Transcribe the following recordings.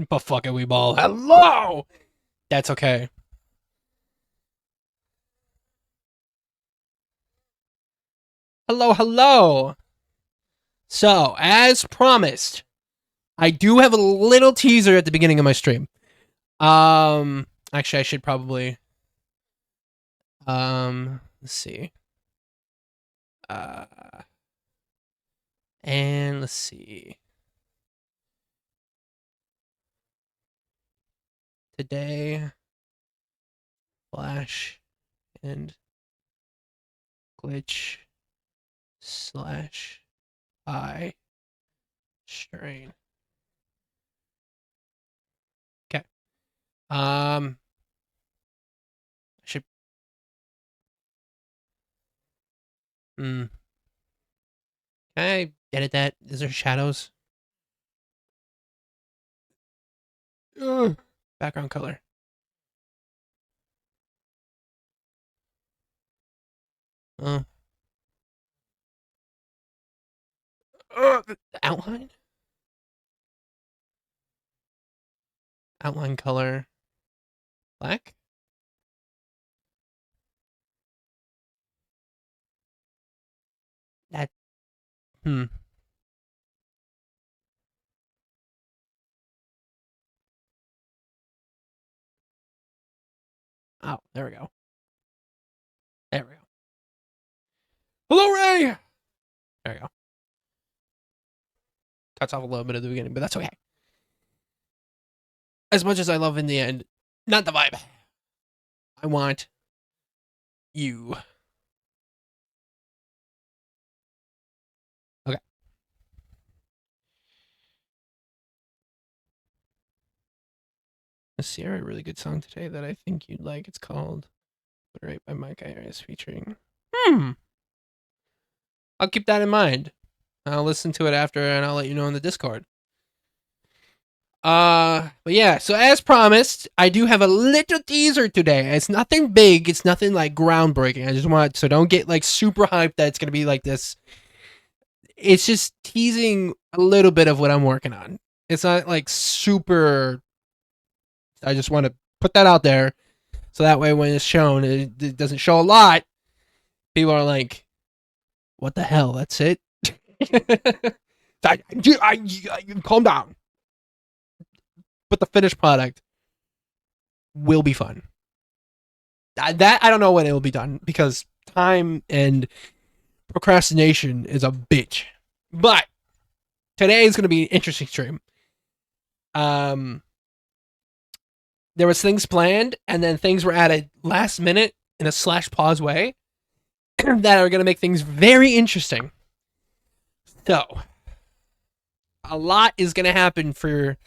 But fuck it, we ball. Hello! That's okay. Hello, hello. So, as promised, I do have a little teaser at the beginning of my stream. Actually, I should probably, let's see. Uh, and let's see. Today, Flash and glitch slash I strain. Okay. I should. Can I edit that? Is there shadows? Ugh. Background color. Uh, outline. Outline color. Black. That. Hmm. Oh, there we go. There we go. Hello, Ray. There we go. Cuts off a little bit at the beginning, but that's okay. As much as I love in the end, not the vibe. I want you. Okay. Let's see, I wrote a really good song today that I think you'd like. It's called "Put It Right" by Mike Iris featuring. I'll keep that in mind. I'll listen to it after and I'll let you know in the Discord. But yeah, so as promised, I do have a little teaser today. It's nothing big, it's nothing like groundbreaking. I just want, so don't get like super hyped that it's gonna be like this. It's just teasing a little bit of what I'm working on. It's not like super. I just want to put that out there so that way when it's shown, it doesn't show a lot. People are like, "What the hell? That's it." Calm down. But the finished product will be fun. That I don't know when it will be done because time and procrastination is a bitch. But today is going to be an interesting stream. Um, there was things planned, and then things were added last minute in a slash pause way that are going to make things very interesting. So, a lot is going to happen for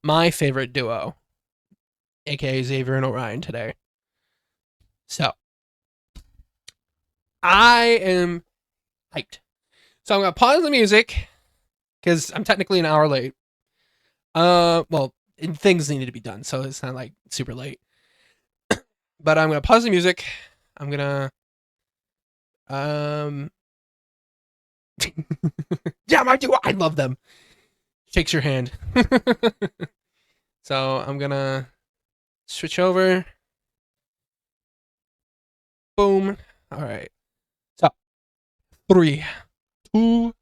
my favorite duo, aka Xavier and Orion today. So, I am hyped. So I'm gonna pause the music because I'm technically an hour late. Well, things needed to be done, so it's not like super late. But I'm gonna pause the music. I'm gonna um yeah, my duo, I love them. Shakes your hand. So I'm gonna switch over. Boom. All right. So 3, 2,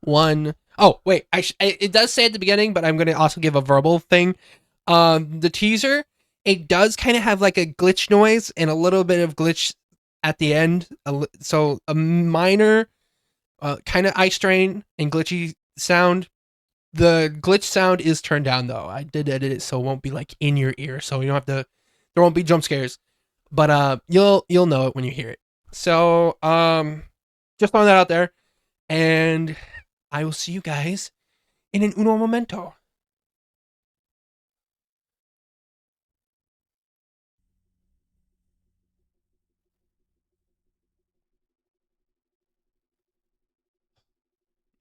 1. Oh wait, it does say at the beginning, but I'm gonna also give a verbal thing. The teaser, it does kind of have like a glitch noise and a little bit of glitch at the end. So a minor kind of eye strain and glitchy sound. The glitch sound is turned down though. I did edit it so it won't be like in your ear, so you don't have to. There won't be jump scares, but you'll know it when you hear it. So just throwing that out there, and I will see you guys in an uno momento.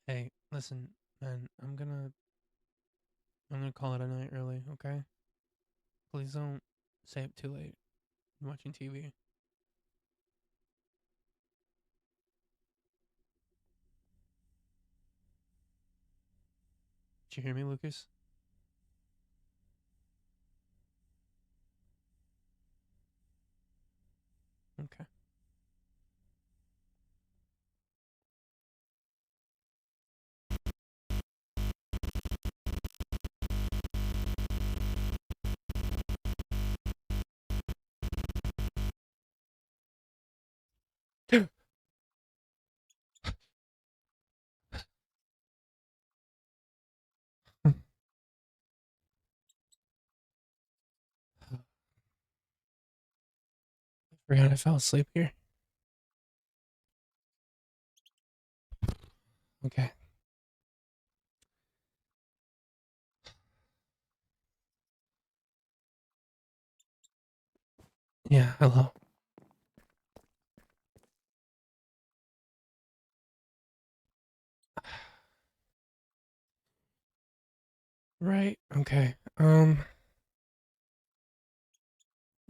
Hey, listen, man, I'm gonna call it a night early, okay? Please don't stay up too late. I'm watching TV. Did you hear me, Lucas? Forgot I fell asleep here. Okay. Yeah, hello. Right, okay.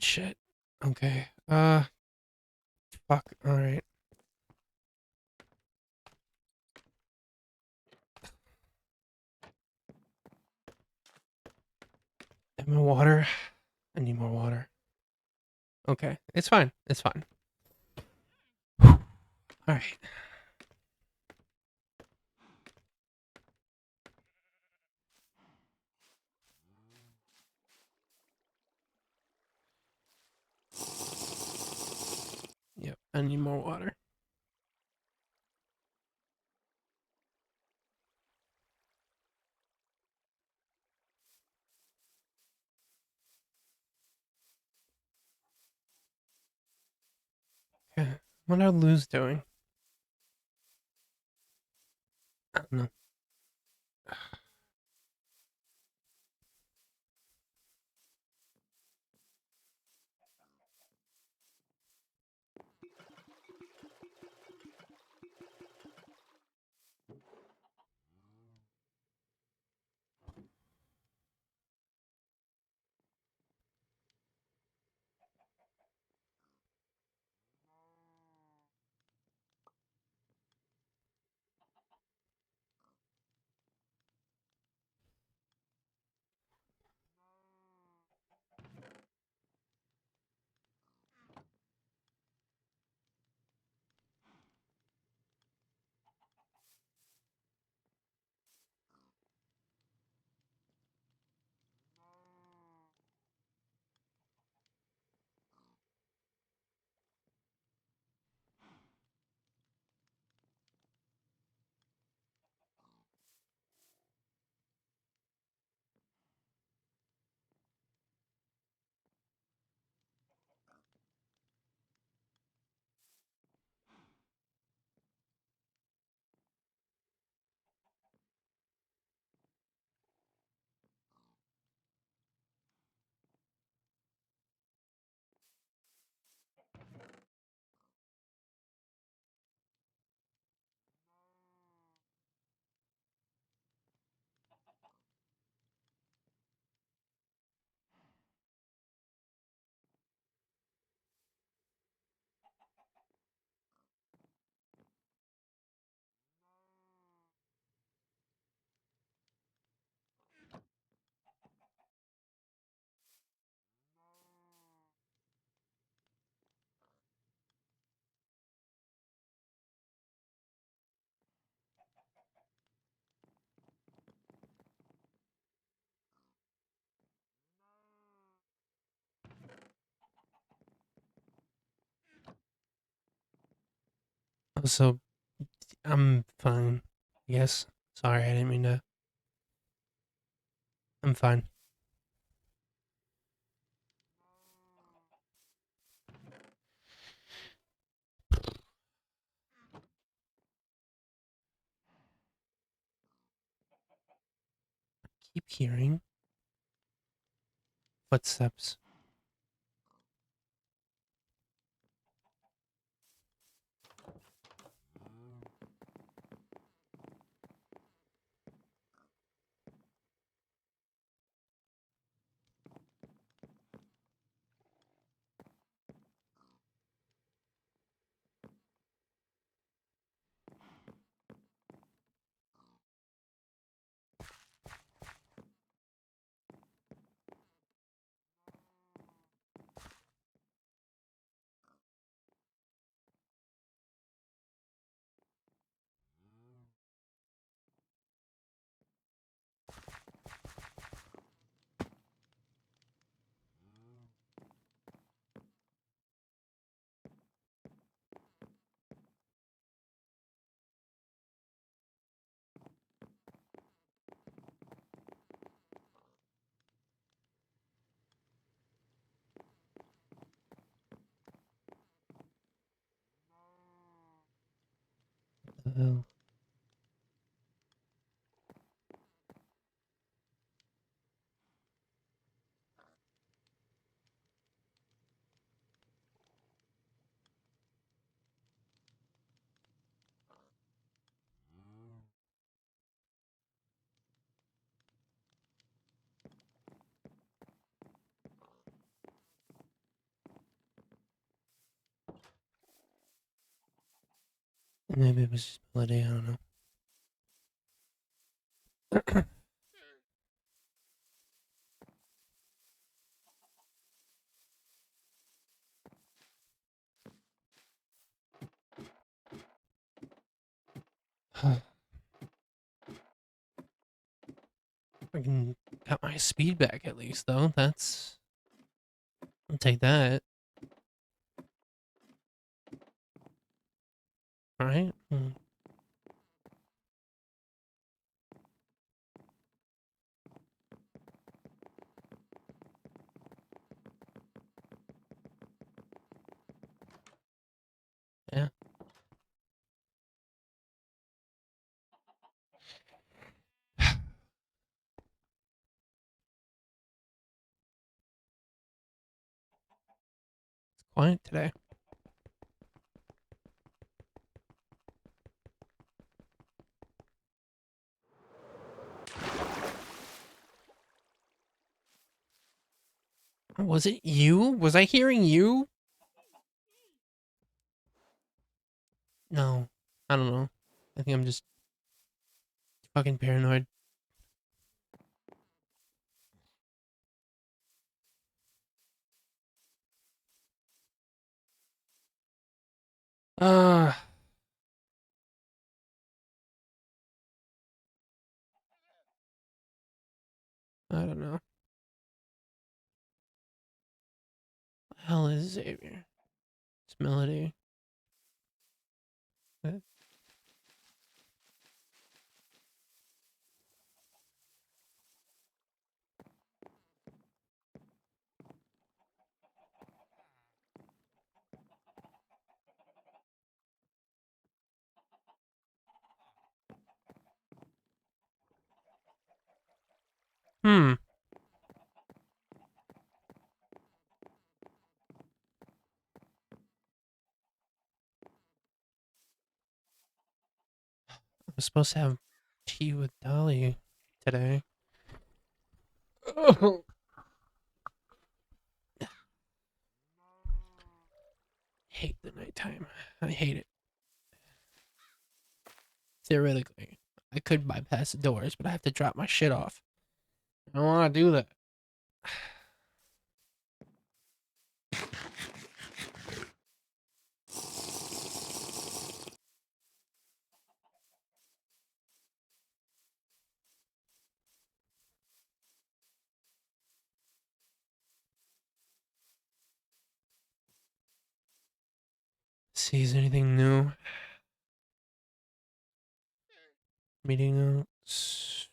Shit. Okay. Fuck. Alright. Am I water? I need more water. Okay. It's fine. It's fine. Alright. Yep. I need more water. Okay. What are Lou's doing? I don't know. So, I'm fine. Yes. Sorry, I didn't mean to. I'm fine. Keep hearing footsteps. hell? Maybe it was just Melody, I don't know. I can got my speed back at least, though. I'll take that. Right? Yeah. It's quiet today. Was it you? Was I hearing you? No. I don't know. I think I'm just fucking paranoid. Uh, I don't know. What the hell is Xavier? It's Melody. What? Hmm. I was supposed to have tea with Dolly today. Oh. Hate the nighttime. I hate it. Theoretically, I could bypass the doors, but I have to drop my shit off. I don't want to do that. See, is anything new? Meeting notes.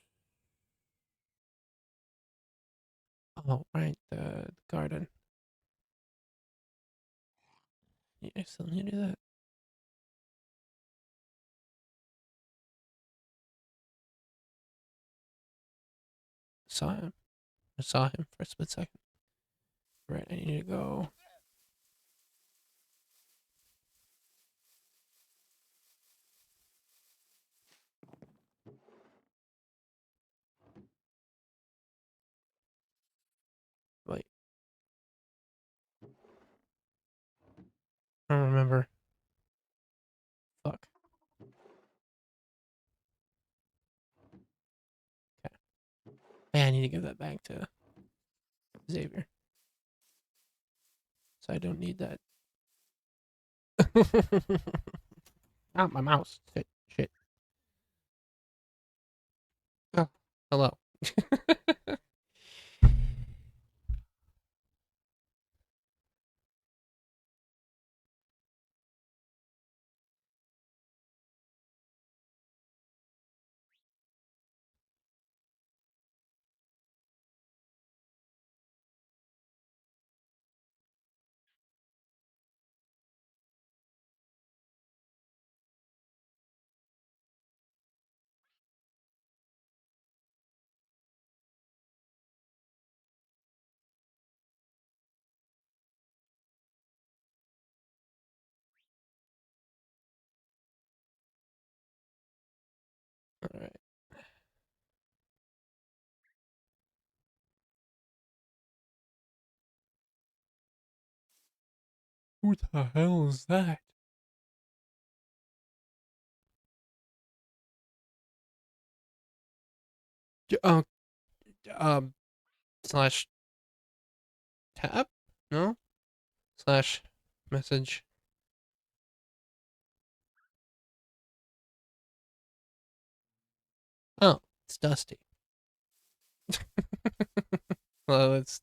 Oh, right, the garden. Yeah, I still need to do that. Saw him. I saw him for a split second. Right, I need to go. Wait, I don't remember. Fuck. Okay. Yeah, I need to give that back to Xavier. So I don't need that. Not my mouse. Shit. Shit. Oh, hello. Who the hell is that? Uh, um, slash tab? No? Slash message. Oh, it's Dusty. Well, it's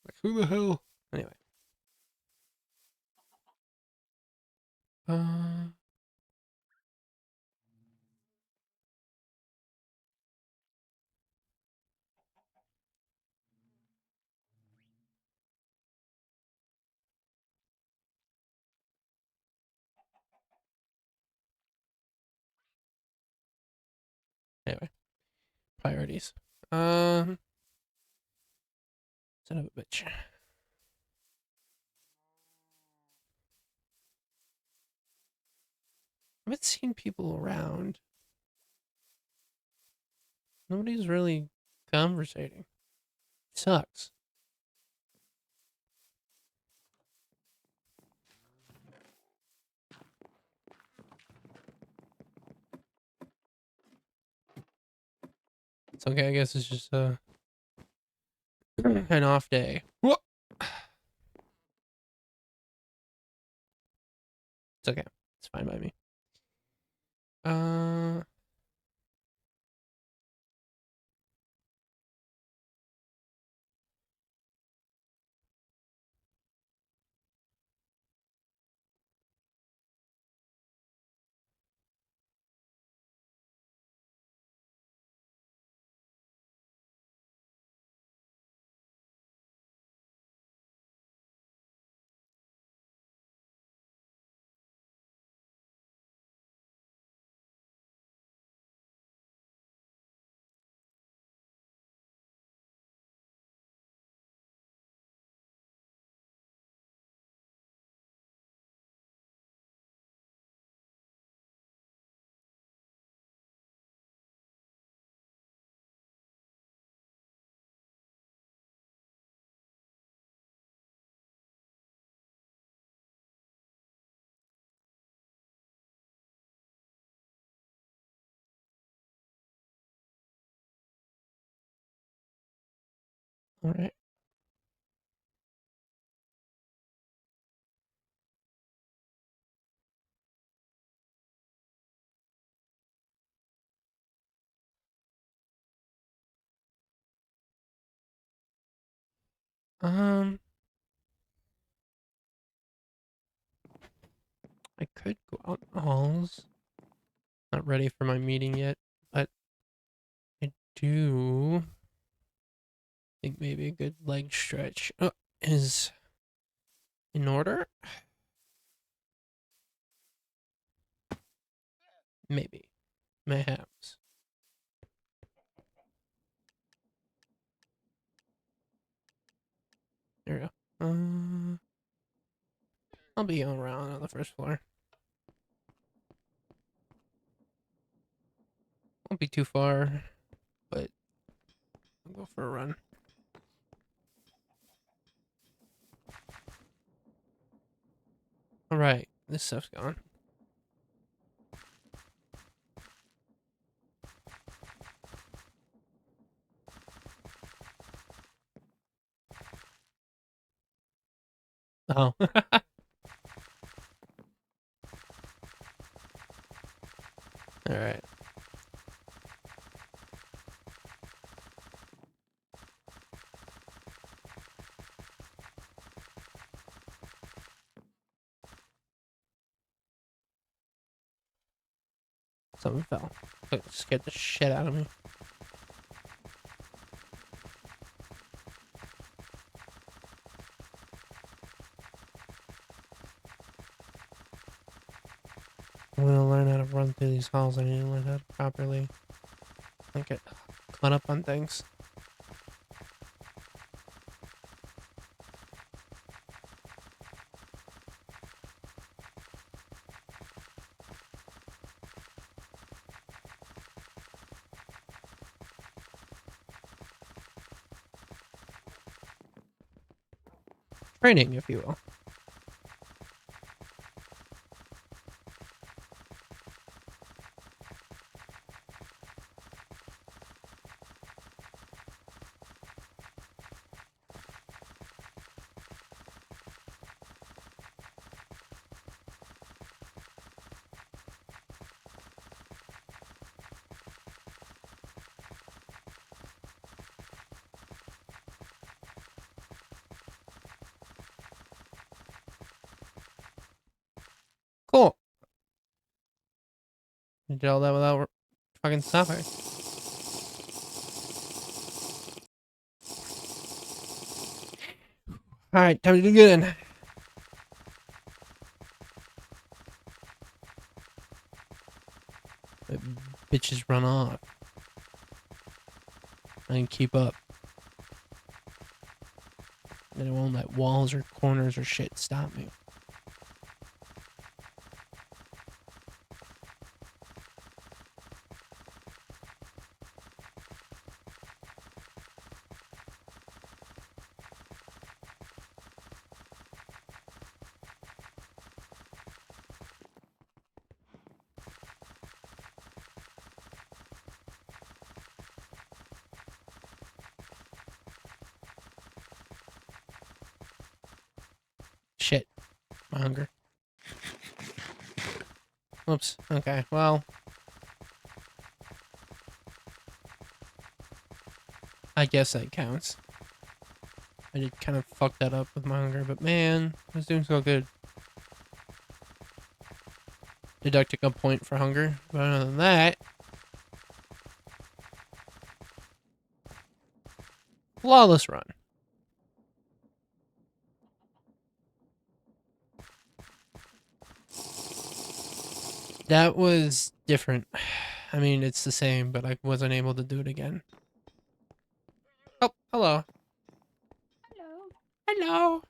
like, who the hell? Anyway. Uh, anyway. Priorities. Son of a bitch. I haven't seen people around. Nobody's really conversating. Sucks. It's okay, I guess it's just an off day. Whoa! It's okay. It's fine by me. Uh all right. Um I could go out in the halls. Not ready for my meeting yet, but I do think maybe a good leg stretch is in order. Maybe. Mayhaps. There we go. I'll be around on the first floor. Won't be too far, but I'll go for a run. Alright, this stuff's gone. Oh. Alright. Something fell. It scared the shit out of me. I'm gonna learn how to run through these halls. I need to learn how to properly get caught up on things. training, if you will. Cool. You did all that without fucking stopping. Alright, time to do good. But bitches run off. I can keep up. And it won't let walls or corners or shit stop me. Shit. My hunger. Whoops. Okay, well. I guess that counts. I did kind of fuck that up with my hunger, but man, I was doing so good. Deducting a point for hunger, but other than that, flawless run. That was different. I mean, it's the same, but I wasn't able to do it again. Oh, hello. Hello. Hello.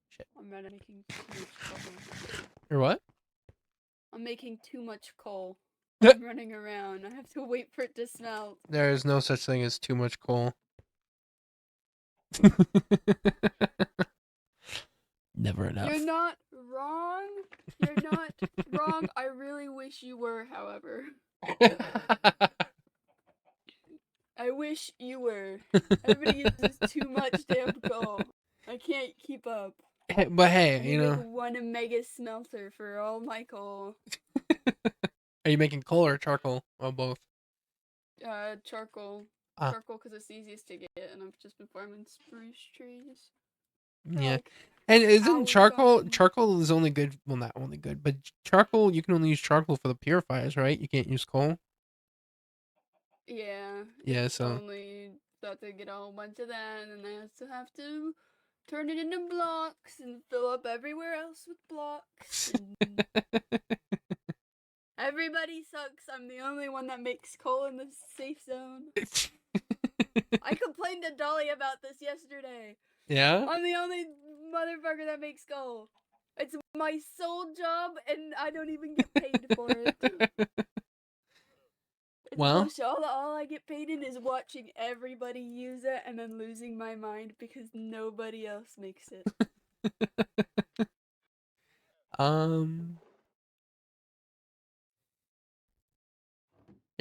Shit. I'm making too much coal. You're what? I'm making too much coal. I'm running around. I have to wait for it to smelt. There is no such thing as too much coal. Never enough. You're not wrong. You're not wrong. I really wish you were, however. I wish you were. Everybody uses too much damn coal. I can't keep up. But I hey, need you to know. make one mega smelter for all my coal. Are you making coal or charcoal? Well, both. Charcoal. Ah. Charcoal because it's the easiest to get, and I've just been farming spruce trees. Yeah. Like, And isn't charcoal gone. charcoal is only good, well, not only good, but charcoal, you can only use charcoal for the purifiers, right? You can't use coal. Yeah. Yeah, It's so only got to get a whole bunch of that, and then I also have to turn it into blocks and fill up everywhere else with blocks. And everybody sucks. I'm the only one that makes coal in the safe zone. I complained to Dolly about this yesterday. Yeah? I'm the only motherfucker that makes coal. It's my sole job, and I don't even get paid for it. It's Well, bullshit. All I get paid in is watching everybody use it and then losing my mind because nobody else makes it.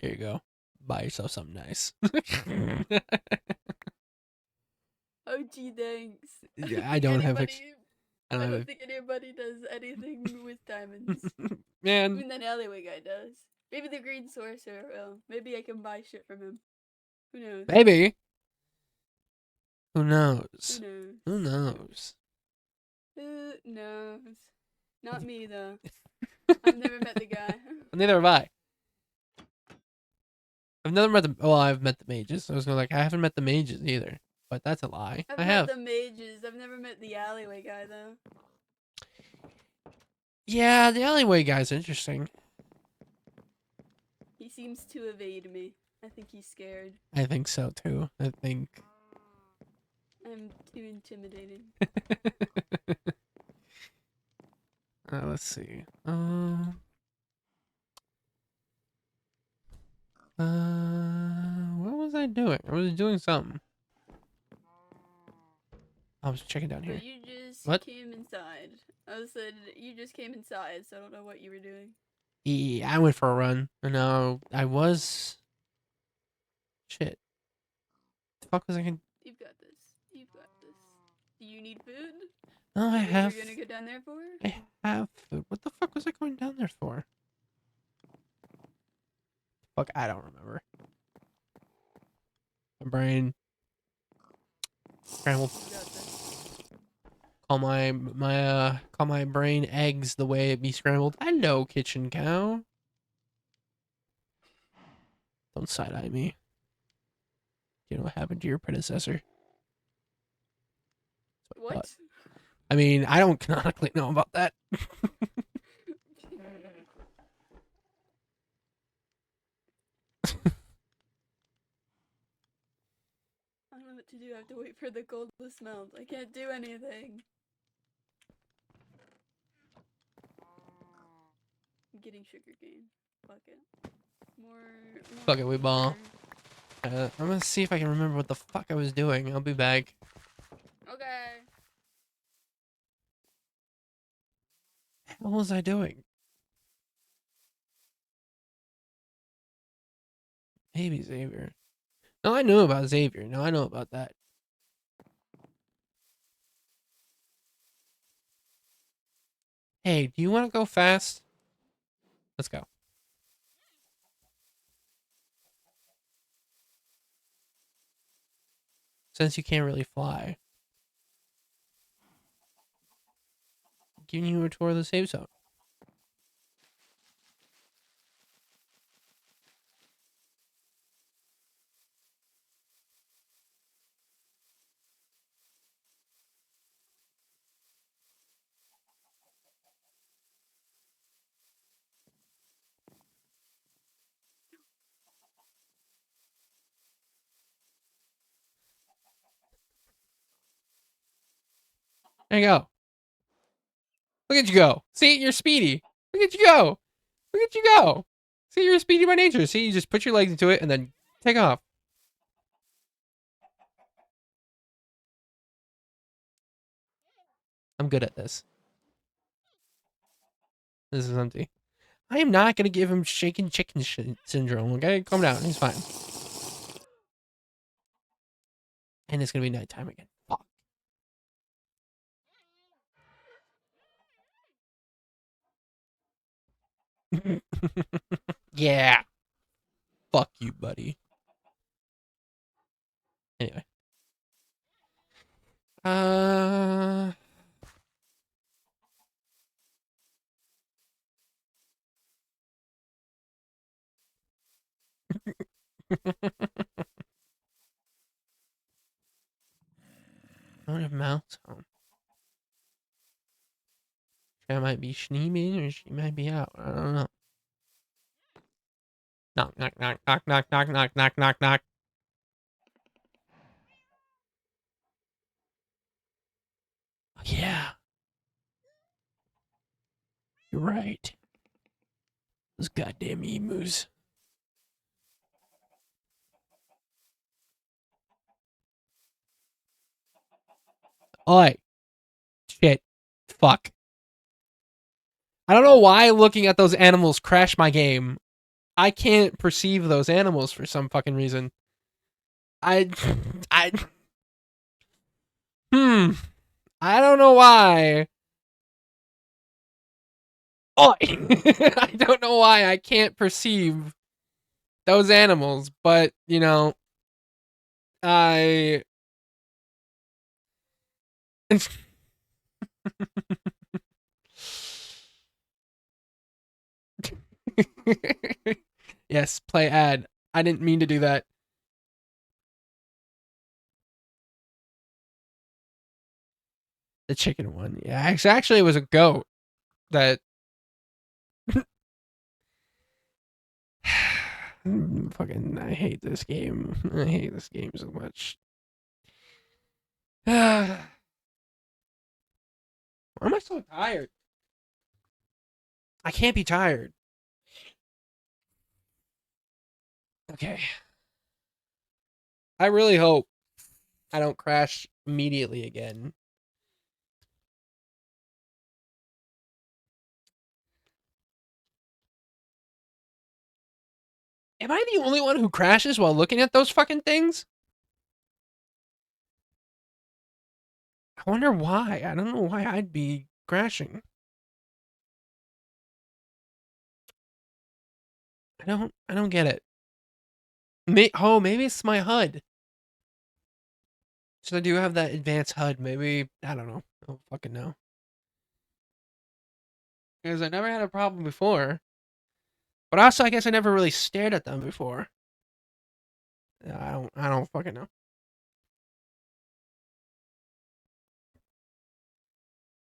here you go. Buy yourself something nice. Oh, gee, thanks. Yeah, I don't have I I don't don't have think anybody does anything with diamonds. Man, Even that alleyway guy does. Maybe the green sorcerer will. Maybe I can buy shit from him. Who knows? maybe. Who knows? Who knows? Who knows? Who knows? Not me, though. I've never met the guy. Neither have I. I've never met the. Well, I've met the mages. I was like, I haven't met the mages either, but that's a lie. I've I met have. the mages. I've never met the alleyway guy, though. Yeah, the alleyway guy's interesting. He seems to evade me. I think he's scared. I think so too. I think. I'm too intimidated. Let's see. What was I doing? I was doing something. I was checking down So here. you just What? came inside. I said you just came inside, so I don't know what you were doing. Yeah, I went for a run. And now I was. Shit. The fuck was I gonna. You've got this. You've got this. Do you need food? No, I Is that what have. you're gonna go down there for? I have food. What the fuck was I going down there for? Fuck, I don't remember. My brain. Scrambled. You got this. Call my brain eggs the way it be scrambled. Hello, kitchen cow. Don't side eye me. You know what happened to your predecessor? What? I mean, I don't canonically know about that. I don't know what to do. I have to wait for the gold to smelt. I can't do anything. I'm getting sugarcane. Fuck it. More. Fuck it, we ball. sugar. I'm gonna see if I can remember what the fuck I was doing. I'll be back. Okay. What was I doing? Maybe Xavier. No, I knew about Xavier. No, I know about that. Hey, do you want to go fast? Let's go. Since you can't really fly. Giving you a tour of the safe zone. There you go. Look at you go. See, you're speedy. Look at you go. Look at you go. See, you're speedy by nature. See, you just put your legs into it and then take off. I'm good at this. This is empty. I am not going to give him shaken chicken syndrome, okay? Calm down. He's fine. And it's going to be nighttime again. Fuck. Yeah. Fuck you, buddy. Anyway. I don't have mouse on. She might be schneeming or she might be out. I don't know. Knock, knock, knock, knock, knock, knock, knock, knock, knock, knock. Oh, yeah. You're right. Those goddamn emus. Oi. Shit. Fuck. I don't know why looking at those animals crashed my game. I can't perceive those animals for some fucking reason. I I don't know why. Oh, I don't know why I can't perceive those animals, but you know, I yes, play ad. I didn't mean to do that. The chicken one. Yeah, actually it was a goat that fucking I hate this game. I hate this game so much. Why am I so tired? I can't be tired. Okay. I really hope I don't crash immediately again. Am I the only one who crashes while looking at those fucking things? I wonder why. I don't know why I'd be crashing. I don't get it. Maybe it's my HUD. So I do have that advanced HUD. Maybe, I don't know. I don't fucking know. Because I never had a problem before. But also, I guess I never really stared at them before. I don't fucking know.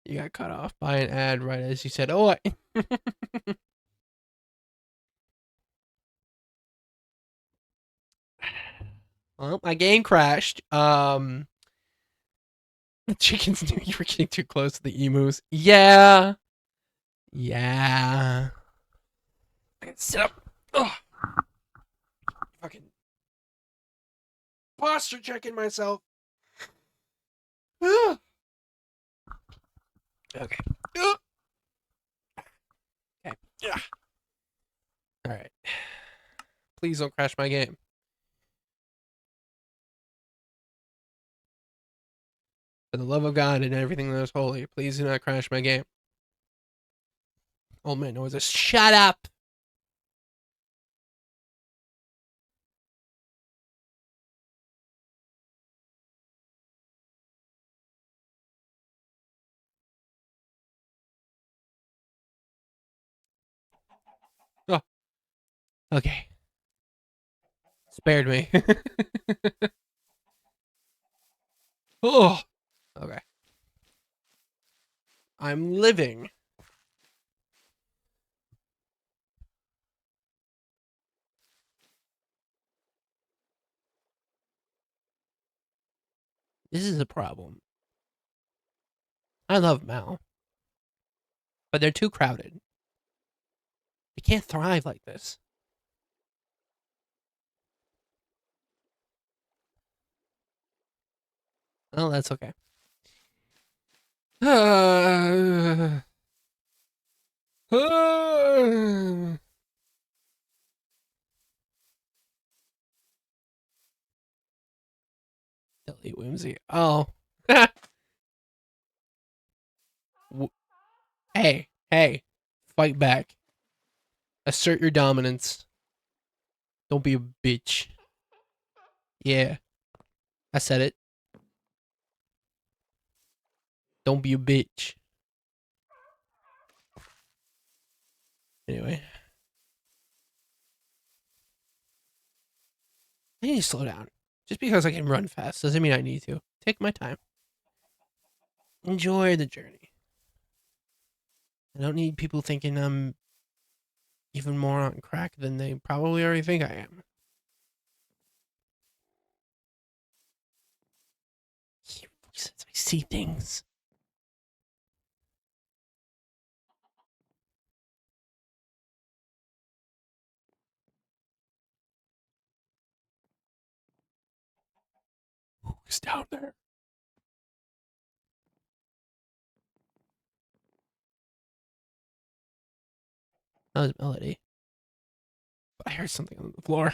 You got cut off by an ad right as you said, "Oh." Well, my game crashed. The chickens knew you were getting too close to the emus. Yeah. Yeah. I can sit up. Ugh. Fucking posture checking myself. Ugh. Okay. Ugh. Okay. Yeah. All right. Please don't crash my game. For the love of God and everything that is holy, please do not crash my game. Old man knows this. Shut up. Oh, okay. Spared me. Oh, okay. I'm living. This is a problem. I love Mal, but they're too crowded. They can't thrive like this. Oh, that's okay. Delete whimsy. Oh. Hey, hey. Fight back. Assert your dominance. Don't be a bitch. Yeah, I said it. Don't be a bitch. Anyway, I need to slow down. Just because I can run fast doesn't mean I need to. Take my time. Enjoy the journey. I don't need people thinking I'm even more on crack than they probably already think I am. Hear voices. I see things. Who's down there? That was Melody. But I heard something on the floor.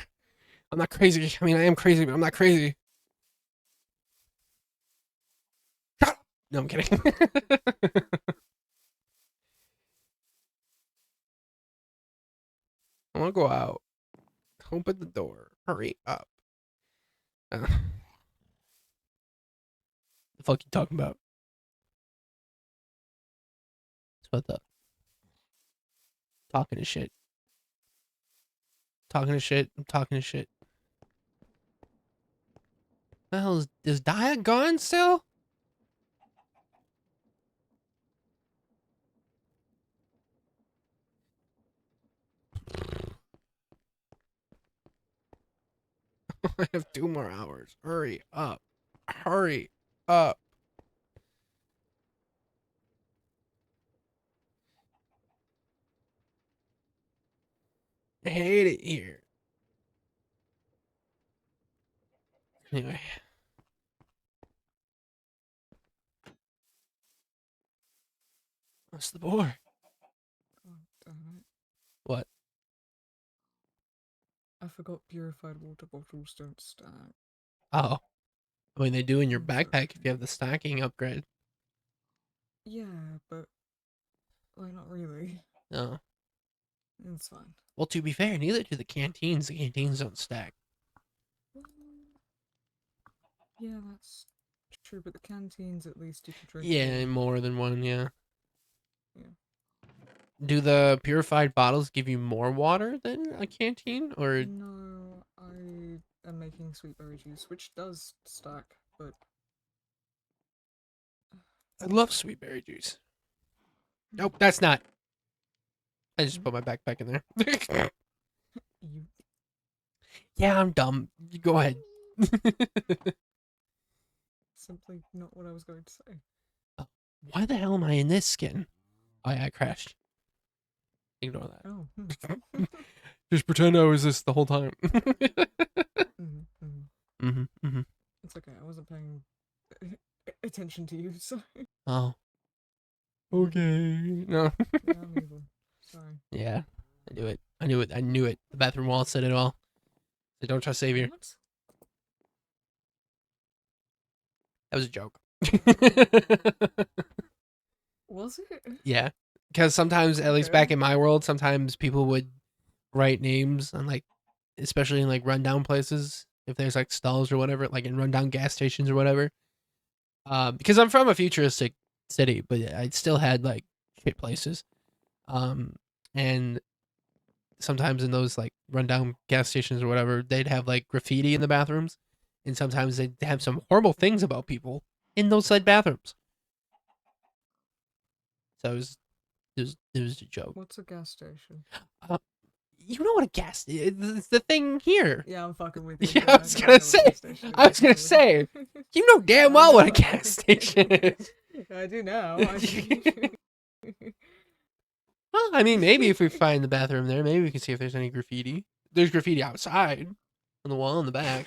I'm not crazy. I mean, I am crazy, but I'm not crazy. No, I'm kidding. I want to go out. Open the door. Hurry up. The fuck you talking about? It's about the talking to shit. Talking to shit. I'm talking to shit. The hell is Dia gone still? I have 2 more hours. Hurry up. Hurry up. I hate it here. Anyway. What's the bore? God damn it. What? I forgot purified water bottles don't stack. Oh. I mean, they do in your I'm backpack if sorry. you have the stacking upgrade. Yeah, but like not really. No. It's fine. Well, to be fair, neither do the canteens. The canteens don't stack. Well, yeah, that's true. But the canteens, at least you can drink. Yeah, more. more than one, yeah. Yeah. Do the purified bottles give you more water than a canteen? Or No, I am making sweet berry juice, which does stack, but I love sweet berry juice. Nope, that's not. I just put my backpack in there. you Yeah, I'm dumb. You go ahead. simply not what I was going to say. Why the hell am I in this skin? Oh yeah, I crashed. Ignore that. Oh. Just pretend I was this the whole time. Mm-hmm. It's okay. I wasn't paying attention to you, so Oh. Okay. No. yeah, I'm evil. Sorry. Yeah. I knew it. I knew it. I knew it. The bathroom wall said it all. So don't trust Savior. What? That was a joke. Was it? Yeah. Because sometimes, at least back Okay. in my world, sometimes people would write names on like, especially in like rundown places, if there's like stalls or whatever, like in rundown gas stations or whatever. Because I'm from a futuristic city, but I still had like shit places. And sometimes in those like rundown gas stations or whatever, they'd have like graffiti in the bathrooms, and sometimes they'd have some horrible things about people in those said bathrooms. So it was a joke. What's a gas station? You know what a gas? It's the thing here. Yeah, I'm fucking with you. Yeah, Yeah, I was know gonna what a say. gas station is, I was gonna actually. say. You know damn well what a gas station is. I do now. Well, I mean, maybe if we find the bathroom there, maybe we can see if there's any graffiti. There's graffiti outside on the wall in the back.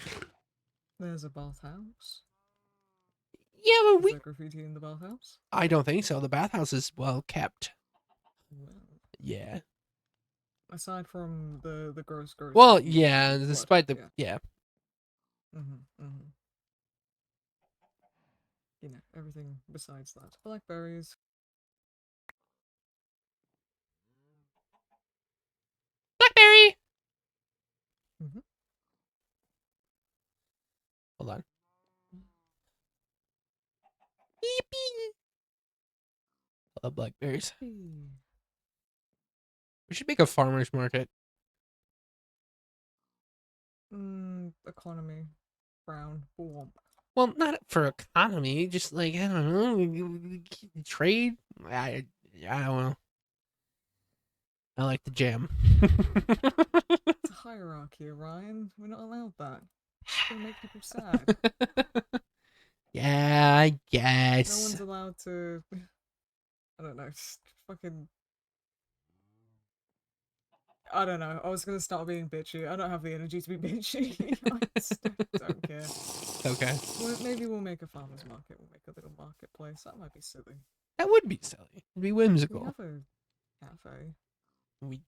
There's a bathhouse. Yeah, but Is we. there graffiti in the bathhouse? I don't think so. The bathhouse is well kept. Well, Yeah. aside from the gross. Well, thing, yeah. blood, Despite the yeah. Mm-hmm. You know, everything besides that. Blackberries. Blackberry. Mhm. Hold on. Beep, beep. I love blackberries. Hey. We should make a farmer's market. Economy. Brown. Womp. Well, not for economy, just like I don't know, trade. I don't know. I like the jam. It's a hierarchy, Ryan. We're not allowed that. It's gonna make people sad. Yeah, I No guess. one's allowed to. I don't know. Just fucking. I don't know. I was gonna start being bitchy. I don't have the energy to be bitchy. I just don't care. Okay. Well, maybe we'll make a farmer's market. We'll make a little marketplace. That might be silly. That would be silly. It'd be We whimsical. have a cafe. We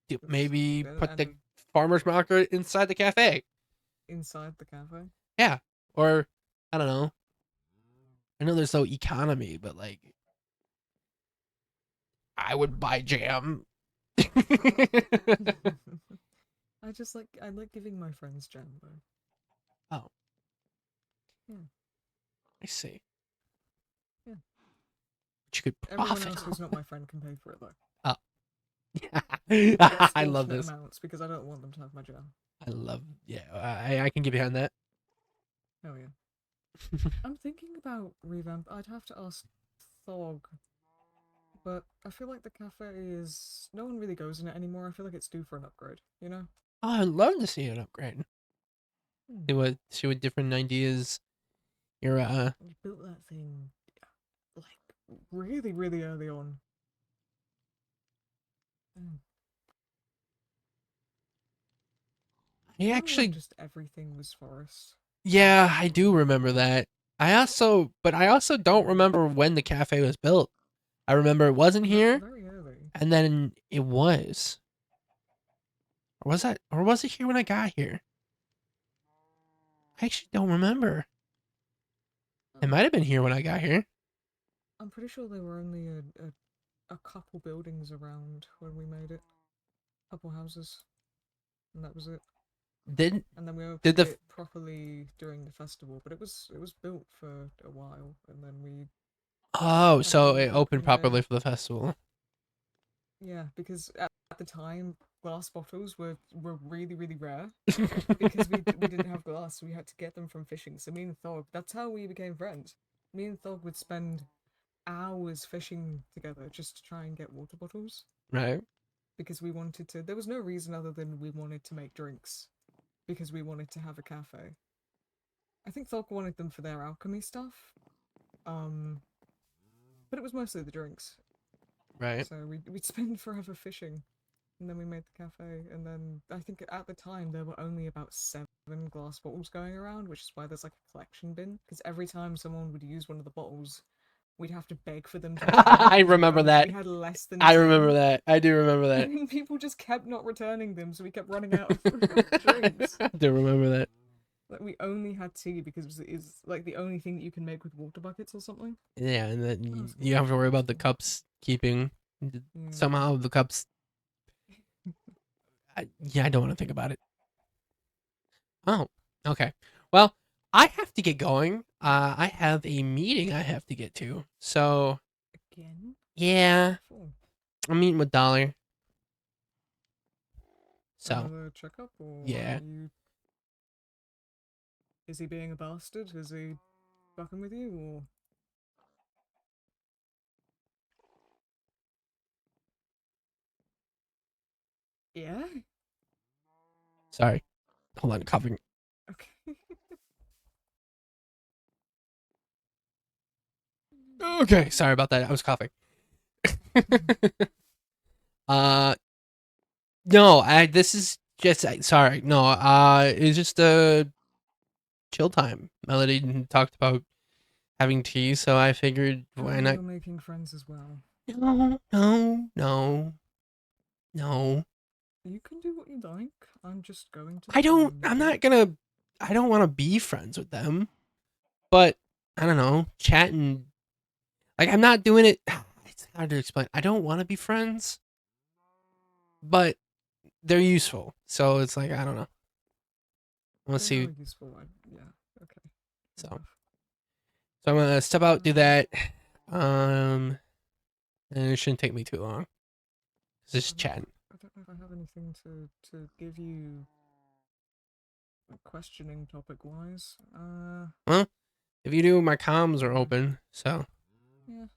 do That's maybe better put the and farmer's market inside the cafe. inside the cafe. Yeah. Or I don't know. I know there's no economy, but like I would buy jam. I like giving my friends jam though. Oh. Yeah. I see. Yeah. But you could Everyone profit. else who's not my friend can pay for it though. I love Extortionate this. amounts because I don't want them to have my jam. I love. Yeah, I can get behind that. Oh yeah. I'm thinking about revamp. I'd have to ask Thog, but I feel like the cafe is no one really goes in it anymore. I feel like it's due for an upgrade. You know. Oh, I'd love to see an upgrade. Hmm. See what different ideas your You built that thing like really, really early on. Mm. I Remember when actually just everything was forest. yeah, I do remember that. I also don't remember when the cafe was built. I remember it wasn't here, Very early. and then it was. Or was it here when I got here? I actually don't remember. It might have been here when I got here. I'm pretty sure there were only a couple buildings around when we made it. Couple houses. And that was it. Didn't And then we opened Did the it properly during the festival, but it was built for a while, and then we Oh, so to it opened open properly it. for the festival. Because at the time glass bottles were really rare because we didn't have glass, so we had to get them from fishing. So me and Thog, that's how we became friends. Me and Thog would spend hours fishing together just to try and get water bottles Right. because we wanted to. There was no reason other than we wanted to make drinks because we wanted to have a cafe. I think Thog wanted them for their alchemy stuff. But it was mostly the drinks. Right. So we'd spend forever fishing. And then we made the cafe. And then I think at the time there were only about 7 glass bottles going around, which is why there's like a collection bin. Because every time someone would use one of the bottles, we'd have to beg for them to return it, I 'cause remember that. we had less than I 10. remember that. I do remember that. And then people just kept not returning them, so we kept running out of drinks. I do remember that. Like we only had tea because it's like the only thing that you can make with water buckets or something. Yeah, and then That's you have to worry about the cups keeping. Yeah. Somehow the cups. I don't want to think about it. Oh, okay. Well, I have to get going. I have a meeting I have to get to. So, Again? yeah, Oh. I'm meeting with Dolly. So, Another checkup, or yeah. Is he being a bastard? Is he fucking with you, or? Yeah? Sorry. Hold on, coughing. Okay. Okay, sorry about that. I was coughing. No, this is just sorry. No, it's just a chill time. Melody talked about having tea, so I figured why not? You're making friends as well. No. You can do what you like. I'm just going to. I don't. I'm not gonna. I don't want to be friends with them. But I don't know, chatting. Like I'm not doing it. It's hard to explain. I don't want to be friends, but they're useful. So it's like I don't know. Let's They see. are useful. Yeah. Okay. So, Enough. so I'm gonna step out, do that. And it shouldn't take me too long. Just chatting. I don't know if I have anything to give you. Questioning topic wise. Well, if you do, my comms are open. So, Yeah.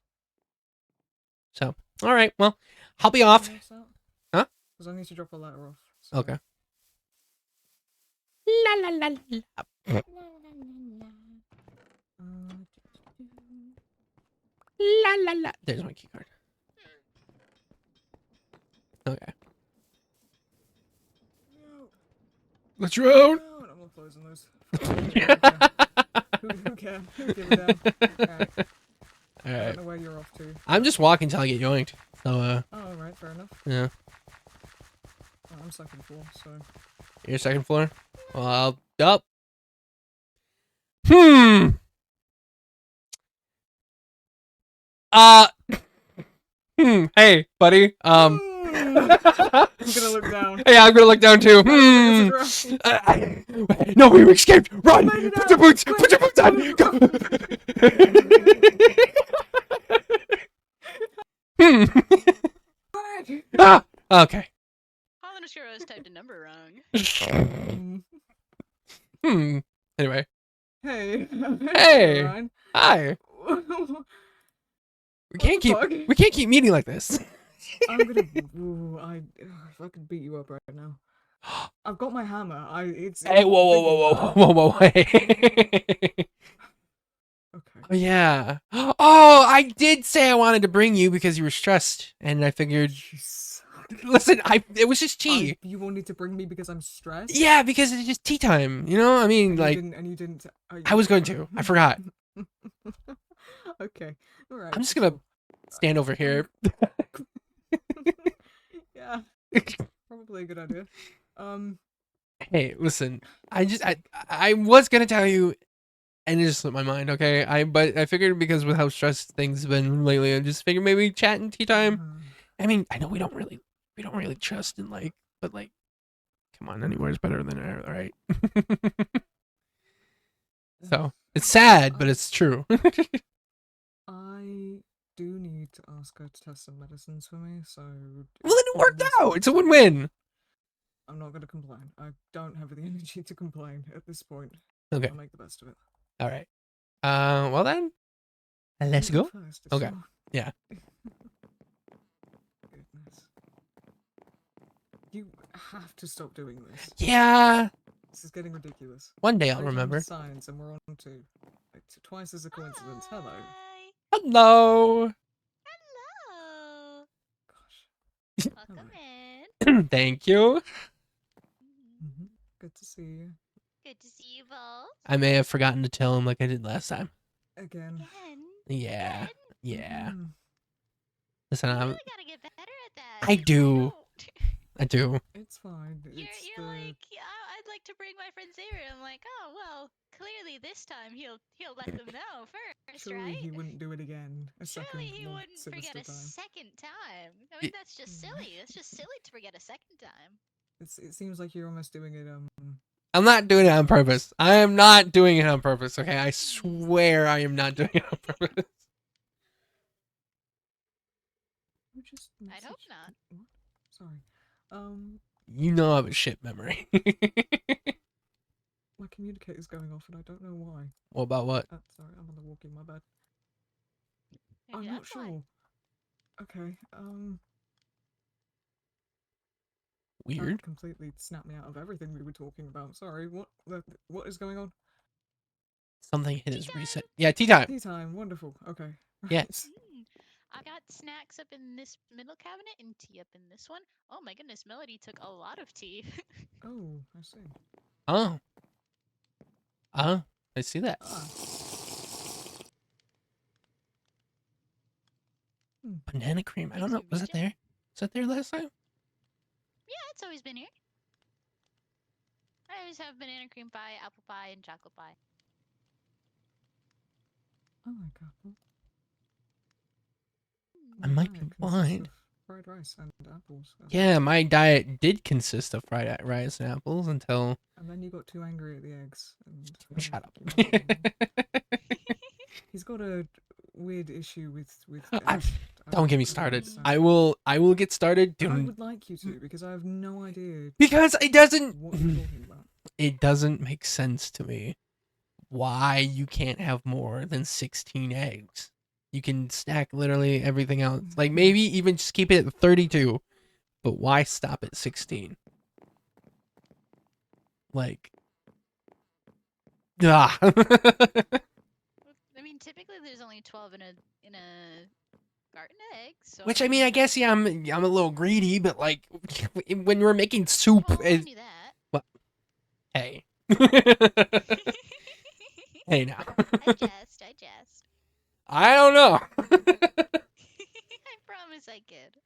all right. Well, I'll be off. Huh? Because I need to drop a letter off. So. Okay. La la la la. La la la. There's my key card. Okay. No. Let's roll. No, I'm not closing those. Who cares? Who gives a damn? Alright. I Alright. don't know where you're off to. I'm just walking till I get yoinked. So, Oh, alright, fair enough. yeah. Oh, I'm second floor, so. Your second floor? Well, up. Hey, buddy. I'm gonna look down. Hey, I'm gonna look down too. No, we escaped. Run! Made it Put your out. boots. Quick. Put your boots on. Go. Ah, okay. Holland Oscuro's typed a number wrong. Anyway. Hey. Hey. Ryan. Hi. We can't keep. fuck? We can't keep meeting like this. I'm gonna. If I could beat you up right now. I've got my hammer. It's. Hey, whoa. Hey. Okay. Oh yeah. Oh, I did say I wanted to bring you because you were stressed, and I figured. You suck. Listen, it was just tea. You wanted to bring me because I'm stressed? Yeah, because it's just tea time. You know, I mean, like And you didn't. I was going to. I forgot. Okay. All right. I'm just gonna stand over here. Yeah, probably a good idea. Hey, listen. I was gonna tell you, and it just slipped my mind. Okay, but I figured because with how stressed things have been lately, I just figured maybe chat and tea time. I mean, I know we don't really trust and like, but like, come on, anywhere's better than there, right? So it's sad, but it's true. I do need to ask her to test some medicines for me, so. Well, then it worked out. It's a win-win. I'm not going to complain. I don't have the energy to complain at this point. Okay. I'll make the best of it. All right. Well then, let's You go. first, it's Okay. your- Yeah. Goodness. You have to stop doing this. Yeah. This is getting ridiculous. One day I'll 3 times remember. Science, and we're on to twice as a coincidence. Hello. Hi. Hello. Hello. Gosh. Welcome Hello. in. Thank you. Hmm. Good to see you Good to see you both. I may have forgotten to tell him like I did last time. again. Again. Yeah. Again? Yeah. Mhm. Listen, You I'm, really gotta get better at that. I do. don't. I do. It's fine. You're It's like, yeah, I'd like to bring my friend Xavier. I'm like, oh well, clearly this time he'll let them know first, surely right? he wouldn't do it again. A Surely second he more wouldn't forget sinister a time. second time. I mean, that's just Mm. silly. That's just silly to forget a second time. It seems like you're almost doing it. I'm not doing it on purpose. I am not doing it on purpose. Okay, I swear I am not doing it on purpose. You just I'd hope messaged- not. What? Sorry. Um, You know I have a shit memory. my communicator's going off, and I don't know why. What about what? Sorry, I'm on the walk in my bed. Maybe I'm not that's why. sure. Okay. Weird. That completely snapped me out of everything we were talking about. Sorry. What is going on? Something hit Tea his time. reset. Yeah, tea time. Tea time. Wonderful. Okay. Yeah. Right. Mm, I got snacks up in this middle cabinet and tea up in this one. Oh my goodness, Melody took a lot of tea. Oh, I see. Oh. Oh, I see that. Ah. Hmm. Banana cream. I don't Makes know. you Was that reach there? Was that there last time? Yeah, it's always been here. I always have banana cream pie, apple pie, and chocolate pie. I like apple. I My might be diet consists blind. of fried rice and apples. Yeah, my diet did consist of fried rice and apples until. And then you got too angry at the eggs. And Shut up. you must be- He's got a weird issue with. I'm- eggs. Don't get me don't started. understand. I will get started. I Doing would like you to because I have no idea because it doesn't. what you're talking about. It doesn't make sense to me why you can't have more than 16 eggs. You can stack literally everything else. Like maybe even just keep it at 32. But why stop at 16? Like ah. I mean, typically there's only 12 in a carton of eggs. So Which I mean, I guess yeah, I'm a little greedy, but like when we're making soup, well, I knew that. hey, hey now, I jest. I don't know, I promise I kid.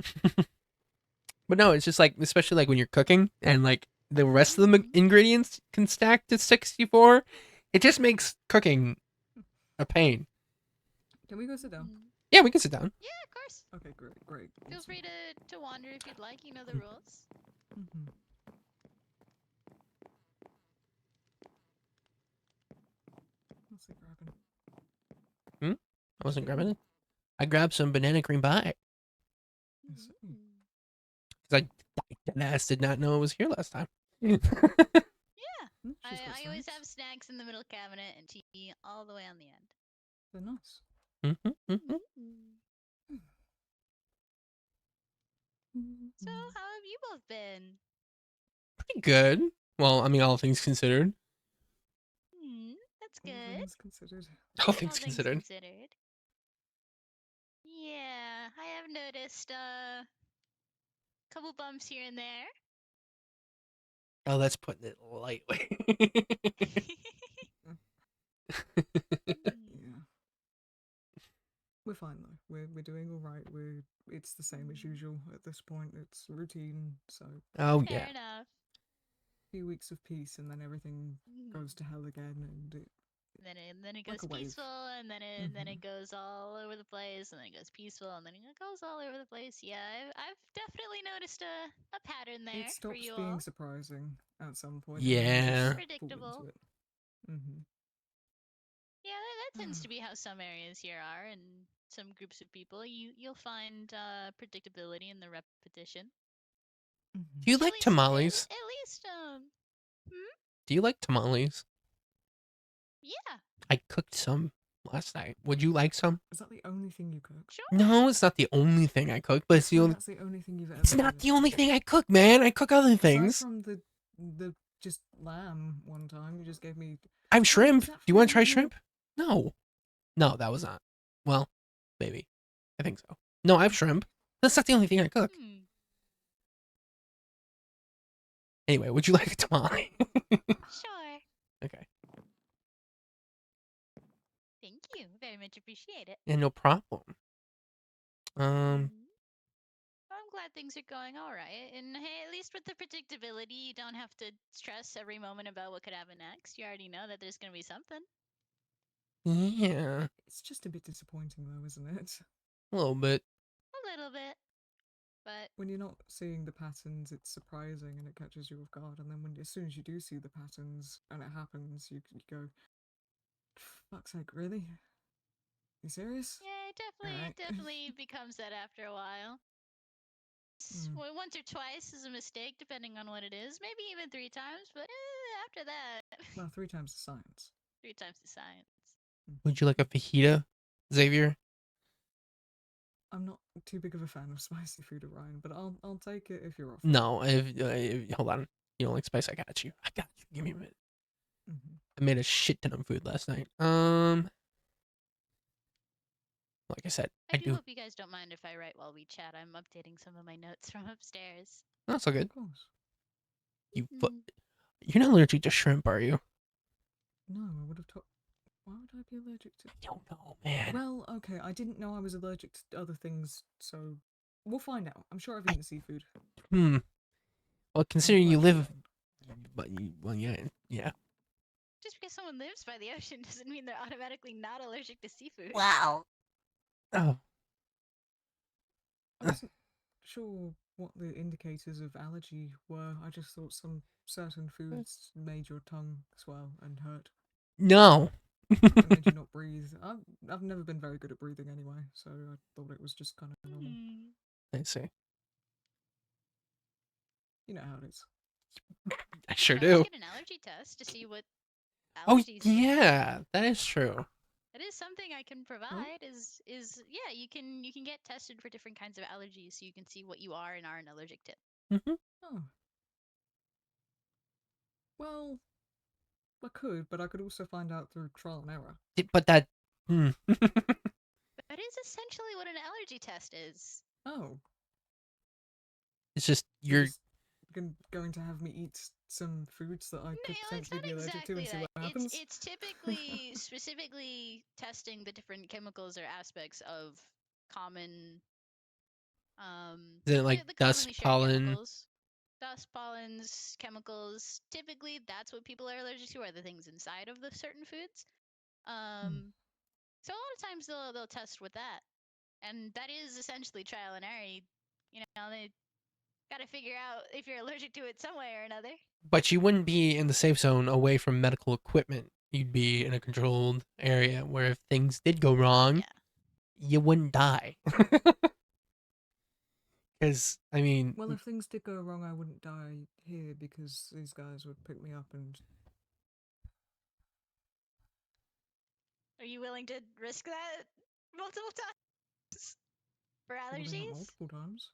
but no, it's just like especially like when you're cooking and like the rest of the ingredients can stack to 64, it just makes cooking a pain. Can we go sit down? Mm. Yeah, we can sit down. Yeah, of course. Okay, great. Feel awesome. free to wander if you'd like. You know the rules. Mhm. What's he grabbing? I wasn't grabbing it. I grabbed some banana cream pie I see. Mm. because I ass did not know it was here last time. Yeah, Mm, she's got I always snacks. have snacks in the middle cabinet and tea all the way on the end. They're nice. So, how have you both been? Pretty good. Well, I mean, all things considered. That's All good. things considered. All things considered. Yeah, I have noticed a couple bumps here and there. Oh, that's putting it lightly. Yeah. We're fine though. we're doing all right. It's the same as usual at this point. It's routine. So Oh Fair yeah. enough. few weeks of peace, and then everything goes Mm. to hell again, and Then it Like goes a wave. peaceful, and then it Mhm. goes all over the place, and then it goes peaceful, and then it goes all over the place. Yeah, I've definitely noticed a pattern there it for stops you being all. surprising at some point, and then you Yeah. just fall Predictable. into it. Mm-hmm. Yeah, that tends to be how some areas here are, and some groups of people. You'll find predictability in the repetition. Do you like tamales? At least Do you like tamales? yeah, I cooked some last night. Would you like some? Is that the only thing you cook? sure. No, it's not the only thing I cook, but it's the So only. that's the only thing you've ever. It's not done. the only thing I cook, man. I cook other Aside things. from the just lamb one time, you just gave me. I have shrimp. was Do that you want to from try your- shrimp? No. No, that was not. Well, maybe. I think so. No, I have shrimp. That's not the only thing I cook. Hmm. Anyway, would you like a tamale? Sure. Okay. Thank you. Very much appreciate it. Yeah, no problem. Mhm. I'm glad things are going all right. And hey, at least with the predictability, you don't have to stress every moment about what could happen next. You already know that there's going to be something. Yeah, It's just a bit disappointing, though, isn't it? a little bit. A little bit. But When you're not seeing the patterns, it's surprising and it catches you off guard. And then as soon as you do see the patterns and it happens, you go, "Fuck's sake, really? You serious?" yeah, Alright. it definitely becomes that after a while. Mm. Well, once or twice is a mistake, depending on what it is. Maybe even 3 times, but after that, Well, 3 times the science. 3 times the science. Would you like a fajita, Xavier? I'm not too big of a fan of spicy food, Orion, but I'll take it if you're offering. No. Hold on. You don't like spice? I got you. I got you. Give me a minute. Mm-hmm. I made a shit ton of food last night. Like I said, I I do do. hope you guys don't mind if I write while we chat. I'm updating some of my notes from upstairs. That's all good. Of course. Mhm. You're not allergic to shrimp, are you? No, I would have told. Why would I be allergic to? I don't know, man. Well, okay, I didn't know I was allergic to other things, so we'll find out. I'm sure I've eaten seafood. Well, considering you glad you live, well, yeah. Just because someone lives by the ocean doesn't mean they're automatically not allergic to seafood. Wow. Oh, I wasn't sure what the indicators of allergy were. I just thought some certain foods made your tongue swell and hurt. no. It made you not breathe. I've never been very good at breathing anyway, so I thought it was just kind of normal. Hmm. I see. You know how it is. I sure Let's do. get an allergy test to see what Oh, allergies. you have. yeah, that is true. That is something I can provide. Is yeah, you can get tested for different kinds of allergies, so you can see what you are and aren't allergic to. Oh. Well, I could, but I could also find out through trial and error. But that. That is essentially what an allergy test is. Oh. It's just You're you're. just going to have me eat some foods that I could No, it's potentially not be allergic to exactly and see that. what happens? It's typically specifically testing the different chemicals or aspects of common Is it like the dust, commonly shared pollen? chemicals. Dust, pollens, chemicals. Typically that's what people are allergic to, are the things inside of the certain foods. So a lot of times they'll test with that. And that is essentially trial and error. You know, they gotta figure out if you're allergic to it some way or another. But you wouldn't be in the safe zone away from medical equipment. You'd be in a controlled area where if things did go wrong, Yeah. you wouldn't die. Because, I mean, Well, if things did go wrong, I wouldn't die here because these guys would pick me up and. Are you willing to risk that multiple times for Probably not allergies? multiple times.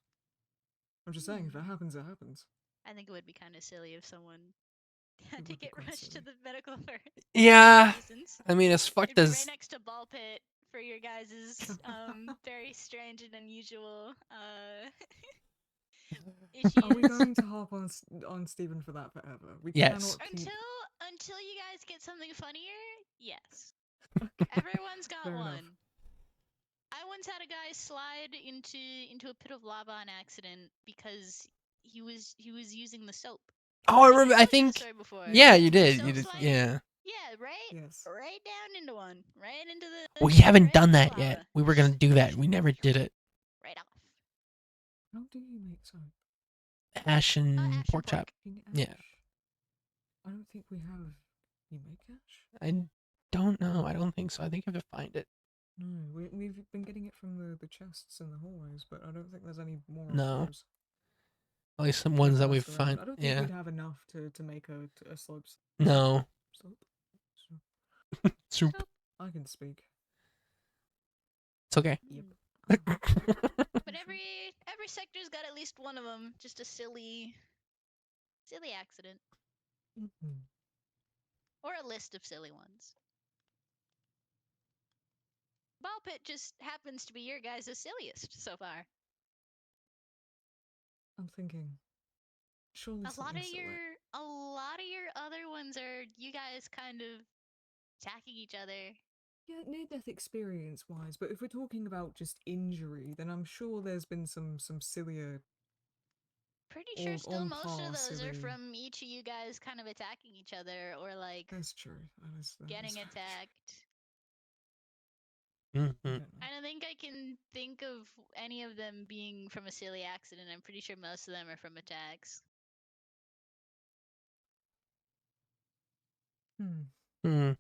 I'm just saying, if it happens, it happens. I think it would be kind of silly if someone had It to would be get quite rushed to silly. the medical for yeah. reasons. I mean, as fucked It'd be as. right next to ball pit for your guys' very strange and unusual issues. Are we going to harp on Stephen for that forever? We Yes. cannot keep. Until you guys get something funnier, yes. Everyone's got Fair enough. one. I once had a guy slide into a pit of lava on accident because he was using the soap. Oh, I think remember. I told you this think. story before. Yeah, you The did. soap You did. slide- Yeah. Yeah, right. Yes. Right down into one. Right into the. We haven't right done into that the yet. lava. We were gonna do that. We never did it. Right off. How do you make soap? Ash and Ash pork and chop. Fucking Yeah. ash. I don't think we have. You make ash? I don't know. I don't think so. I think you have to find it. No, we've been getting it from the chests in the hallways, but I don't think there's any more No. of those. At least some I've ones that asked we've around. found. I don't think Yeah. we'd have enough to make a slope. No. Slope? Soup. I can speak. It's okay. Yep. But every sector's got at least one of them. Just a silly accident Mhm. or a list of silly ones. Ball pit just happens to be your guys' silliest so far. I'm thinking. Surely A lot something of silly. your other ones are you guys kind of attacking each other. Yeah, near-death experience-wise, but if we're talking about just injury, then I'm sure there's been some sillier. Pretty sure Or still on most par of those are silly. from each of you guys kind of attacking each other or like That's true. That getting is very true. attacked. Mhm. I don't know. I don't think I can think of any of them being from a silly accident. I'm pretty sure most of them are from attacks. Hmm. Hmm.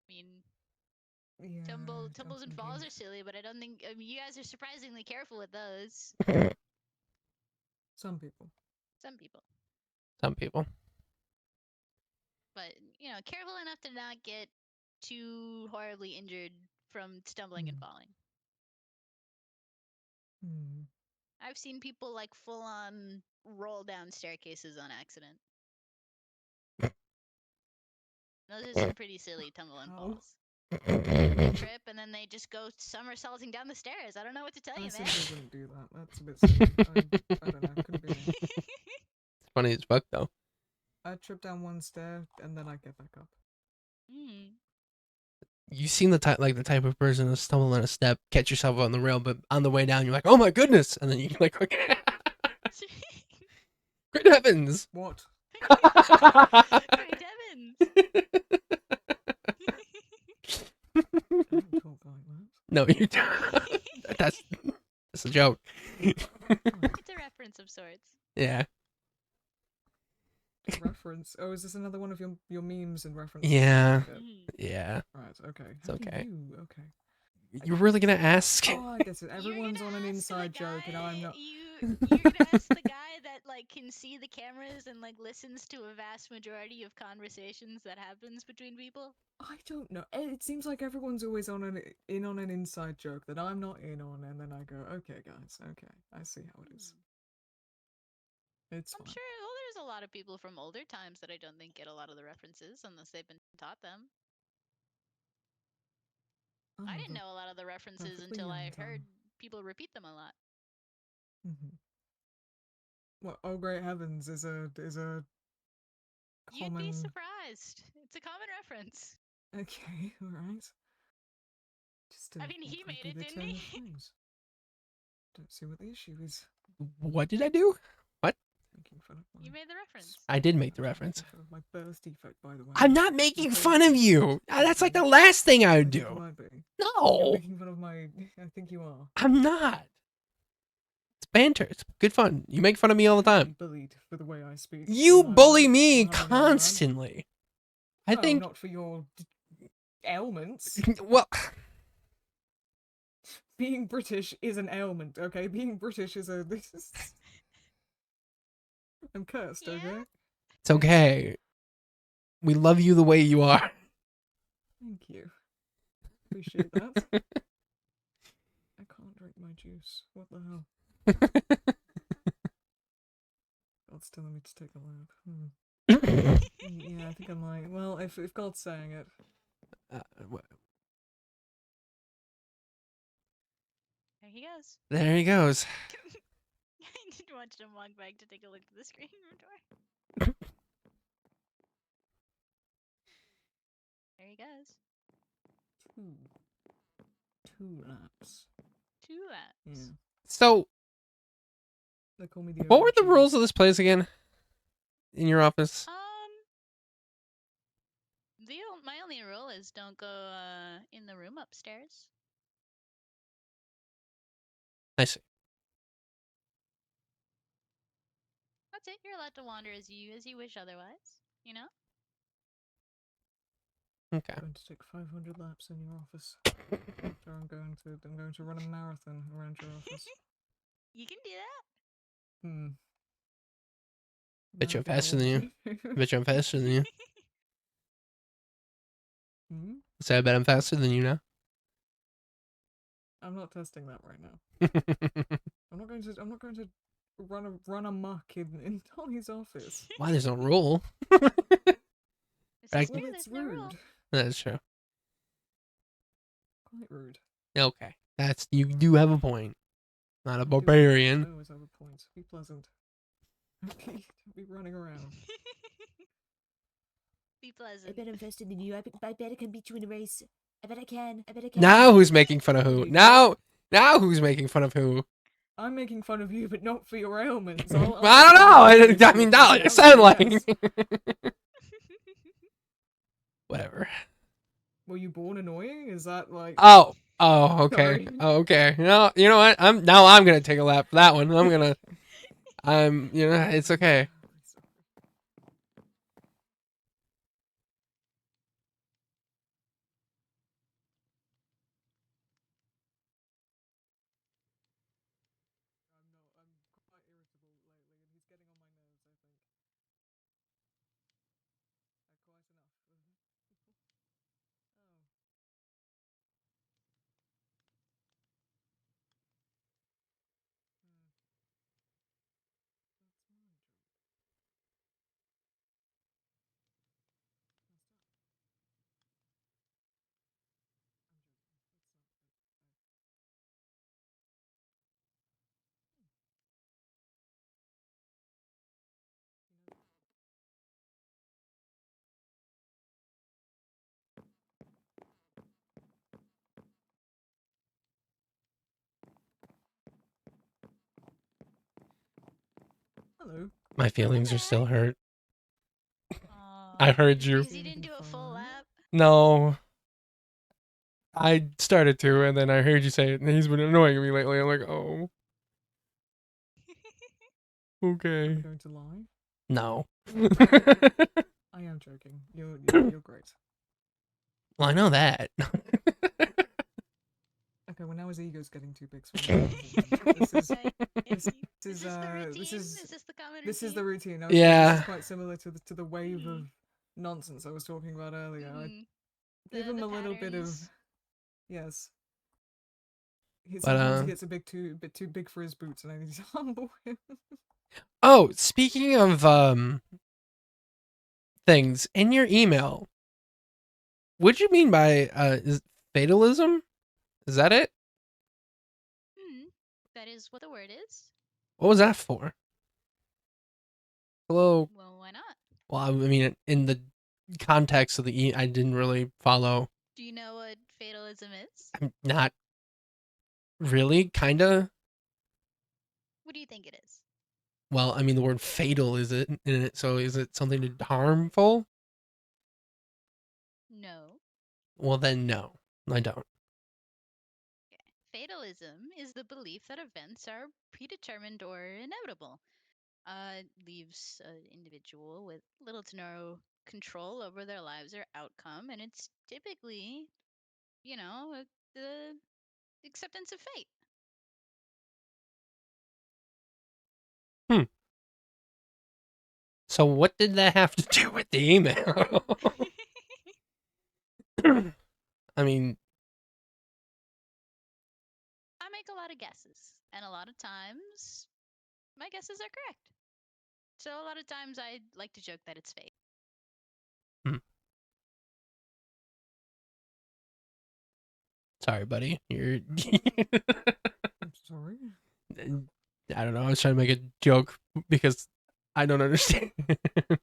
I mean, Yeah. tumbles I'm and falls thinking. are silly, but I don't think you guys are surprisingly careful with those. Some people. Some people, Some people. but careful enough to not get too horribly injured from stumbling and Hmm. falling. Hmm. I've seen people like full on roll down staircases on accident. Those are some pretty silly tumble and Ow. falls. They trip and then they just go somersaulting down the stairs. I don't know what to tell I you, man. simply wouldn't do that. That's a bit silly. I don't know. Couldn't be me. It's funny as fuck though. I trip down one stair and then I get back up. You seem the type of person to stumble on a step, catch yourself on the rail, but on the way down you're like, oh my goodness, and then you like, okay. Great heavens. What? Great heavens. I don't talk like that. No, you don't. That's a joke. It's a reference of sorts. Yeah. Reference. Oh, is this another one of your memes and references? Yeah. Okay. Yeah. Right. Okay. It's How do okay. Okay. You're really gonna ask? Oh, I guess it. You're Everyone's gonna on an ask the inside joke, and I'm guy- not. You're gonna ask the guy that like can see the cameras and like listens to a vast majority of conversations that happens between people. I don't know. It seems like everyone's always on an inside joke that I'm not in on, and then I go, okay, guys, okay, I see how it is. It's I'm fine. sure. Well, there's a lot of people from older times that I don't think get a lot of the references unless they've been taught them. I didn't know a lot of the references perfectly until I young heard time. people repeat them a lot. Well, oh great heavens is a You'd common. be surprised. It's a common reference. Okay, all right. Just I mean, he what would made be it, the didn't turn he? of phrase? Don't see what the issue is. What did I do? What? Making fun of my. You made the reference. I did make the Making reference. fun of my birth defect, by the way. I'm not making Okay. fun of you. That's like the last thing I I would think you do. might be. You're No, making fun of my. I think you are. I'm not. It's banter. It's good fun. You make fun of me all the time. Bullied for the way I speak. You in my bully life, me for having an old man. constantly. I Oh, think. not for your ailments. Well, Being British is an ailment, okay? Being British is a. This is... I'm cursed, Yeah? okay? it's okay. We love you the way you are. Thank you. Appreciate that. I can't drink my juice. What the hell? God's telling me to take a lap. Yeah, I think I might. Well, if God's saying it. There he goes. There he goes. I need to watch him walk back to take a look at the screen door. There he goes. Two laps. 2 laps. Yeah. So, They call me the what were the overachiever. rules of this place again? In your office? My only rule is don't go in the room upstairs. I see. That's it. You're allowed to wander as you wish otherwise. You know. Okay. I'm going to take 500 laps in your office. So I'm going to run a marathon around your office. You can do that. Hmm. Bet you I'm Marathon faster than you. walk. Bet you I'm faster than you. Hmm? So I bet I'm faster than you now. I'm not testing that right now. I'm not going to run amok in Dolly's office. Why there's no rule? This Back- is true. Well, There's it's no rule. rude. That's true. Quite rude. Okay. You do have a point. Not a I barbarian. always have a point. Be pleasant. Don't be running around. Be I pleasant. bet I'm faster than you. I bet I can beat you in a race. I bet I can. Now who's making fun of who? You Now who's making fun of who? I'm making fun of you, but not for your ailments. I don't know. I mean, Dolly, it sounded like. Yes. Whatever. Were you born annoying? Is that like? Oh, okay. Sorry. Oh, okay. No, you know what? I'm gonna take a lap for that one. It's okay. I'm quite irritable lately, and he's getting on my nerves, I think. Quite enough. Oh. Hmm. That's my joke. Messed up. I'm joking. That's not. You know. Hello. My feelings are still hurt. Aw. I heard you. Because you didn't do a full lap. No. I started to, and then I heard you say it, and he's been annoying me lately. I'm like, oh, I'm okay. going to lie. No. I am joking. You're great. Well, I know that. Okay, well now his ego's getting too big. So this is Right. this Is is this the routine? this Is this the common routine? this is the routine. This Yeah. is quite similar to the wave of nonsense I was talking about earlier. I Mhm. give The- him the a little bit of patterns. yes. But, Sometimes he gets a bit too big for his boots, and I need to humble him. Oh, speaking of things in your email, what'd you mean by is fatalism? Is that it? That is what the word is. What was that for? Hello. Well, why not? Well, I mean, in the context of the I didn't really follow. Do you know what fatalism is? I'm not really, kinda. What do you think it is? Well, I mean, the word fatal is it in it, so is it something harmful? No. Well, then no, I don't. Fatalism is the belief that events are predetermined or inevitable. It leaves an individual with little to no control over their lives or outcome, and it's typically, the acceptance of fate. So what did that have to do with the email? I mean, I make a lot of guesses, and a lot of times my guesses are correct. So a lot of times I like to joke that it's fate. sorry, buddy. You're. I'm sorry. I don't know. I was trying to make a joke because I don't understand. I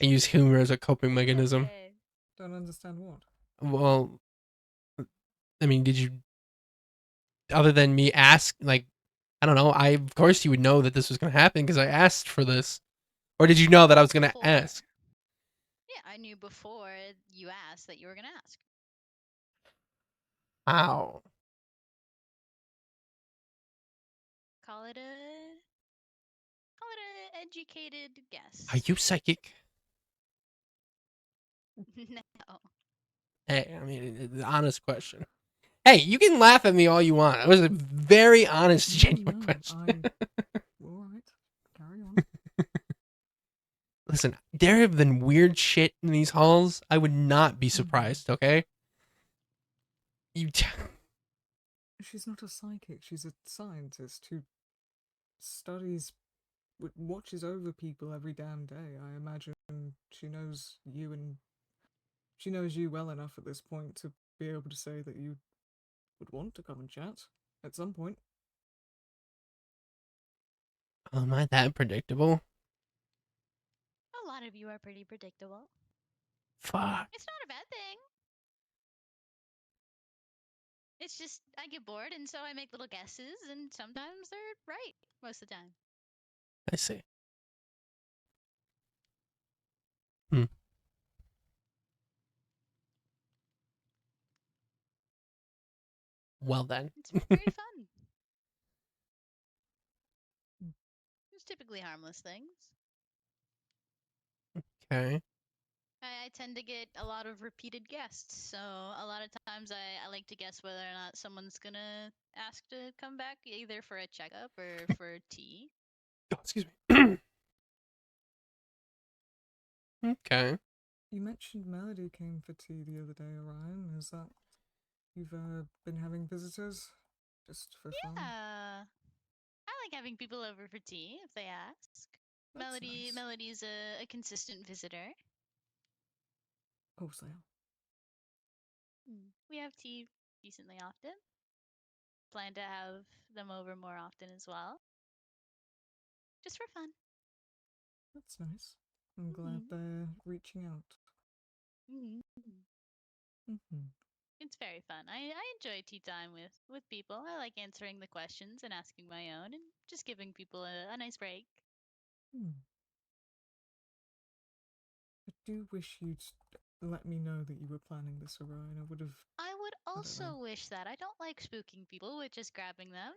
use humor as a coping mechanism. Okay. Don't understand what. Well, I mean, did you, other than me ask, like, I don't know, of course you would know that this was going to happen because I asked for this. Or did you know that I was going to Before. ask? Yeah, I knew before you asked that you were gonna ask. How? Call it a educated guess. Are you psychic? No. Hey, I mean, it's an honest question. Hey, you can laugh at me all you want. It was a very honest, genuine question. All right, carry on. Listen, there have been weird shit in these halls. I would not be surprised, okay? You She's not a psychic. She's a scientist who studies, watches over people every damn day. I imagine she knows you, and she knows you well enough at this point to be able to say that you would want to come and chat at some point. am I that predictable? A lot of you are pretty predictable. Fuck. It's not a bad thing. It's just I get bored, and so I make little guesses, and sometimes they're right most of the time. I see. Well then. It's very fun. It's typically harmless things. Okay. I tend to get a lot of repeated guests, so a lot of times I like to guess whether or not someone's gonna ask to come back either for a checkup or for tea. Oh, excuse me. Okay. You mentioned Melody came for tea the other day, Orion. Is that you've been having visitors just for fun? Yeah, I like having people over for tea if they ask. That's nice. Melody's a consistent visitor. Wholesale. We have tea decently often. Plan to have them over more often as well. Just for fun. That's nice. I'm glad they're reaching out. It's very fun. I enjoy tea time with people. I like answering the questions and asking my own and just giving people a nice break. I do wish you'd let me know that you were planning this, Orion. I would have. I would don't also know. wish that. I don't like spooking people with just grabbing them.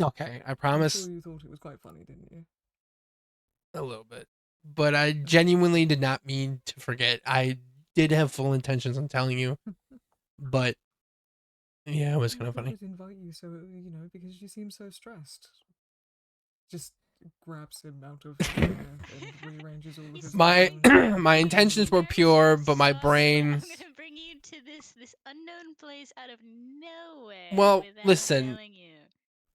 Okay, I I'm promise sure you thought it was quite funny, didn't you? a little bit. But I genuinely did not mean to forget. I did have full intentions on telling you. But yeah, it was kind of I funny. would invite you, so because you seem so stressed. Just grabs him out of his chair and rearranges all of his. My belongings. my intentions were pure, but my brain. I'm gonna bring you to this unknown place out of nowhere. Well, without listen. telling you.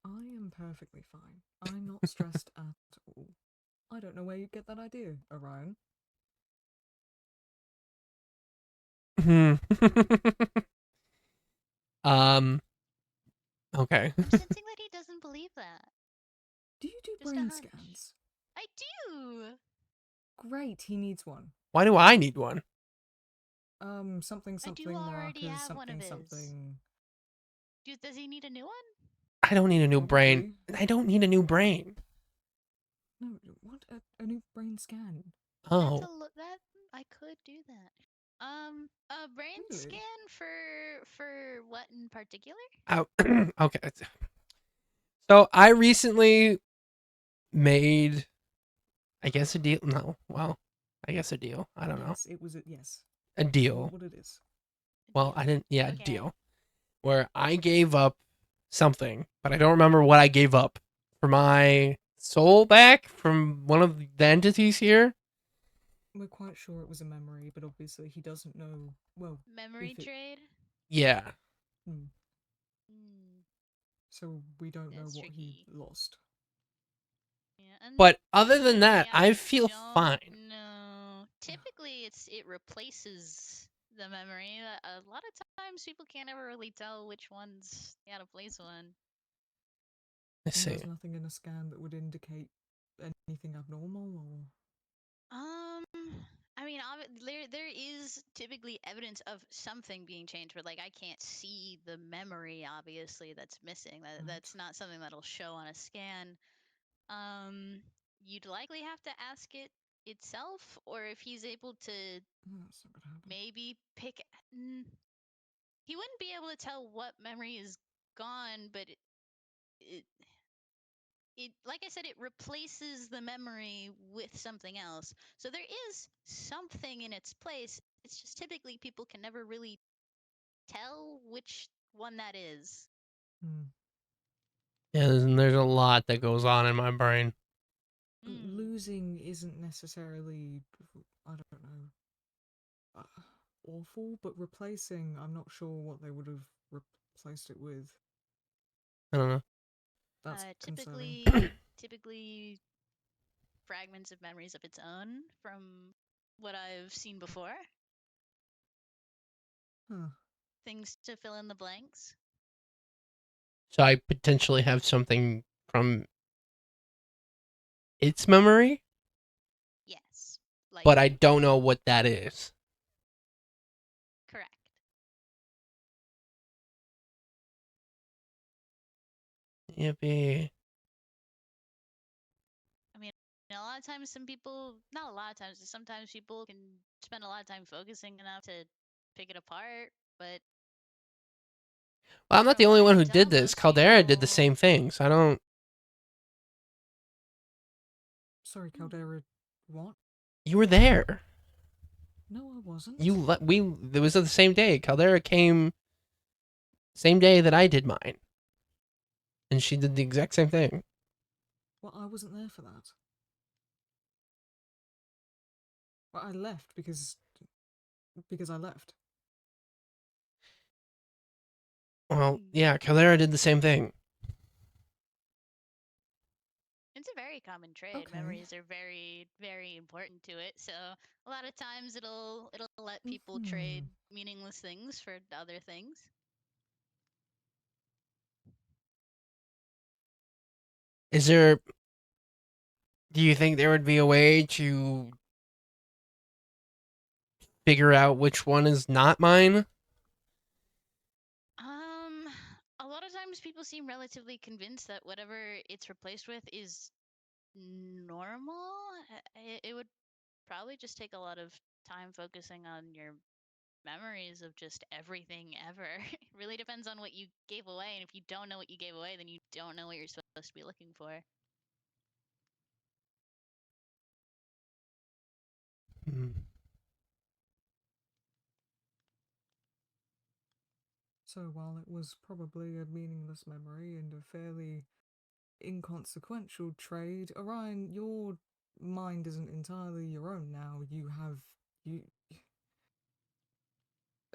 I am perfectly fine. I'm not stressed at all. I don't know where you get that idea, Orion. Okay. I'm sensing that he doesn't believe that. Do you do Just a brain hunch. scans? I do. Great, he needs one. Why do I need one? Something I do Marcus, already have one of his. something. Does he need a new one? I don't need a new brain. Probably. I don't need a new brain. No, what a new brain scan. Oh. That I could do that. A brain Really? scan for what in particular? Okay. So I recently made, I guess, a deal. No, well, I guess a deal. I don't know. Yes, it was a yes. A deal. What it is? Well, I didn't. Yeah, Okay. a deal. Where I gave up something, but I don't remember what I gave up for my soul back from one of the entities here. We're quite sure it was a memory, but obviously he doesn't know. Well, Memory if it- trade. Yeah. So we don't know That's what he tricky. lost. Yeah, But other than that, unfortunately, I feel don't fine. know. Typically, it replaces the memory. A lot of times, people can't ever really tell which one's how to place one. Let's And see. there's nothing in a scan that would indicate anything abnormal, or I mean, there is typically evidence of something being changed, but like I can't see the memory. Obviously, that's missing. That's not something that'll show on a scan. You'd likely have to ask it itself, or if he's able to That's not gonna happen. maybe pick. He wouldn't be able to tell what memory is gone, but it like I said, it replaces the memory with something else. So there is something in its place. It's just typically people can never really tell which one that is. Hmm. Yeah, there's a lot that goes on in my brain. Losing isn't necessarily, I don't know, awful, but replacing, I'm not sure what they would have replaced it with. I don't know. That's concerning. Typically fragments of memories of its own from what I've seen before. Huh. Things to fill in the blanks. So I potentially have something from its memory, Yes. Like but I don't know what that is. correct. Yippee. I mean, a lot of times some people, not a lot of times, sometimes people can spend a lot of time focusing enough to pick it apart, but Well, I'm not from the what only I one can who tell, did this. most Caldera did the people- same thing, so I don't. Sorry, Caldera, what? You were there. No, I wasn't. It was the same day. Caldera came same day that I did mine, and she did the exact same thing. Well, I wasn't there for that. Well, I left because I left. Well, yeah, Caldera did the same thing. It's a very common trait. Okay. Memories are very, very important to it. So a lot of times it'll let people trade meaningless things for other things. Is there? Do you think there would be a way to figure out which one is not mine? A lot of times people seem relatively convinced that whatever it's replaced with is normal. It would probably just take a lot of time focusing on your memories of just everything ever. It really depends on what you gave away, and if you don't know what you gave away, then you don't know what you're supposed to be looking for. Hmm. So while it was probably a meaningless memory and a fairly inconsequential trade, Orion, your mind isn't entirely your own now. You.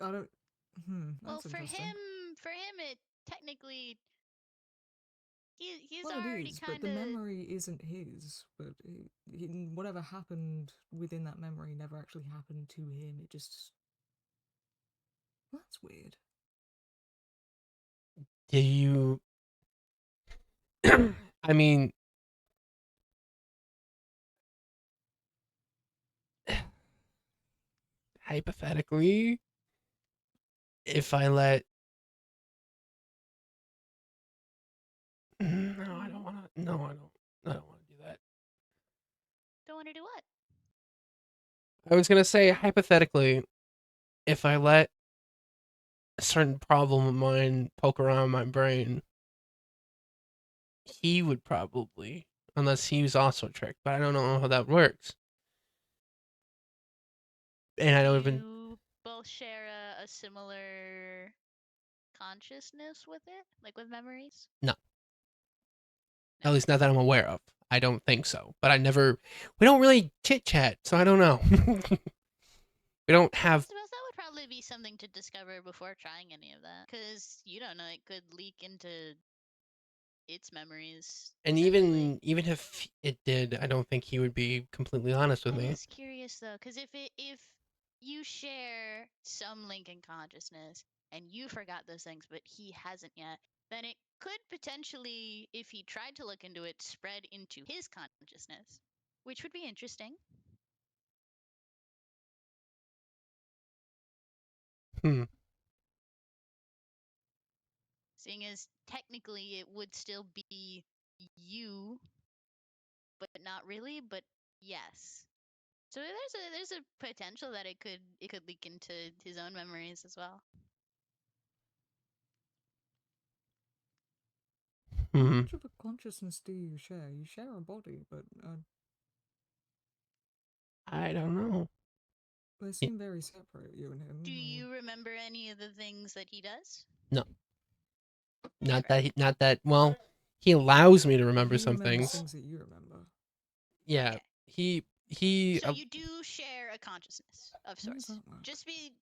I don't. Well, That's interesting. for him, it technically he's Well, it already is, but kind the of. memory isn't his. But whatever happened within that memory never actually happened to him. It just. That's weird. Do you? I mean, hypothetically, if I let. No, I don't want to. No, I don't. I don't want to do that. Don't want to do what? I was gonna say hypothetically, if I let a certain problem of mine poke around my brain, he would probably, unless he was also tricked. But I don't know how that works. And I know we've been. You both share a similar consciousness with it, like with memories. No. At least not that I'm aware of. I don't think so. But I never. We don't really chit chat, so I don't know. We don't I have. suppose that would probably be something to discover before trying any of that, because you don't know, it could leak into its memories. And Essentially. even if it did, I don't think he would be completely honest with That me. is curious though, because if you share some link in consciousness and you forgot those things, but he hasn't yet, then it could potentially, if he tried to look into it, spread into his consciousness, which would be interesting. Hmm. Seeing as technically it would still be you, but not really, but yes. So there's a potential that it could leak into his own memories as well. How Hmm. much of a consciousness do you share? You share a body, but I don't know. they seem very separate, you and him. Do or- you remember any of the things that he does? No. Never. Not that. Well, he allows me to remember he some remembers things. that you remember. Yeah. Okay. He. So you do share a consciousness of How does sorts. that work?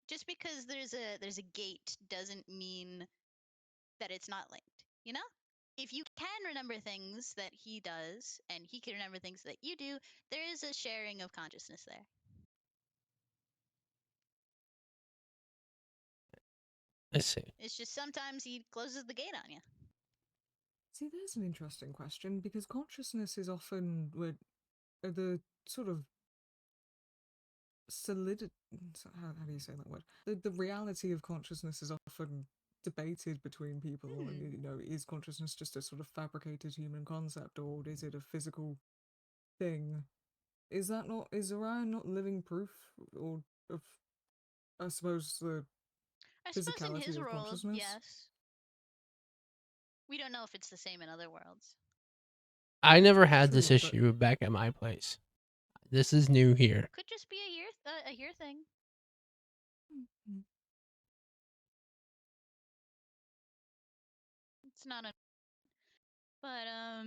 Just because there's a gate doesn't mean that it's not linked. You know? If you can remember things that he does and he can remember things that you do, there is a sharing of consciousness there. I see. It's just sometimes he closes the gate on you. See, there's an interesting question because consciousness is often the sort of solid. How do you say that word? The reality of consciousness is often debated between people, and you know, is consciousness just a sort of fabricated human concept, or is it a physical thing? Is Orion not living proof or of, I suppose, the I suppose in physicality his of world, consciousness? yes. We don't know if it's the same in other worlds. I never had this True, but issue back at my place. This is new here. Could just be a year thing. Mm, It's not a. But I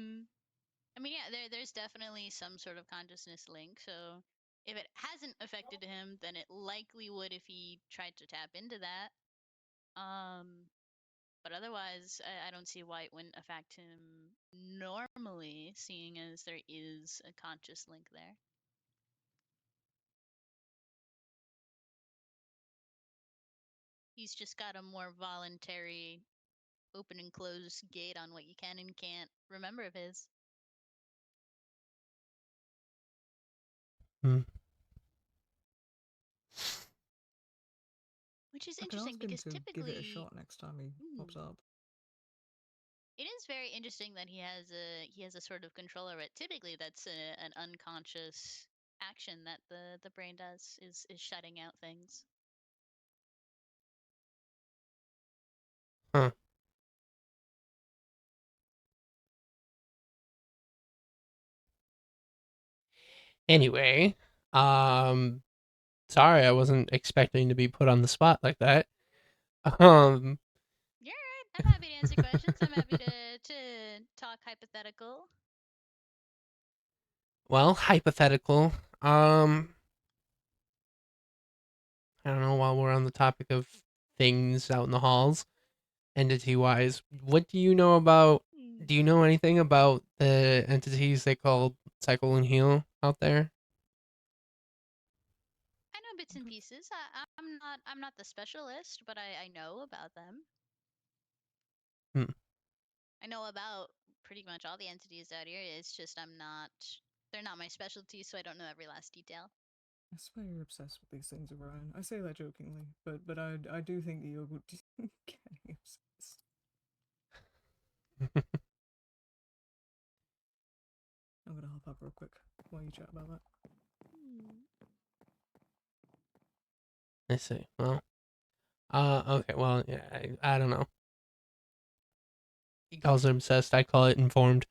mean, yeah, there's definitely some sort of consciousness link. So if it hasn't affected him, then it likely would if he tried to tap into that. But otherwise, I don't see why it wouldn't affect him normally, seeing as there is a conscious link there. He's just got a more voluntary open and close gate on what you can and can't remember of his. Hmm. Which is I can interesting ask him because to give it a typically shot next time he pops up. it is very interesting that he has a sort of control over it. Typically that's an unconscious action that the brain does is shutting out things. Huh. Anyway, sorry, I wasn't expecting to be put on the spot like that. Um, You're right. I'm happy to answer questions. I'm happy to talk hypothetical. well, hypothetical. I don't know. While we're on the topic of things out in the halls, entity wise, what do you know about? Do you know anything about the entities they call Cycle and Heal out there? I know bits and pieces. I'm not the specialist, but I know about them. Hmm. I know about pretty much all the entities out here. It's just they're not my specialty, so I don't know every last detail. I swear you're obsessed with these things, Orion. I say that jokingly, but I do think that you're getting obsessed. I'm gonna hop up real quick while you chat about that. I see. Well, okay. Well, yeah, I don't know. He calls it obsessed. I call it informed.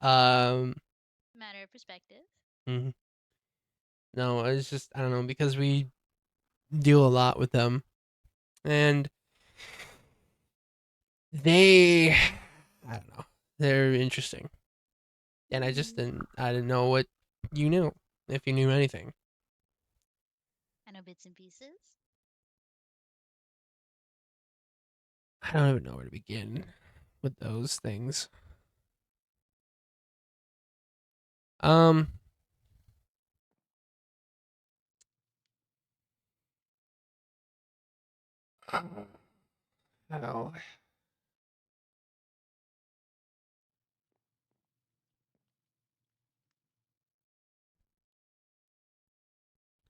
um. Matter of perspective. Mhm. No, it's just I don't know because we deal a lot with them, and they, I don't know, they're interesting, and I didn't know what you knew if you knew anything. I know bits and pieces. I don't even know where to begin with those things. Um. Hell.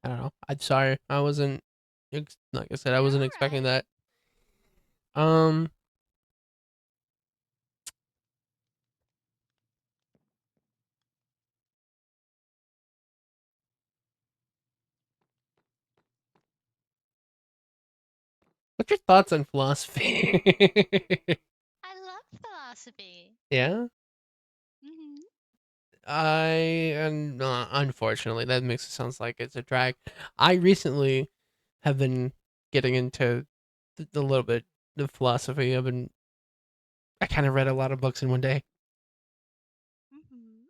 I don't know. I'm sorry. I wasn't like I said, I You're wasn't expecting alright. that. Um what's your thoughts on philosophy? I love philosophy. Yeah? Hmm. And unfortunately, that makes it sounds like it's a drag. I recently have been getting into a little bit of philosophy. I kind of read a lot of books in one day. Hmm.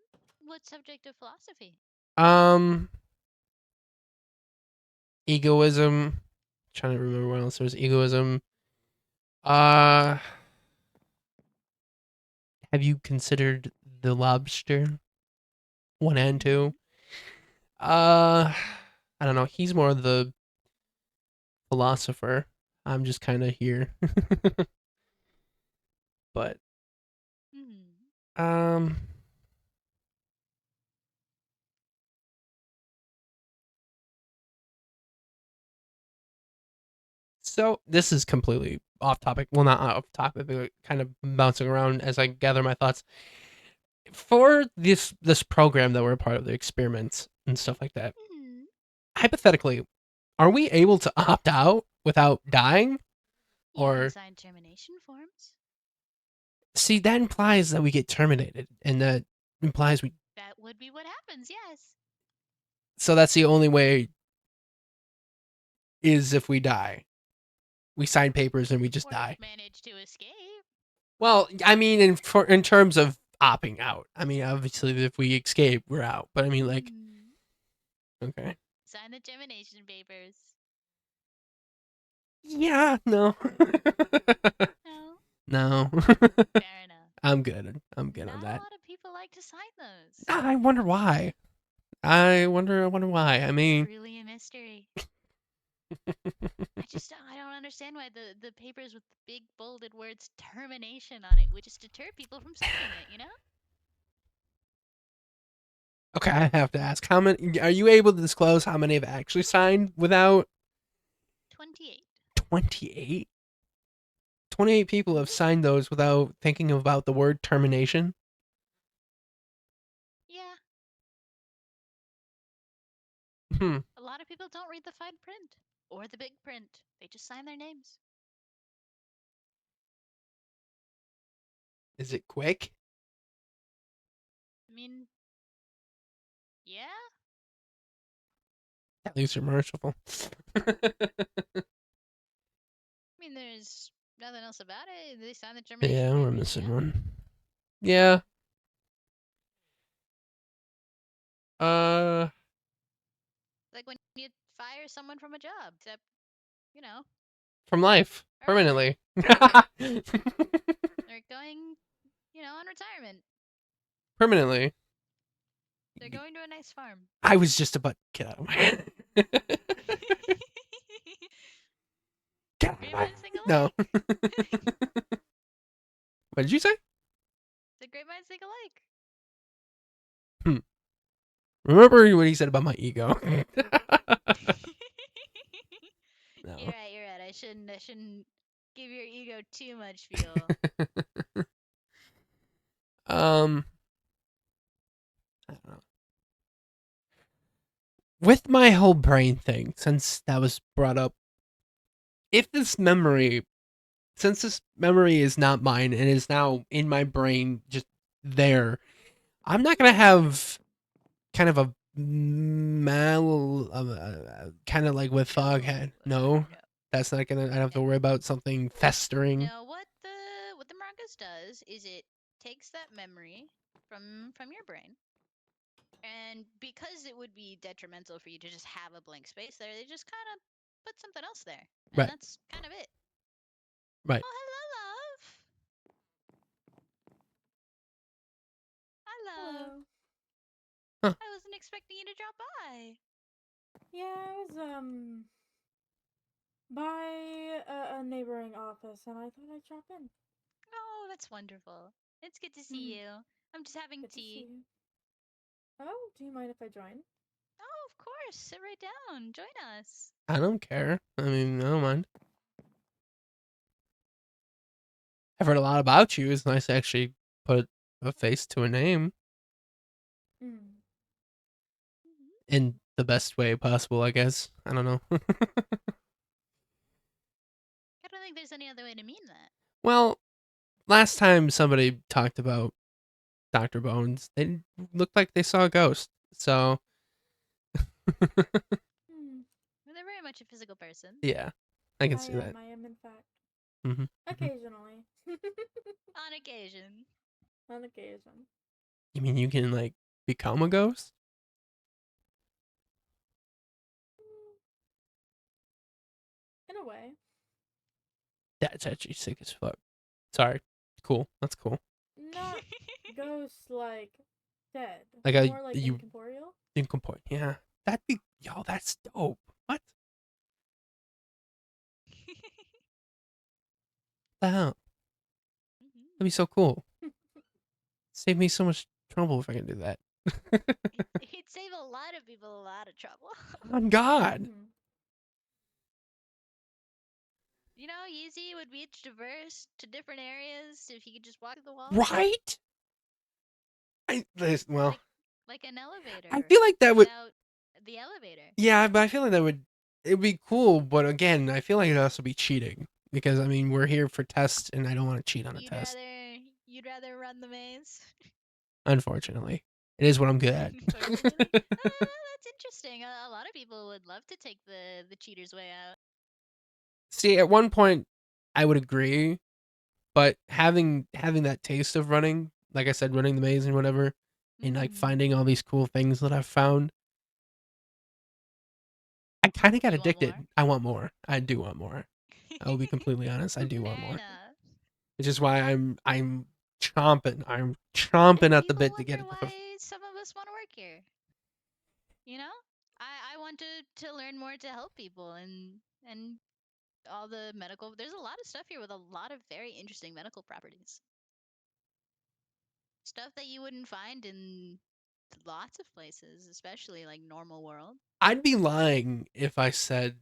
What subject of philosophy? Um, egoism. Trying to remember what else there was. Egoism. Uh, have you considered The Lobster 1 and 2? I don't know. He's more the philosopher. I'm just kind of here. But Hmm. um, so this is completely off topic. Well, not off topic, but kind of bouncing around as I gather my thoughts. For this program that we're a part of, the experiments and stuff like that. Hmm. Hypothetically, are we able to opt out without dying? You can Or sign termination forms. see, that implies that we get terminated, and that implies we. That would be what happens, yes. So that's the only way is if we die. We sign papers and we just Or die. manage to escape. Well, I mean, in terms of opting out, I mean, obviously, if we escape, we're out. But I mean, like, okay, Sign the termination papers. yeah, no, No, no, fair enough. I'm good. I'm good Not on a that. lot of people like to sign those. I wonder why. I wonder why. I mean, Truly a mystery. I don't understand why the papers with the big bolded words termination on it would just deter people from signing it, you know? okay, I have to ask, how many are you able to disclose how many have actually signed without 28. 28? 28 people have signed those without thinking about the word termination. Yeah, Hmm. a lot of people don't read the fine print or the big print. They just sign their names. Is it quick? I mean, yeah? At least you're merciful. I mean, there's nothing else about it. They sign the Yeah, termination we're papers, missing you know? one. Yeah. Uh, Like when you fire someone from a job, except, you know, from life early. permanently. They're going, on retirement. Permanently. They're going to a nice farm. I was just about to get out of my head. Get out of Great my minds think no. alike. What did you say? The great minds think alike. Remember what he said about my ego. No. You're right. You're right. I shouldn't give your ego too much fuel. I don't know. With my whole brain thing, since that was brought up, if since this memory is not mine and is now in my brain, just there, I'm not gonna have kind of a kind of like with Foghead. No, that's not gonna. I don't have to worry about something festering. No, what the Marcus does is it takes that memory from your brain, and because it would be detrimental for you to just have a blank space there, they just kind of put something else there, and Right. that's kind of it. Right. Oh, hello, love. Hi, love. Hello. Huh. I wasn't expecting you to drop by. Yeah, I was by a neighboring office, and I thought I'd drop in. Oh, that's wonderful. It's good to see you. I'm just having Good to see tea. you. Oh, do you mind if I join? Oh, of course. Sit right down. Join us. I don't care. I mean, I don't mind. I've heard a lot about you. It's nice to actually put a face to a name Mm. in the best way possible, I guess. I don't know. I don't think there's any other way to mean that. Well, last time somebody talked about Dr. Bones, they looked like they saw a ghost. So, Mm. Well, they're very much a physical person. yeah, I can see that. I am in fact. Mhm. Occasionally. On occasion. On occasion. You mean you can, like, become a ghost? In a way. That's actually sick as fuck. Sorry. Cool. That's cool. Not ghosts like dead. Like a- More like you- incorporeal. Incorporeal. Yeah. That'd be, yo, that's dope. What the hell? Mhm. That'd be so cool. Save me so much trouble if I can do that. He'd save a lot of people a lot of trouble. On God. Mhm. You know, Yeezy would be diverse to different areas if he could just walk through the wall. Right? Well, Like an elevator. I feel like that would, without the elevator. yeah, but I feel like it would be cool, but again, I feel like it'd also be cheating. Because, I mean, we're here for tests, and I don't want to cheat on a test. You'd rather run the maze. Unfortunately. It is what I'm good at. Unfortunately. That's interesting. A lot of people would love to take the cheater's way out. See, at one point, I would agree, but having that taste of running, like I said, running the maze and whatever, and like Mhm. finding all these cool things that I've found, I kind of got You want addicted. more? I want more. I do want more. I will be completely honest. I do want Fair more. enough. Which is why I'm chomping. I'm chomping at the People bit to get wonder it. why some of us want to work here. You know, I want to learn more to help people and all the medical. There's a lot of stuff here with a lot of very interesting medical properties. Stuff that you wouldn't find in lots of places, especially like normal world. I'd be lying if I said.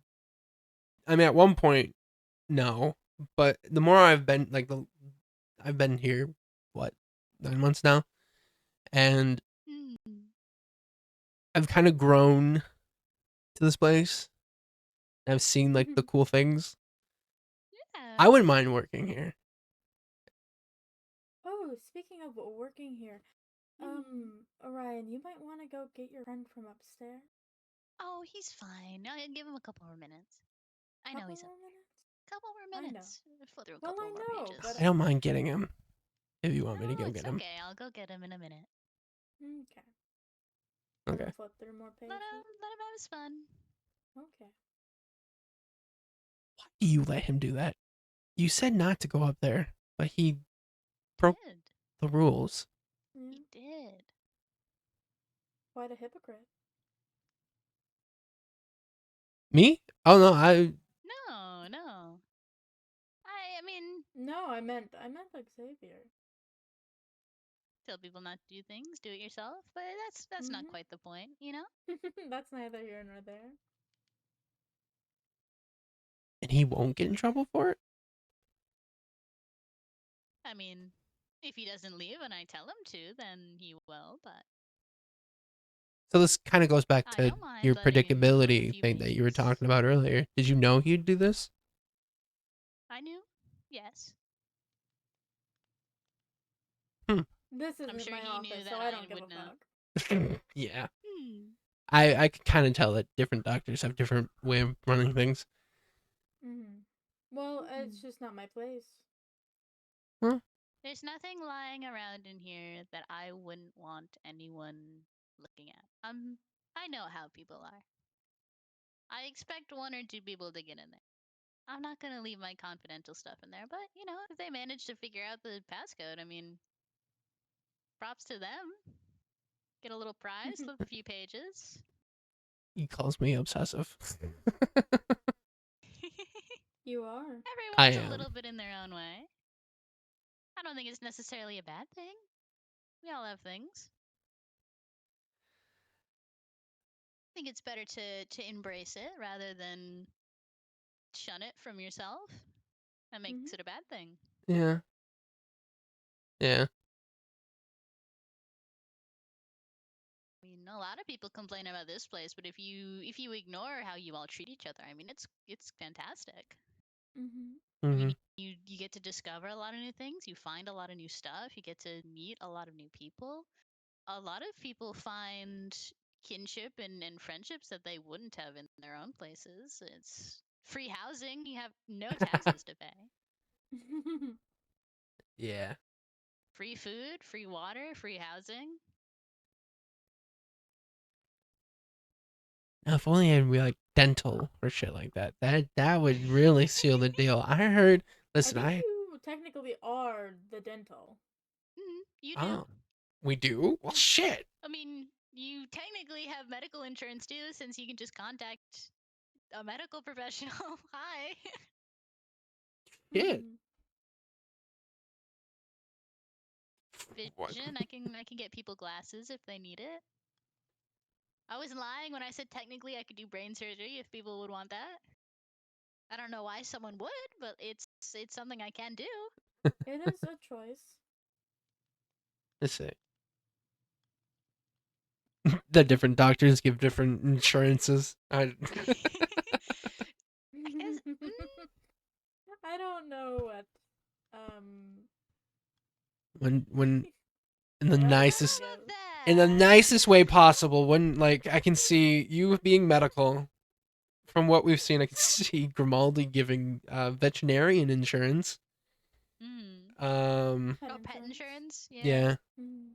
I mean, at one point, no, but the more I've been, I've been here, what, 9 months now, and Hmm. I've kind of grown to this place. I've seen like the cool things. Yeah. I wouldn't mind working here. Oh, speaking of working here, Orion, you might want to go get your friend from upstairs. Oh, he's fine. I'll give him a couple more minutes. I know Couple he's more minutes? couple more I know. minutes. Flip through a Well, couple I more know, pages. but I don't mind getting him. If you want me to No, go it's get him. okay. I'll go get him in a minute. Okay. Okay. Wanna flip through more pages? Let him have his fun. Okay. Why do you let him do that? You said not to go up there, but he broke Did. the rules. Yeah. He did. Quite a hypocrite. Me? Oh no, I No. I mean, No, I meant like Xavier. tell people not to do things, do it yourself, but that's not Mhm. quite the point, you know? That's neither here nor there. and he won't get in trouble for it. I mean, if he doesn't leave and I tell him to, then he will, but So this kind of goes back I to don't mind your letting him leave for a predictability few thing that you were minutes. talking about earlier. Did you know he'd do this? I knew. Yes. This I'm isn't sure my he knew office, that so I I don't give a would know. fuck. Yeah. Hmm. I can kind of tell that different doctors have different way of running things. Well, it's just not my place. There's nothing lying around in here that I wouldn't want anyone looking at. I know how people are. I expect one or two people to get in there. I'm not gonna leave my confidential stuff in there, but you know, if they manage to figure out the passcode, I mean, props to them. Get a little prize, flip a few pages. He calls me obsessive. You are. I Everyone's a am. little bit in their own way. I don't think it's necessarily a bad thing. We all have things. think it's better to embrace it rather than shun it from yourself. That makes it a bad thing. Yeah. Yeah. I mean, a lot of people complain about this place, but if you ignore how you all treat each other, I mean, it's fantastic. Mm-hmm. I hmm mean, you get to discover a lot of new things. You find a lot of new stuff. You get to meet a lot of new people. A lot of people find kinship and friendships that they wouldn't have in their own places. It's free housing. You have no taxes to pay. Yeah. Free food, free water, free housing. Now, if only I'd be like dental or shit like that. That would really seal the deal. I heard. Listen, I think you technically are the dental. You do. Oh, we do. Well, shit. I mean, you technically have medical insurance too, since you can just contact a medical professional. Hi. Shit. What? Vision. I can get people glasses if they need it. I was lying when I said technically I could do brain surgery if people would want that. I don't know why someone would, but it's something I can do. It is a choice. Let's see. The different doctors give different insurances. I I don't know what. When in the Yeah, nicest yeah. love that. in the nicest way possible. When like I can see you being medical. From what we've seen, I can see Grimaldi giving veterinarian insurance. Oh, pet insurance? Yeah. Mm.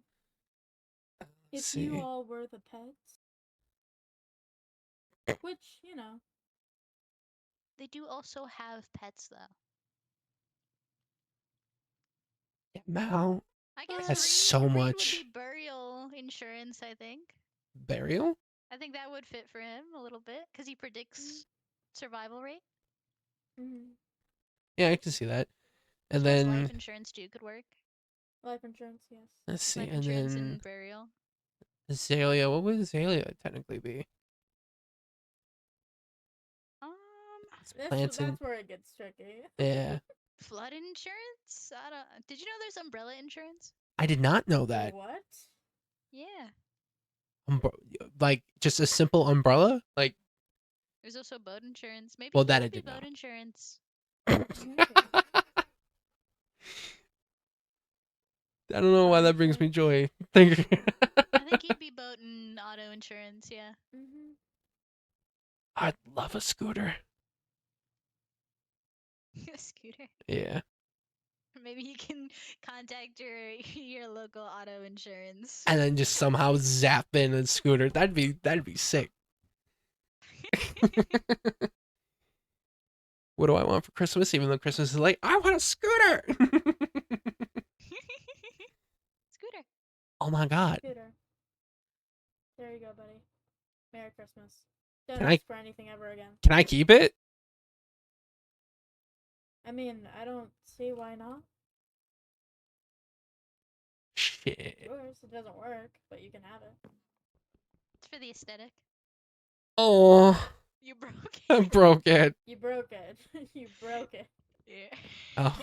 Let's If you see. all were the pets. Which, you know. They do also have pets, though. Yeah, Mal I guess has so Reed much would be burial insurance, I think. burial. I think that would fit for him a little bit because he predicts survival rate. Yeah, I can see that. And As well as then life insurance too could work. Life insurance, yes. let's see, Life and insurance then and burial. Azalea. What would Azalea technically be? Plants and That's where it gets tricky. yeah. Flood insurance? I don't. Did you know there's umbrella insurance? I did not know that. What? Yeah. Like just a simple umbrella, like. There's also boat insurance. Maybe Well, he that would I be did boat know. insurance. I don't know why that brings me joy. Thank you. I think he'd be boat and auto insurance. Yeah. I'd love a scooter. A scooter. Yeah. Maybe you can contact your local auto insurance. And then just somehow zap in a scooter. That'd be sick. What do I want for Christmas? Even though Christmas is late, I want a scooter. Scooter. Oh my god. Scooter. There you go, buddy. Merry Christmas. Don't Can I- ask for anything ever again. Can I keep it? I mean, I don't see why not. Shit. Yours, it doesn't work, but you can have it. It's for the aesthetic. Oh, You broke I it. broke it. You broke it. You broke it. Yeah. Oh,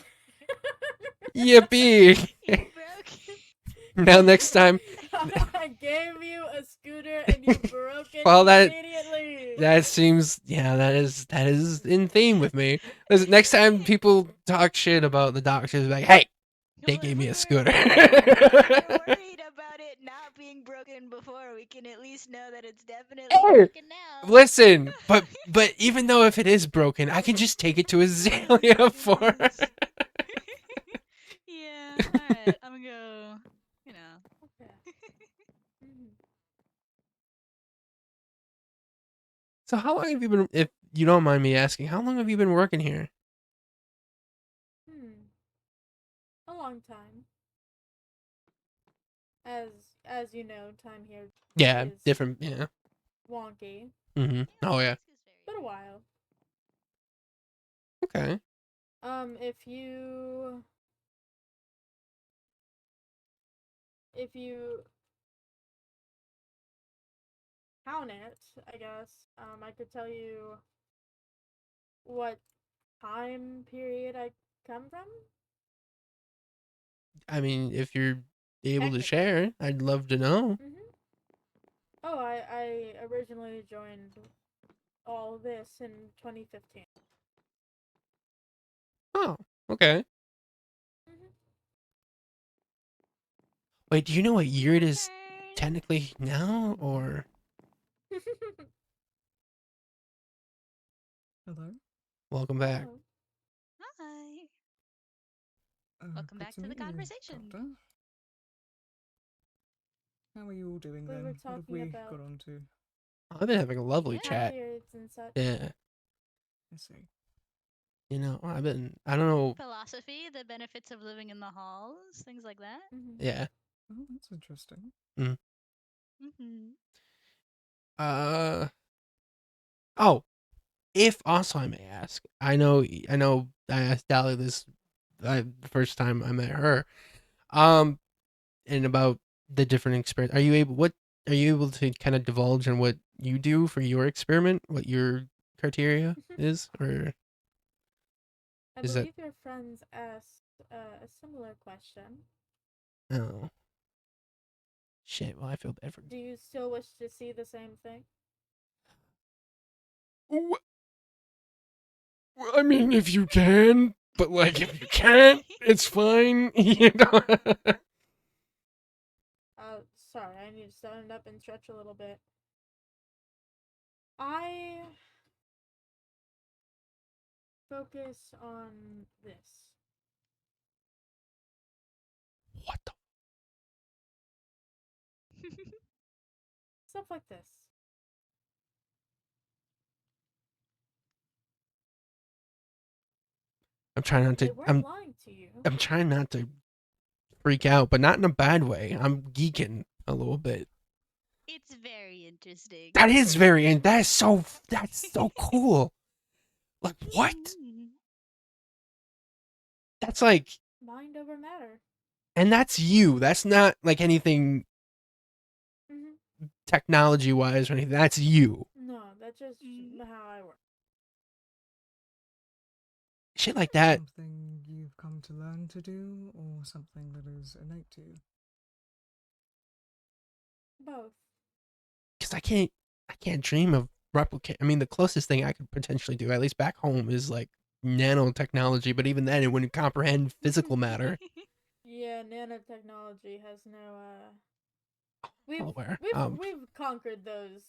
yippee! You broke it. Now next time, I gave you a scooter and you broke it Well, that- immediately. that seems that is in theme with me. Listen, next time people talk shit about the doctors, like, hey, they gave me a scooter. We're worried about it not being broken before. We can at least know that it's definitely Hey, broken now. Listen, but even though if it is broken, I can just take it to Azalea for. Yeah. All right. I'm gonna go. You know. Okay. So how long have you been? If you don't mind me asking, how long have you been working here? A long time. As you know, time here Yeah, is different. Yeah. wonky. Mm-hmm. Oh yeah. Been a while. Okay. If you count it, I guess. I could tell you what time period I come from. I mean, if you're able to Technically. share, I'd love to know. Oh, I originally joined all this in 2015. Oh, okay. Mhm. Wait, do you know what year it is Turn. technically now, or Hello. welcome back? Oh, Hi. Uh, Welcome good back to to the meet you, conversation. Doctor. How are you all doing we then? were What have talking we about got on to? I've been having a lovely Good. time chat. periods and such. Yeah, I see. you know, I don't know. Philosophy, the benefits of living in the halls, things like that. Mhm. Yeah. Oh, that's interesting. Mm-hmm. Uh. Oh, if also I may ask, I know, I asked Dally this the first time I met her, um, and about the different experience. Are you able to kind of divulge on what you do for your experiment, what your criteria is, or I is that believe your friends asked a similar question. oh shit? Well, I feel bad for. Do you still wish to see the same thing? I mean, if you can, but like if you can't, it's fine. You know. Sorry, I need to stand up and stretch a little bit. I focus on this. What the? Stuff like this. I'm trying not They to. weren't lying to you. I'm trying not to freak out, but not in a bad way. I'm geeking a little bit. It's very interesting. That is very, and that's so cool. Like what? Mhm. That's like, Mind over matter. and that's you. That's not like anything technology wise or anything. That's you. No, that's just Mhm. how I work. Shit like that. Something you've come to learn to do, or something that is innate to you? Both. Because I can't dream of replicate. I mean, the closest thing I could potentially do, at least back home, is like nanotechnology. But even then, it wouldn't comprehend physical matter. Yeah, nanotechnology has no we've Well aware. we've conquered those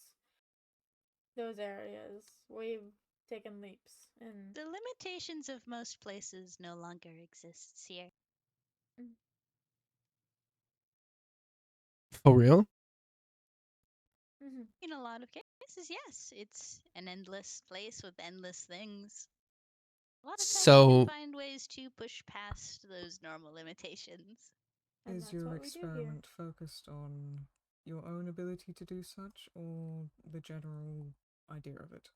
areas. We've taken leaps and The limitations of most places no longer exists here. For real? In a lot of cases, yes. It's an endless place with endless things. A lot of times you So can find ways to push past those normal limitations. and Is that's your what we do here. experiment focused on your own ability to do such, or the general idea of it?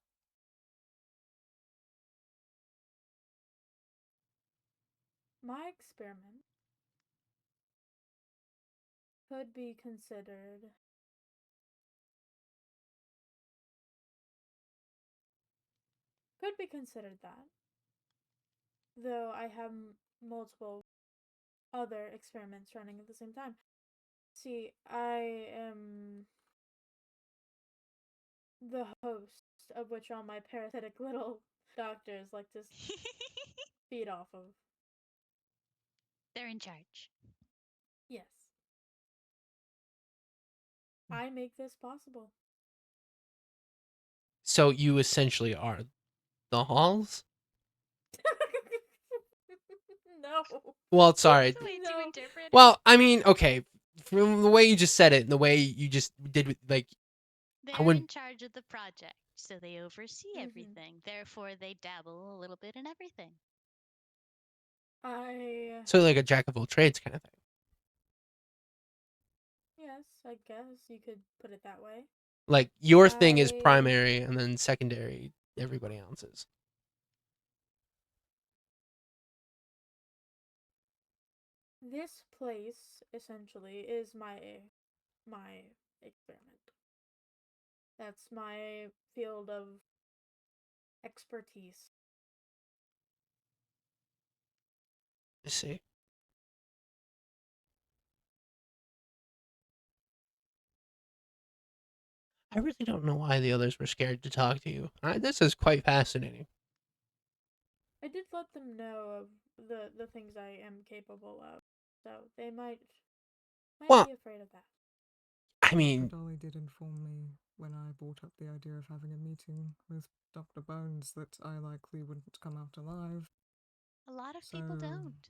My experiment could be considered that. Though I have multiple other experiments running at the same time. See, I am the host of which all my parasitic little doctors like to feed off of. They're in charge. Yes. I make this possible. So you essentially are the halls? No. Well, sorry. That's a way to No. interpret it. Well, I mean, okay. From the way you just said it and the way you just did with, like, I They're wouldn't. in charge of the project, so they oversee everything. Therefore, they dabble a little bit in everything. So, like a jack of all trades kind of thing. Yes, I guess you could put it that way. Like, your thing is I- primary and then secondary, everybody else's. This place essentially is my experiment. That's my field of expertise. I see. I really don't know why the others were scared to talk to you. This is quite fascinating. I did let them know of the things I am capable of, so they might Well, be afraid of that. I mean, Dolly did inform me when I brought up the idea of having a meeting with Dr. Bones that I likely wouldn't come out alive. A lot of people So- don't.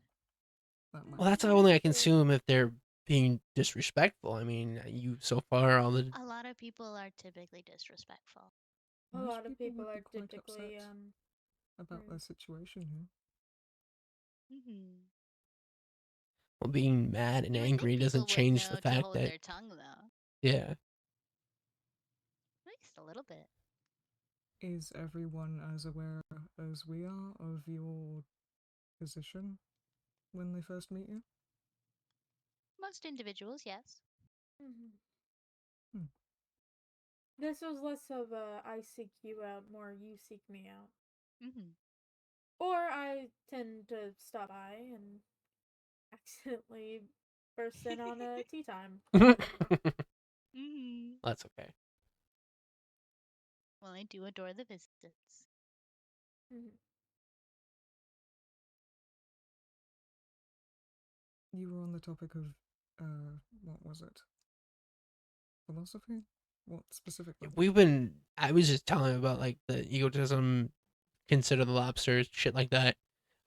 That might well, that's Yeah, only I can true. assume if they're being disrespectful. I mean, you so far all the A lot of people are typically disrespectful. A Most lot of people would are be quite typically upset about rude. their situation here. Mm-hmm. well, being mad and You would angry think people doesn't would change know the to fact hold that their tongue, though. yeah. At least a little bit. Is everyone as aware as we are of your position when they first meet you? Most individuals, yes. Mhm. Hmm. This was less of a I seek you out, more you seek me out. Mm-hmm. Or I tend to stop by and accidentally burst in on a tea time. Mm-hmm. That's okay. Well, I do adore the visits. Mhm. You were on the topic of, what was it? Philosophy? What specifically? I was just telling him about like the egotism, consider the lobsters, shit like that.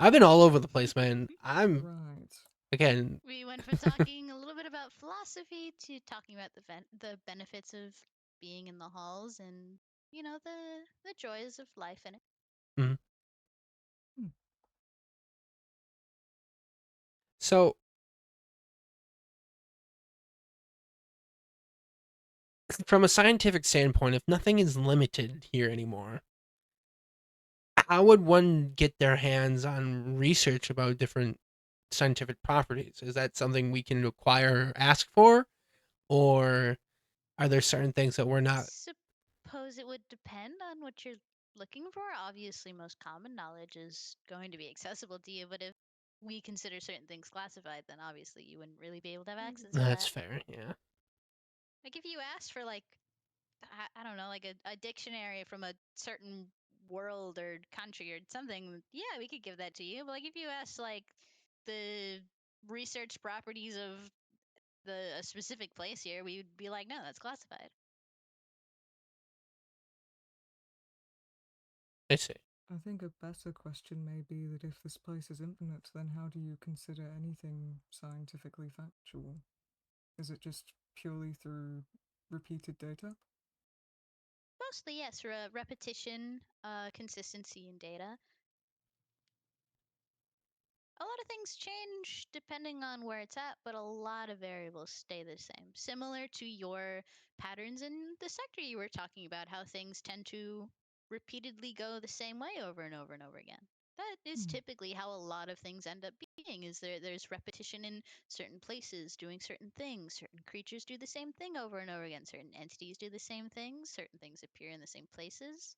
I've been all over the place, man. I'm Right. again. We went from talking a little bit about philosophy to talking about the benefits of being in the halls and the joys of life in it. So from a scientific standpoint, if nothing is limited here anymore, how would one get their hands on research about different scientific properties? Is that something we can acquire or ask for? Or are there certain things that we're not? Suppose it would depend on what you're looking for. Obviously, most common knowledge is going to be accessible to you, but if we consider certain things classified, then obviously you wouldn't really be able to have access to That's that. fair, yeah. Like if you asked for like I don't know, like a dictionary from a certain world or country or something, yeah, we could give that to you. But like if you asked like the research properties of a specific place here, we would be like, no, that's classified. I see. I think a better question may be that if this place is infinite, then how do you consider anything scientifically factual? Is it just purely through repeated data? Mostly, yes, repetition, consistency in data. A lot of things change depending on where it's at, but a lot of variables stay the same. Similar to your patterns in the sector you were talking about, how things tend to repeatedly go the same way over and over and over again. That is typically how a lot of things end up being. Is there's repetition in certain places doing certain things. Certain creatures do the same thing over and over again. Certain entities do the same things. Certain things appear in the same places.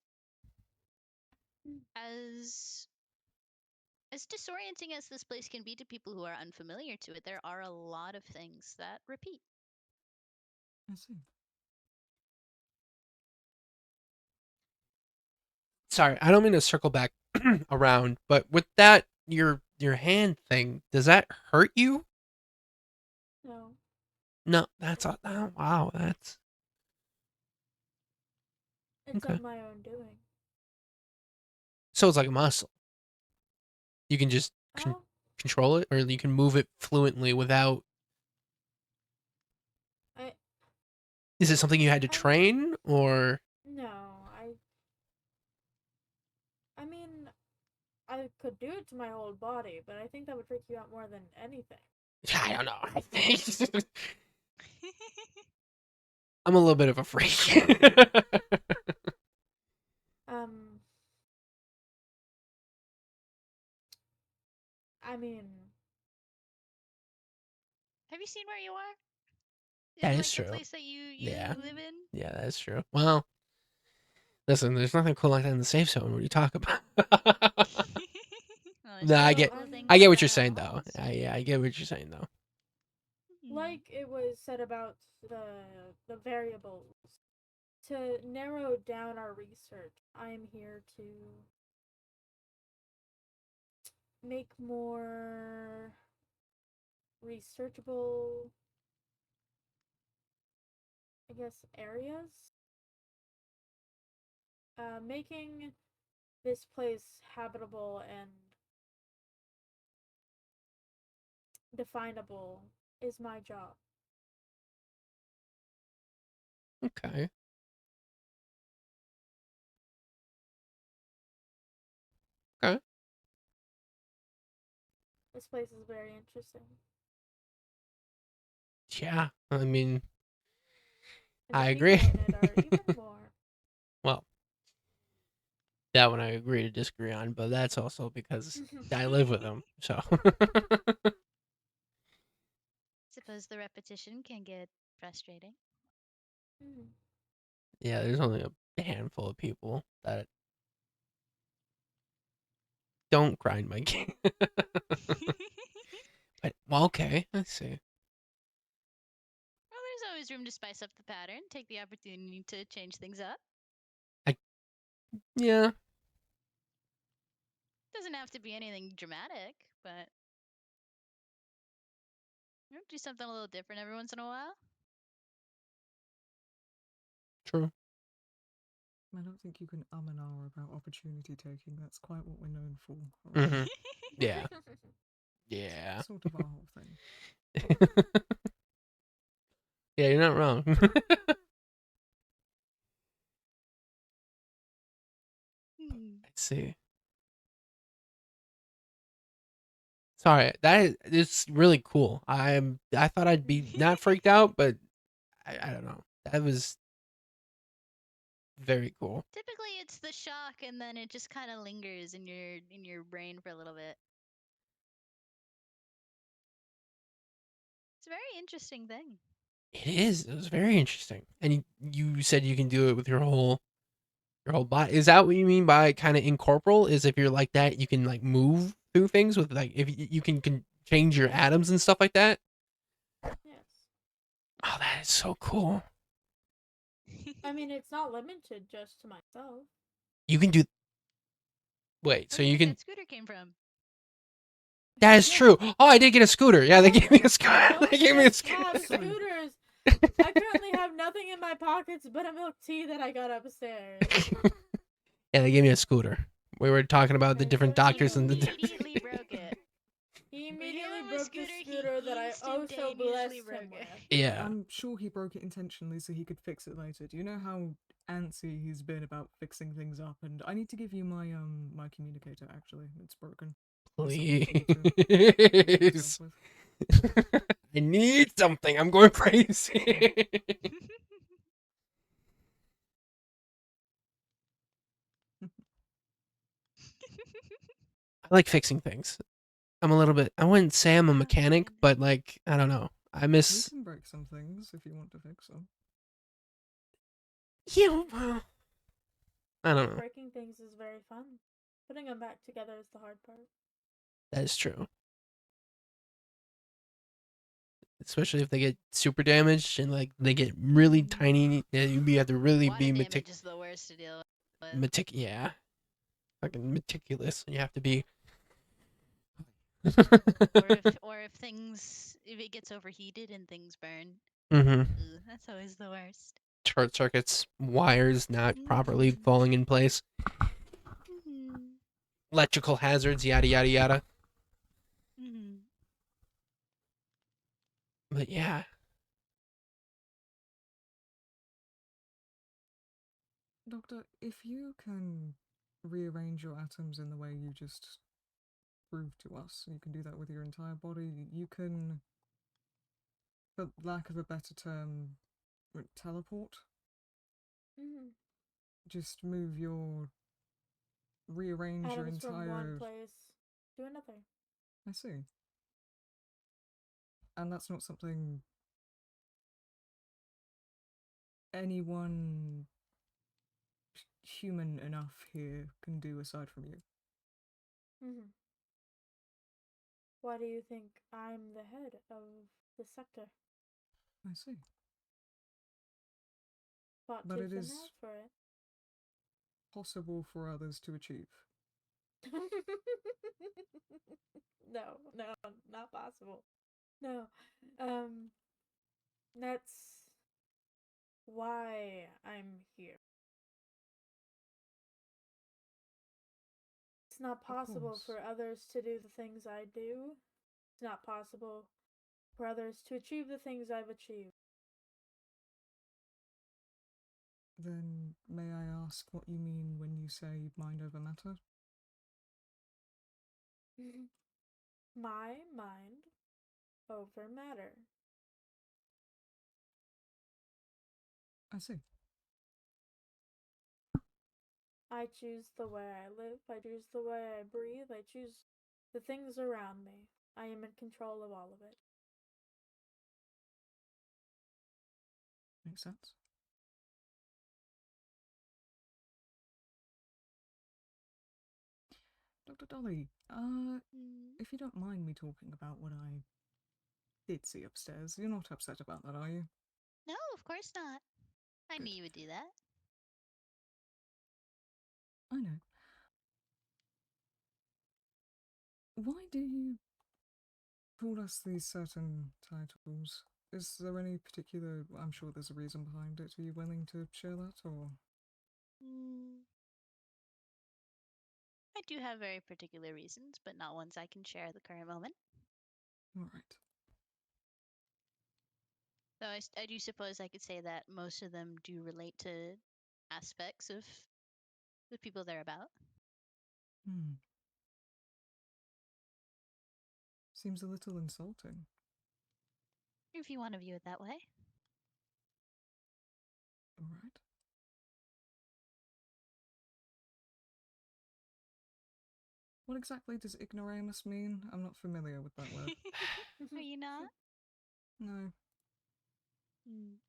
As disorienting as this place can be to people who are unfamiliar to it, there are a lot of things that repeat. I see. Sorry, I don't mean to circle back around, but with that your hand thing, does that hurt you? No. No, that's a oh, wow, that's It's okay. of my own doing. So it's like a muscle. You can just Oh, control it, or you can move it fluently without. I Is it something you had to I train, or no, I mean I could do it to my whole body, but I think that would freak you out more than anything. I don't know. I think I'm a little bit of a freak. Um I mean Have you seen where you are? That In is like the true. place that you Yeah, live in? yeah, that's true. Well, Listen, there's nothing cool like that in the safe zone. What are you talking about? Well, No, I there's get- cool I'm- things I get like what you're that saying, in though. malls. I get what you're saying, though. Hmm. Like it was said about the variables. To narrow down our research, I'm here to make more researchable, I guess, areas. Making this place habitable and definable is my job. Okay. Okay. This place is very interesting. Yeah. I mean, And the I agree. people in it are even more. well, that one I agree to disagree on, but that's also because I live with them. So. Suppose the repetition can get frustrating. Mhm. Yeah, there's only a handful of people that don't grind my game. But well, okay, let's see. Well, there's always room to spice up the pattern, take the opportunity to change things up. Yeah, Doesn't have to be anything dramatic, but do something a little different every once in a while. true. I don't think you can and ah about opportunity taking. That's quite what we're known for. Mhm. Yeah, yeah, Sort of our whole thing. yeah. You're not wrong. Hmm. Let's see. Sorry, that is really cool. I thought I'd be not freaked out, but I don't know. That was very cool. Typically, it's the shock, and then it just kind of lingers in your brain for a little bit. It's a very interesting thing. It is. It was very interesting. And you said you can do it with your whole body. Is that what you mean by kind of incorporeal? Is if you're like that, you can like move through things with like if you can change your atoms and stuff like that. Yes. Oh, that is so cool. I mean, it's not limited just to myself. You can do. Wait, so Where do you think can. that scooter came from? That is Yeah. true. Oh, I did get a scooter. Yeah, they gave me a scooter. Don't They gave me a just have scooter. scooters. I currently have nothing in my pockets but a milk tea that I got upstairs. Yeah, they gave me a scooter. We were talking about the Okay, different so he doctors and the. Immediately broke it. He For immediately him, a broke the scooter, he scooter that I oh so instantaneously blessed him broke with. it. Yeah. I'm sure he broke it intentionally so he could fix it later. Do you know how antsy he's been about fixing things up? And I need to give you my my communicator. Actually, it's broken. It's something for you to work Please. yourself with. I need something. I'm going crazy. I like fixing things. I'm a little bit. I wouldn't say I'm a Oh, mechanic, man. but like I don't know. I We miss. can break some things if you want to fix them. Yeah. Well, I don't know. Breaking things is very fun. Putting them back together is the hard part. That is true. Especially if they get super damaged and like they get really tiny. Yeah, you have to really Water be damage is the worst to deal with. Yeah. Fucking meticulous. You have to be. or if it gets overheated and things burn. Mm-hmm. Ugh, that's always the worst. Short circuits, wires not properly falling in place, Mm-hmm. electrical hazards, yada yada yada. Mm-hmm. But yeah, Doctor, if you can rearrange your atoms in the way you just proved to us, you can do that with your entire body, you can, for lack of a better term, teleport. Mm-hmm. Just move your, rearrange your Atoms from one entire. place to another. I see. And that's not something anyone human enough here can do aside from you. Mm-hmm. Why do you think I'm the head of the sector? I see. Fought But tooth it and is nail for it. possible for others to achieve. No, not possible. No. That's why I'm here. It's not possible course. for others to do the things I do. It's not possible for others to achieve the things I've achieved. Then may I ask what you mean when you say mind over matter? My mind over matter. I see. I choose the way I live, I choose the way I breathe, I choose the things around me. I am in control of all of it. Makes sense. Dr. Dolly, if you don't mind me talking about what I did see upstairs, you're not upset about that, are you? No, of course not. I Good. knew you would do that. I know. Why do you call us these certain titles? Is there any particular... I'm sure there's a reason behind it. Are you willing to share that, or...? I do have very particular reasons, but not ones I can share at the current moment. Alright. Though I do suppose I could say that most of them do relate to aspects of the people they're about. Seems a little insulting. If you want to view it that way. Alright. What exactly does ignoramus mean? I'm not familiar with that word. Are you not? No.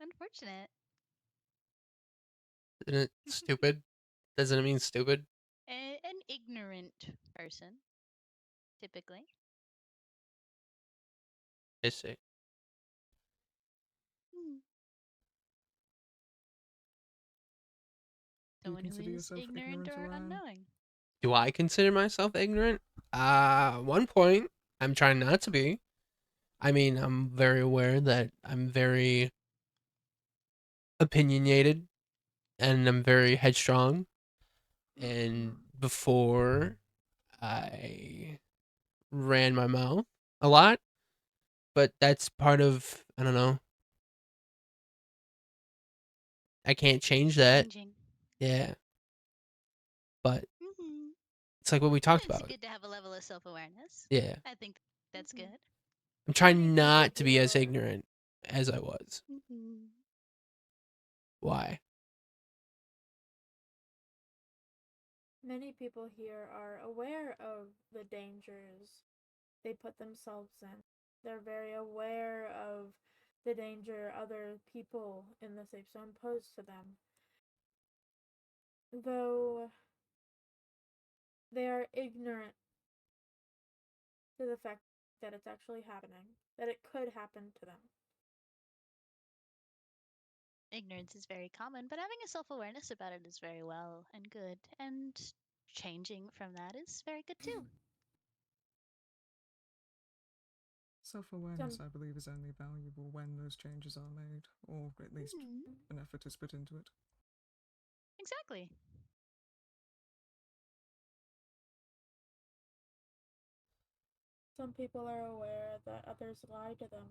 Unfortunate. Isn't it stupid? Doesn't it mean stupid? An ignorant person, typically. I see. Someone who consider is yourself ignorant ignorant, or Orion? unknowing. Do I consider myself ignorant? One point, I'm trying not to be. I mean, I'm very aware that I'm very opinionated and I'm very headstrong. And before, I ran my mouth a lot, but that's part of, I don't know. I can't change that. Changing. Yeah. But it's like what we talked It's about. good to have a level of self-awareness. Yeah. I think that's good. I'm trying Many not people to be as here- ignorant as I was. Why? Many people here are aware of the dangers they put themselves in. They're very aware of the danger other people in the safe zone pose to them. Though they are ignorant to the fact that it's actually happening, that it could happen to them. Ignorance is very common, but having a self-awareness about it is very well and good, and changing from that is very good too. Self-awareness, I believe, is only valuable when those changes are made, or at least an effort is put into it. Exactly. Some people are aware that others lie to them,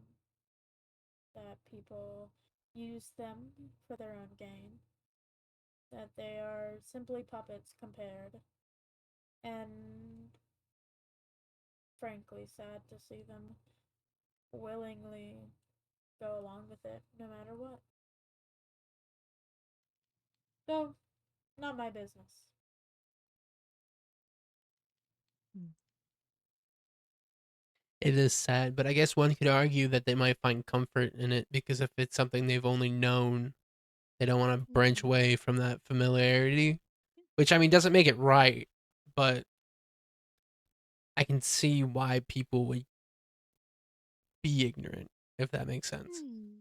that people use them for their own gain, that they are simply puppets compared, and frankly sad to see them willingly go along with it no matter what. Though, not my business. It is sad, but I guess one could argue that they might find comfort in it because if it's something they've only known, they don't want to branch away from that familiarity. which I mean doesn't make it right, but I can see why people would be ignorant, if that makes sense. Hmm.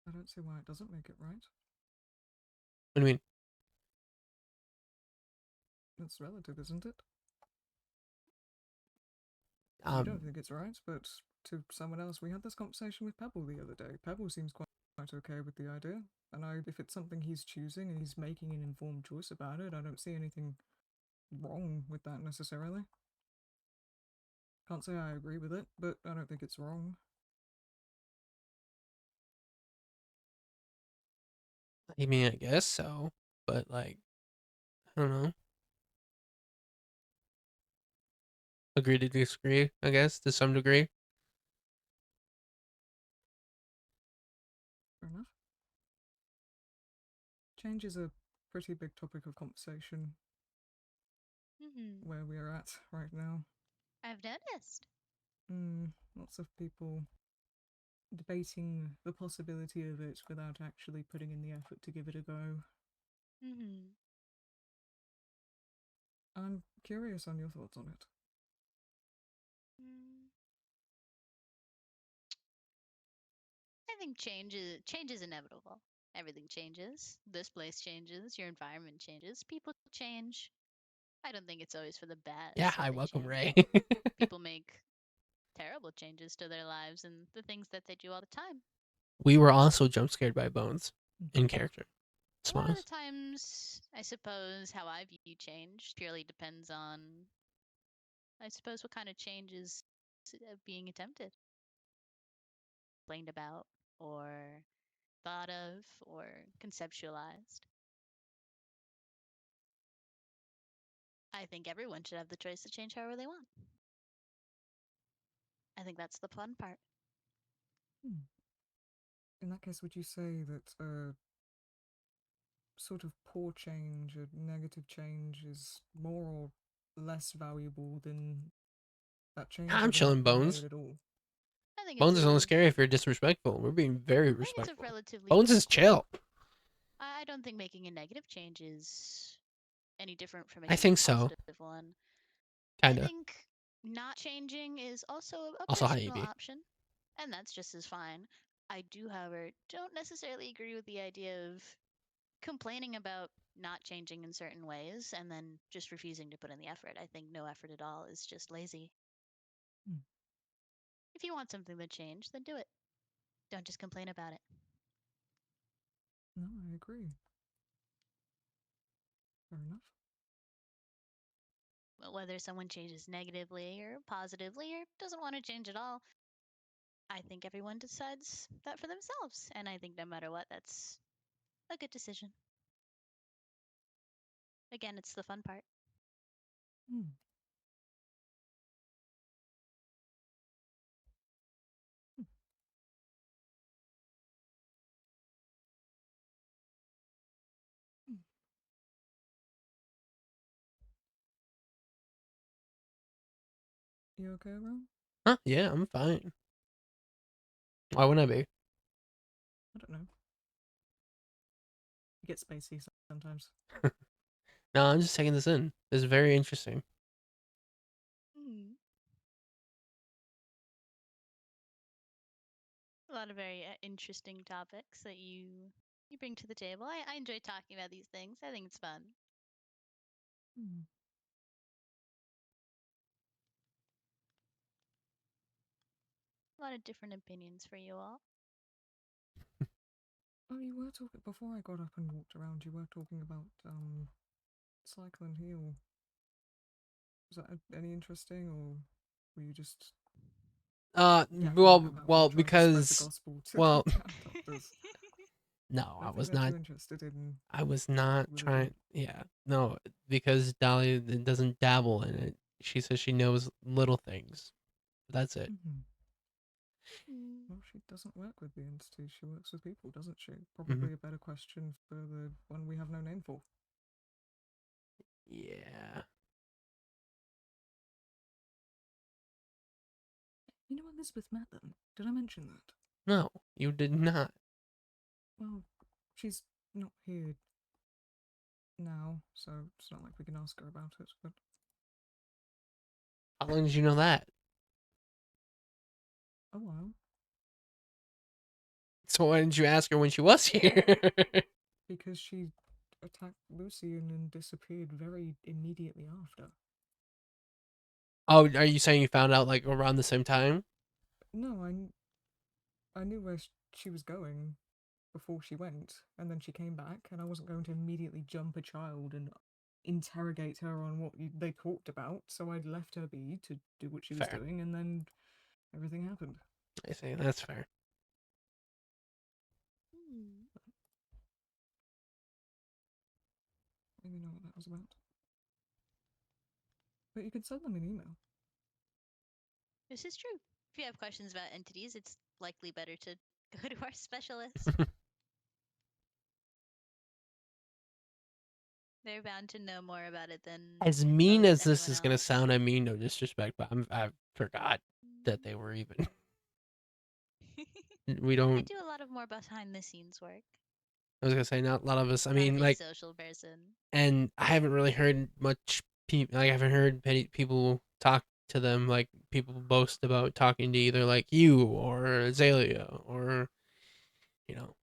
I don't see why it doesn't make it right. What do you mean? It's relative, isn't it? You don't think it's right, but to someone else, we had this conversation with Pebble the other day. Pebble seems quite okay with the idea, and if it's something he's choosing and he's making an informed choice about it, I don't see anything wrong with that necessarily. Can't say I agree with it, but I don't think it's wrong. I mean, I guess so, but like, I don't know. Agree to disagree, I guess, to some degree. Fair enough. Change is a pretty big topic of conversation Hmm. where we are at right now. I've noticed. Lots of people debating the possibility of it without actually putting in the effort to give it a go. Hmm. I'm curious on your thoughts on it. Mm. I think change is inevitable. Everything changes. This place changes. Your environment changes. People change. I don't think it's always for the Yeah, best that hi, they welcome, change. Ray. People make terrible changes to their lives and the things that they do all the time. We were also jump scared by Bones in character. A lot of the Smiles. times, I suppose, how I view change purely depends on, I suppose, what kind of change is being attempted, complained about, or thought of, or conceptualized. I think everyone should have the choice to change however they want. I think that's the fun part. In that case, would you say that sort of poor change, a negative change, is more or less valuable than that change I'm having chilling, not been Bones. made at all? I think Bones it's is only a, scary if you're disrespectful. We're being very I think it's a respectful. relatively Bones is equal. chill. I don't think making a negative change is any different from I making think a so. positive one. I Kinda. think not changing is also a Also, hi, personal EB. option, and that's just as fine. I do, however, don't necessarily agree with the idea of complaining about not changing in certain ways and then just refusing to put in the effort. I think no effort at all is just lazy. Hmm. If you want something to change, then do it. Don't just complain about it. No, I agree. Fair enough. But whether someone changes negatively or positively or doesn't want to change at all, I think everyone decides that for themselves. And I think no matter what, that's a good decision. Again, it's the fun part. Hmm. You okay, Ron? Huh? Yeah, I'm fine. Why wouldn't I be? I don't know. You get spacey sometimes. No, I'm just taking this in. This is very interesting. A lot of very interesting topics that you bring to the table. I enjoy talking about these things. I think it's fun. Hmm. A lot of different opinions for you all. Oh, you were talking before I got up and walked around. You were talking about cycle and heal. Was that any interesting, or were you just yakking on about Well, trying to spread the because, gospel to well, the adopters? no, I I think was they're not. too interested in I was not religion. trying. Yeah, no, because Dolly doesn't dabble in it. She says she knows little things. That's it. Mm-hmm. Mm. Well, she doesn't work with the entity. She works with people, doesn't she? Mm-hmm. Probably a better question for the one we have no name for. Yeah. You know Elizabeth met them? Did I mention that? No, you did not. Well, she's not here now, so it's not like we can ask her about it. But How long did you know that? a while, So why didn't you ask her when she was here? because she attacked Lucian and disappeared very immediately after. Oh, are you saying you found out like around the same time? No, I knew where she was going before she went, and then she came back, and I wasn't going to immediately jump a child and interrogate her on what they talked about, so I left her be to do what she was Fair. doing, and then everything happened. I see. That's fair. Hmm. Maybe know what that was about. But you could send them an email. This is true. If you have questions about entities, it's likely better to go to our specialist. They're bound to know more about it than As mean most as this anyone is gonna else. sound, I mean no disrespect, but I forgot that they were even. We I don't. do a lot of more behind the scenes work. I was gonna say not a lot of us. I Not a mean, big like, social person. and I haven't really heard much. Like, I haven't heard many people talk to them. Like, people boast about talking to either like you or Azalea or, you know.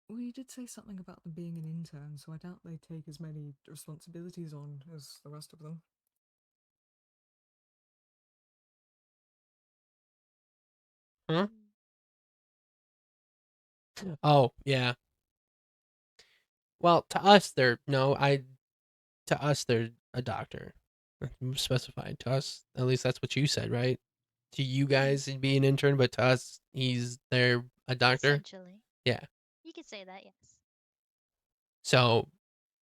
Well, you did say something about them being an intern, so I doubt they take as many responsibilities on as the rest of them. Huh? Oh yeah. Well, to us, they're no. I to us, they're a doctor. Specified to us. At least that's what you said, right? To you guys, he'd be an intern, but to us, he's they're a doctor. Essentially. Yeah. You could say that, yes. So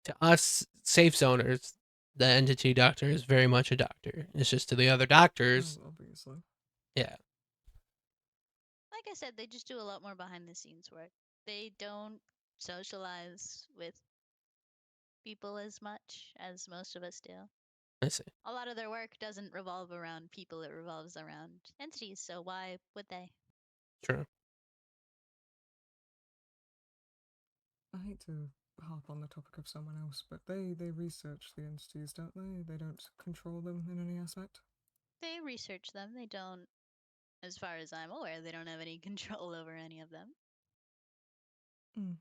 to us, safe zoners, the entity doctor is very much a doctor. It's just to the other doctors, Oh, obviously. yeah. Like I said, they just do a lot more behind the scenes work. They don't socialize with people as much as most of us do. I see. A lot of their work doesn't revolve around people, it revolves around entities, so why would they? True. I hate to harp on the topic of someone else, but they research the entities, don't they? They don't control them in any aspect. They research them, they don't, as far as I'm aware, they don't have any control over any of them. Hmm.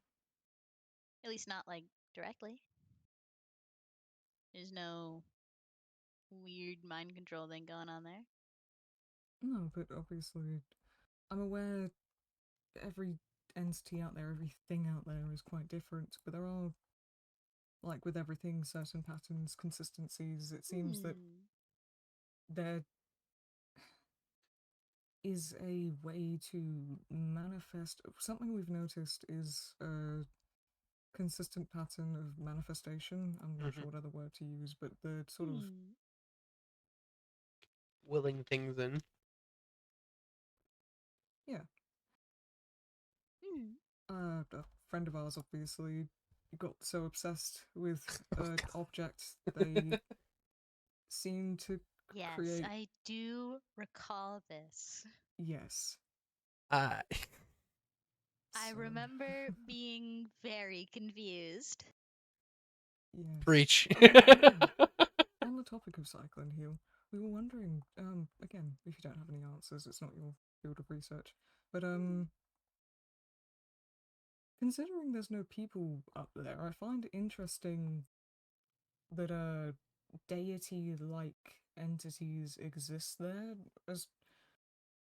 At least not like directly. There's no weird mind control thing going on there. No, but obviously, I'm aware every entity out there, everything out there is quite different, but there are, like with everything, certain patterns, consistencies. It seems that there is a way to manifest. Something we've noticed is a consistent pattern of manifestation. I'm not sure what other word to use, but the sort of Willing things in. yeah. A friend of ours obviously got so obsessed with an object they seem to Yes, create. I do recall this. Yes. Uh, I So, remember being very confused. yes. preach. On the topic of Cyclone Heal, we were wondering, again, if you don't have any answers, it's not your field of research, but considering there's no people up there, I find it interesting that deity-like entities exist there, as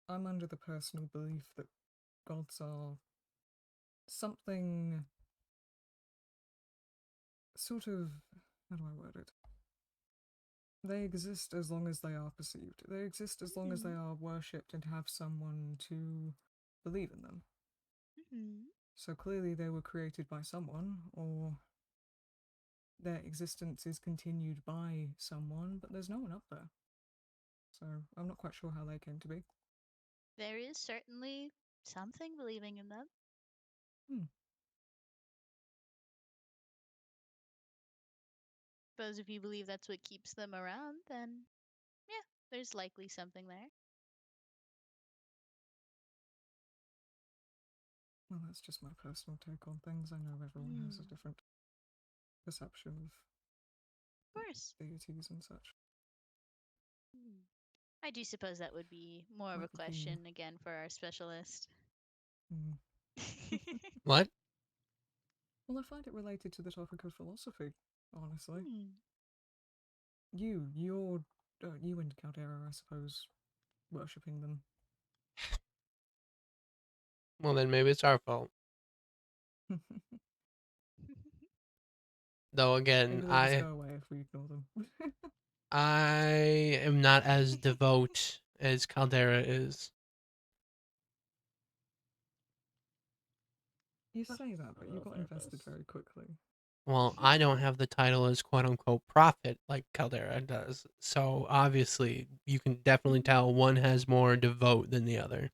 I'm under the personal belief that gods are something sort of, how do I word it? They exist as long as they are perceived. They exist as long as they are worshipped and have someone to believe in them. So clearly they were created by someone, or their existence is continued by someone, but there's no one up there. So I'm not quite sure how they came to be. There is certainly something believing in them. Hmm. Suppose if you believe that's what keeps them around, then yeah, there's likely something there. Well, that's just my personal take on things. I know everyone has a different perception of Of course. deities and such. I do suppose that would be more of a Like the theme. question again for our specialist. Mm. What? Well, I find it related to the topic of philosophy, honestly. Hmm. You and Caldera, I suppose, worshipping them. Well, then maybe it's our fault. Though again, Maybe they'll just go away if we ignore them. I am not as devout as Caldera is. You say that, but you got invested very quickly. Well, I don't have the title as quote unquote prophet like Caldera does. So obviously, you can definitely tell one has more devote than the other.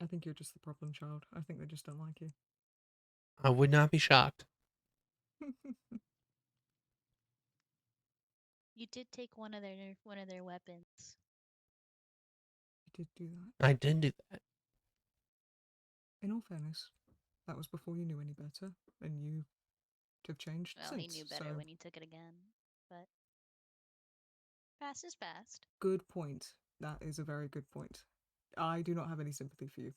I think you're just the problem child. I think they just don't like you. I would not be shocked. You did take one of their weapons. You did do that. I did do that. In all fairness, that was before you knew any better, and you have changed Well, since. he knew better so when he took it again, but past is past. good point. That is a very good point. I do not have any sympathy for you.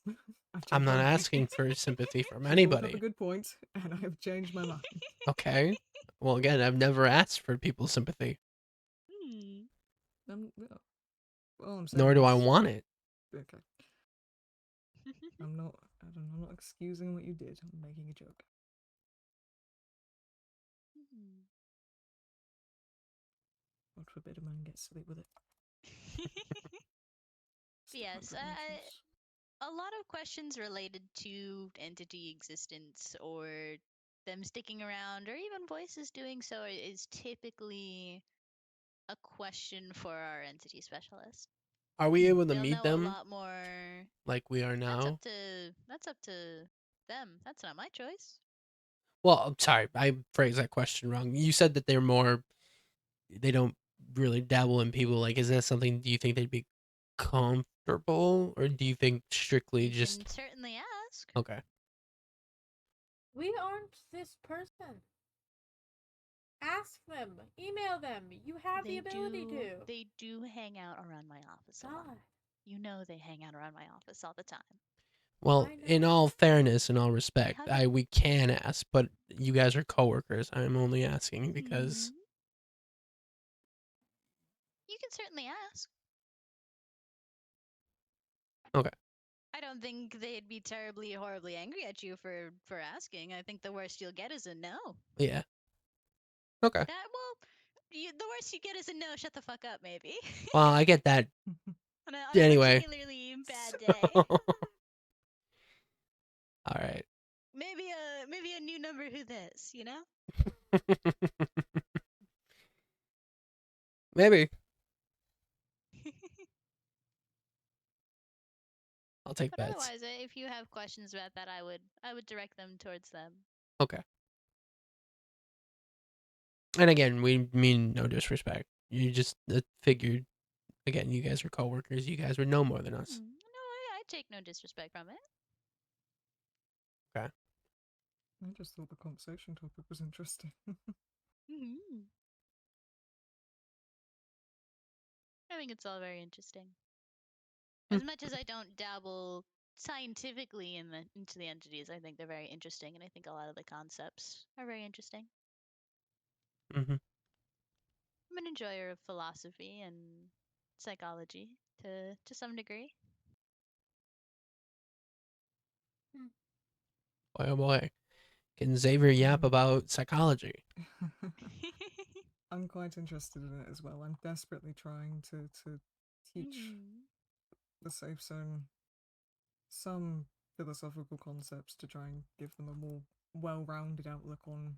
I've I'm changed not my mind. asking for sympathy from You brought up anybody. a good point, and I have changed my mind. Okay. Well, again, I've never asked for people's sympathy, Yeah. Well, I'm saying nor do I is- want it. Okay. I'm not excusing what you did. I'm making a joke. God forbid a man gets silly with it. Yes, Still got mentions. a lot of questions related to entity existence or them sticking around or even voices doing so is typically a question for our entity specialist. Are we able to They'll meet know a them lot more. like we are now? That's up to them. That's not my choice. Well, I'm sorry, I phrased that question wrong. You said that they don't really dabble in people. Like, is that something, do you think they'd be comfortable? Or do you think strictly You just, can certainly ask. okay. We aren't this person. Ask them. Email them. You have the ability to. They do hang out around my office a lot. God. You know they hang out around my office all the time. Well, I in know. all fairness and all respect, haven't- we can ask, but you guys are coworkers. I'm only asking because Mhm. You can certainly ask. Okay. I don't think they'd be terribly, horribly angry at you for asking. I think the worst you'll get is a no. yeah. Okay. The worst you get is a no. Shut the fuck up, maybe. Well, I get that. on a Anyway. particularly bad So- day. All right. Maybe a new number. Who this? You know. Maybe. I'll take But bets. otherwise, if you have questions about that, I would direct them towards them. Okay. And again, we mean no disrespect. You just figured, again, you guys are coworkers. You guys would know more than us. No, I take no disrespect from it. I just thought the conversation topic was interesting. I think it's all very interesting. Hmm. As much as I don't dabble scientifically into the entities, I think they're very interesting, and I think a lot of the concepts are very interesting. Mm-hmm. I'm an enjoyer of philosophy and psychology to some degree. Boy, oh boy. Can Xavier yap about psychology? I'm quite interested in it as well. I'm desperately trying to teach the safe zone some philosophical concepts to try and give them a more well-rounded outlook on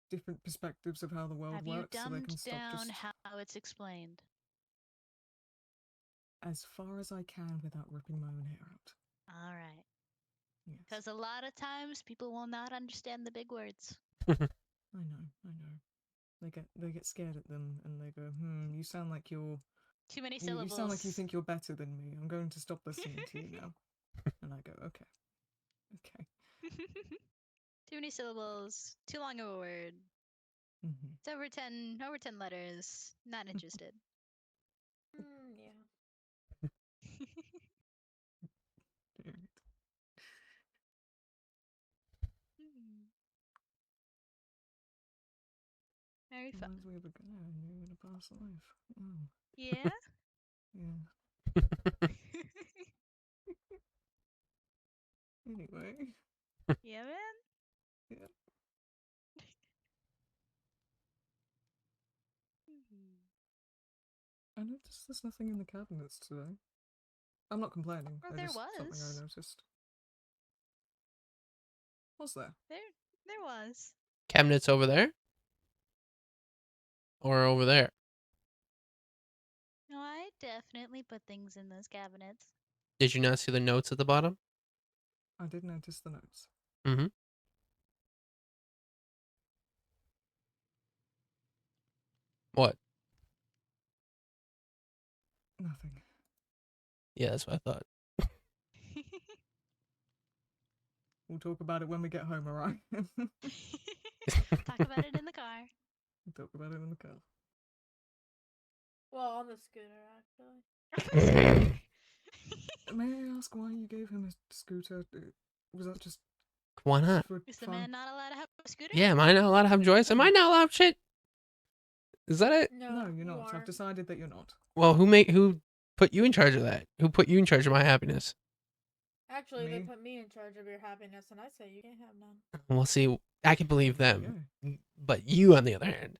different perspectives of how the world Have you works, so they can dumbed stop down just how it's explained? as far as I can without ripping my own hair out. All right. Yes. Because a lot of times people will not understand the big words. I know. They get scared at them and they go, you sound like you're Too many you syllables. sound like you think you're better than me. I'm going to stop listening to you now. And I go, okay. Okay. Too many syllables. Too long of a word. Mm-hmm. It's over 10 letters. Not interested. Yeah. Hmm. Very fun. Reminds me of a guy I knew in a past life. Oh, Yeah? yeah. Anyway. Yeah, man? Yeah. Hmm. I noticed there's nothing in the cabinets today. I'm not complaining. Well, I there just something I was. noticed. Was there? There was. Cabinets over there? Or over there? No, I definitely put things in those cabinets. Did you not see the notes at the bottom? I did notice the notes. Mm-hmm. What? Nothing. Yeah, that's what I thought. We'll talk about it when we get home, alright? Talk about it in the car. We'll talk about it in the car. Well, on the scooter, actually. May I ask why you gave him a scooter? Was that just Why not? for Is the fun? man not allowed to have a scooter? Yeah, am I not allowed to have joys? Am I not allowed to shit? Is that it? No, you're not. are. I've decided that you're not. Well, who put you in charge of that? Who put you in charge of my happiness? Actually, they Me? put me in charge of your happiness, and I say you can't have none. Well, see, I can believe them, Yeah. but you, on the other hand,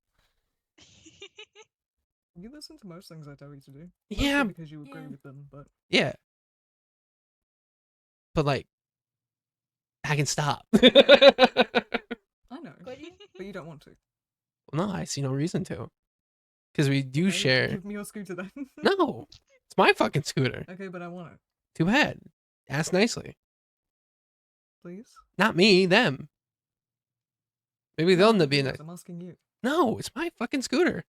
You listen to most things I tell you to do. Yeah. Mostly because you agree Yeah. with them, but yeah. But like, I can stop. I know. Could you? But you don't want to. No, I see no reason to, because we do Okay, share. Give me your scooter then. No, it's my fucking scooter. Okay, but I want it. Too bad. Ask nicely. Please? Not me, them. Maybe they'll end up being nice. nice. I'm asking you. No, it's my fucking scooter.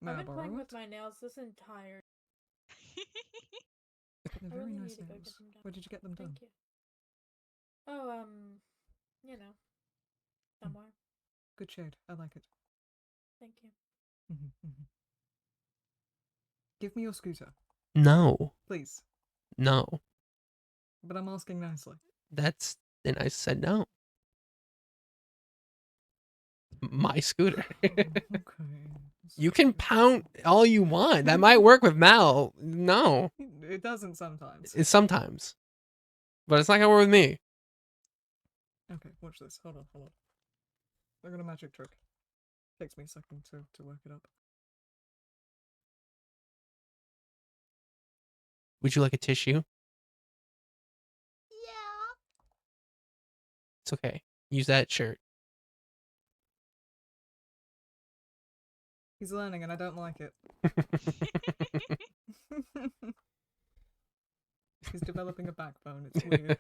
May I I've been borrow playing it? with my nails this entire. They're I very really nice need to go nails. get them done. Where did you get them done? Thank you. Oh, you know, somewhere. Good shade. I like it. Thank you. Mhm. Give me your scooter, No, please. no. But I'm asking nicely. That's and I said no. My scooter. Okay. You can pound all you want. That might work with Mal. No, It doesn't sometimes. it's sometimes, but it's not gonna work with me. Okay, watch this. Hold on. I got a magic trick. Takes me a second to work it up. Would you like a tissue? Yeah. It's okay. Use that shirt. He's learning and I don't like it. He's developing a backbone. It's weird.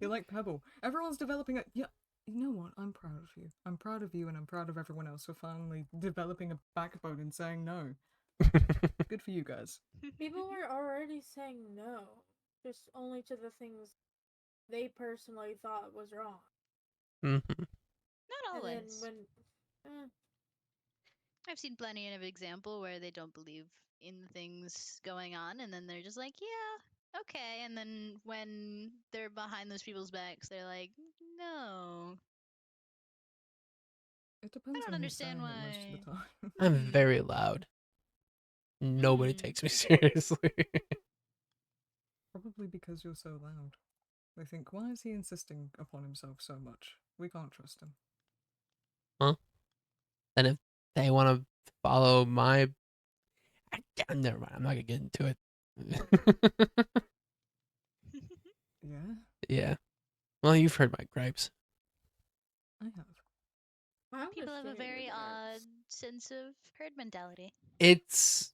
You're like Pebble. Everyone's developing a. Yeah, you know what? I'm proud of you. I'm proud of you and I'm proud of everyone else for finally developing a backbone and saying no. Good for you guys. People were already saying no, just only to the things they personally thought was wrong. Mhm. Not And then always. when, I've seen plenty of example where they don't believe in things going on, and then they're just like, yeah, okay. And then when they're behind those people's backs, they're like, no. It depends don't on who's understand saying it most of the time. I'm Hmm. very loud. Nobody Mm. takes me seriously. Probably because you're so loud. They think, why is he insisting upon himself so much? We can't trust him. And if they want to follow my, never mind. I'm not gonna get into it. Yeah, Yeah. Well, you've heard my gripes. I have. I'm People have a just doing very the odd nerves. sense of herd mentality. It's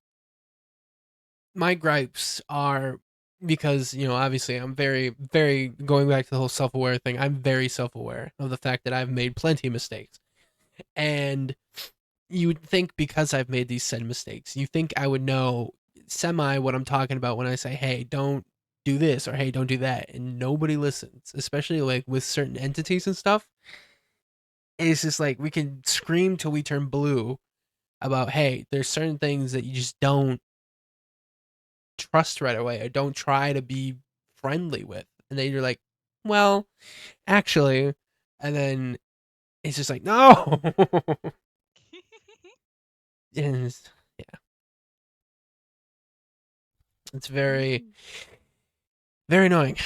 my gripes are because, obviously I'm very, very going back to the whole self-aware thing. I'm very self-aware of the fact that I've made plenty of mistakes. And you would think because I've made these said mistakes, you think I would know semi what I'm talking about when I say, hey, don't do this or hey, don't do that, and nobody listens, especially like with certain entities and stuff. It's just like we can scream till we turn blue about hey, there's certain things that you just don't trust right away or don't try to be friendly with, and then you're like, well, actually, and then it's just like no. And yeah, it's very very annoying.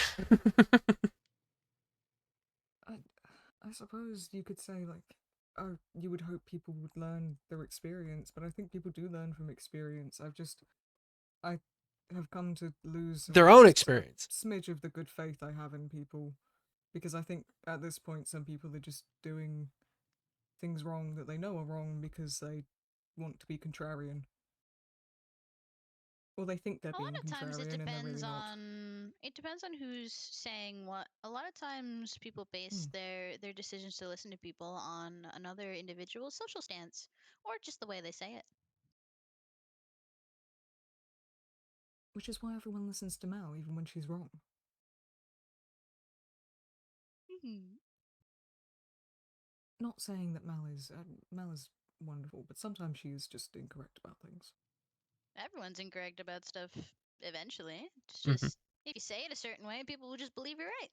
I suppose you could say like, oh, you would hope people would learn their experience, but I think people do learn from experience. I have come to lose Their own a experience. smidge of the good faith I have in people, because I think at this point some people are just doing things wrong that they know are wrong because they want to be contrarian. Or they think they're A lot being of times contrarian and they're really not. it depends on who's saying what. A lot of times people base their decisions to listen to people on another individual's social stance or just the way they say it. Which is why everyone listens to Mel, even when she's wrong. Not saying that Mel is wonderful, but sometimes she is just incorrect about things. Everyone's incorrect about stuff eventually. It's Mhm. just if you say it a certain way, people will just believe you're right.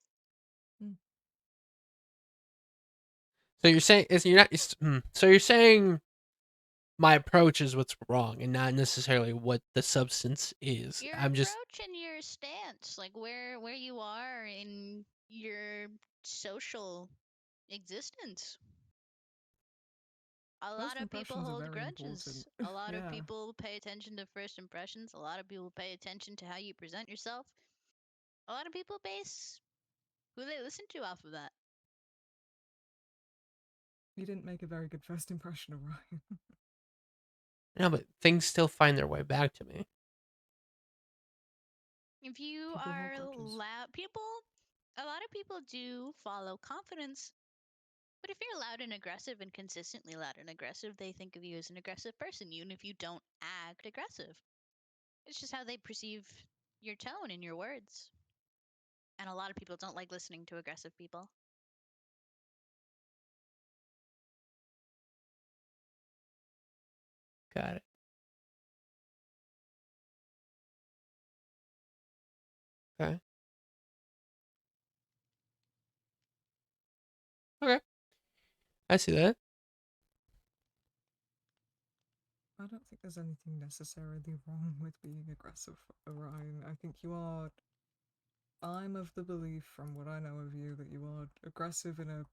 So you're saying is you're not so you're saying my approach is what's wrong and not necessarily what the substance is. Your I'm just approach and your stance, like where you are in your social existence. A lot First of people impressions are hold very important. grudges. A lot of Yeah. people pay attention to first impressions. A lot of people pay attention to how you present yourself. A lot of people base who they listen to off of that. You didn't make a very good first impression of Ryan. no, but things still find their way back to me. If you People hold are grudges. loud, a lot of people do follow confidence. But if you're loud and aggressive and consistently loud and aggressive, they think of you as an aggressive person, even if you don't act aggressive. It's just how they perceive your tone and your words. And a lot of people don't like listening to aggressive people. Got it. Okay. Okay. I see that. I don't think there's anything necessarily wrong with being aggressive, Ryan. I think you are. I'm of the belief, from what I know of you, that you are aggressive in a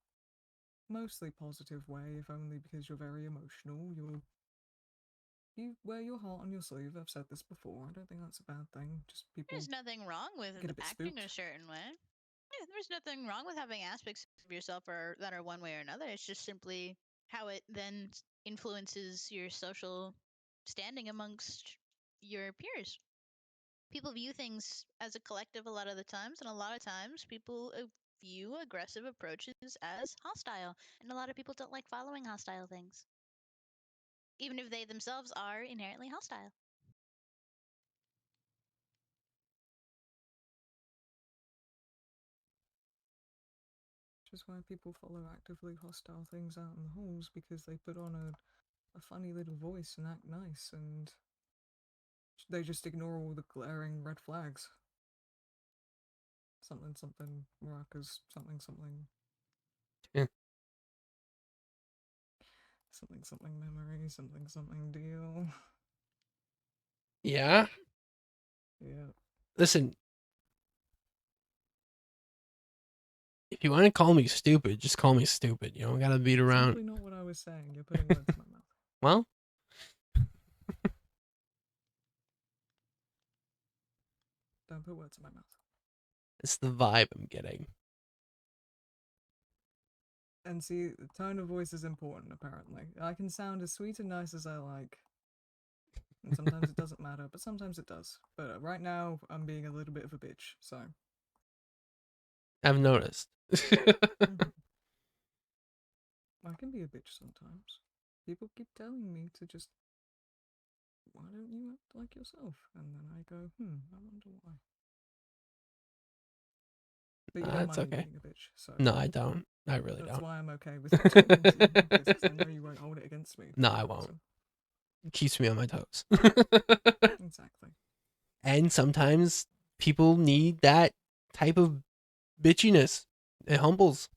mostly positive way, if only because you're very emotional. You wear your heart on your sleeve. I've said this before. I don't think that's a bad thing. Just people There's nothing wrong with get a bit acting spooked. a certain way. Yeah, there's nothing wrong with having aspects of yourself that are one way or another. It's just simply how it then influences your social standing amongst your peers. People view things as a collective a lot of the times, and a lot of times people view aggressive approaches as hostile, and a lot of people don't like following hostile things, even if they themselves are inherently hostile. Which is why people follow actively hostile things out in the halls, because they put on a funny little voice and act nice, and they just ignore all the glaring red flags. Something something maracas, something something. Yeah. Something something memory, something something deal. Yeah. Yeah. Listen, if you want to call me stupid, just call me stupid. You don't gotta beat around. Simply not what I was saying. You're putting words in my mouth. Well, Don't put words in my mouth. it's the vibe I'm getting. And see, the tone of voice is important, apparently. I can sound as sweet and nice as I like. And sometimes it doesn't matter, but sometimes it does. But right now, I'm being a little bit of a bitch, so. I've noticed. I can be a bitch sometimes. People keep telling me to just. Why don't you act like yourself? And then I go, I wonder why. But you don't That's mind me okay. being a bitch, so No, I don't. I really that's don't. why I'm okay with it talking to you about this, 'cause I know you won't hold it against me. No, for I that won't. reason. It keeps me on my toes. Exactly. And sometimes people need that type of bitchiness. It humbles.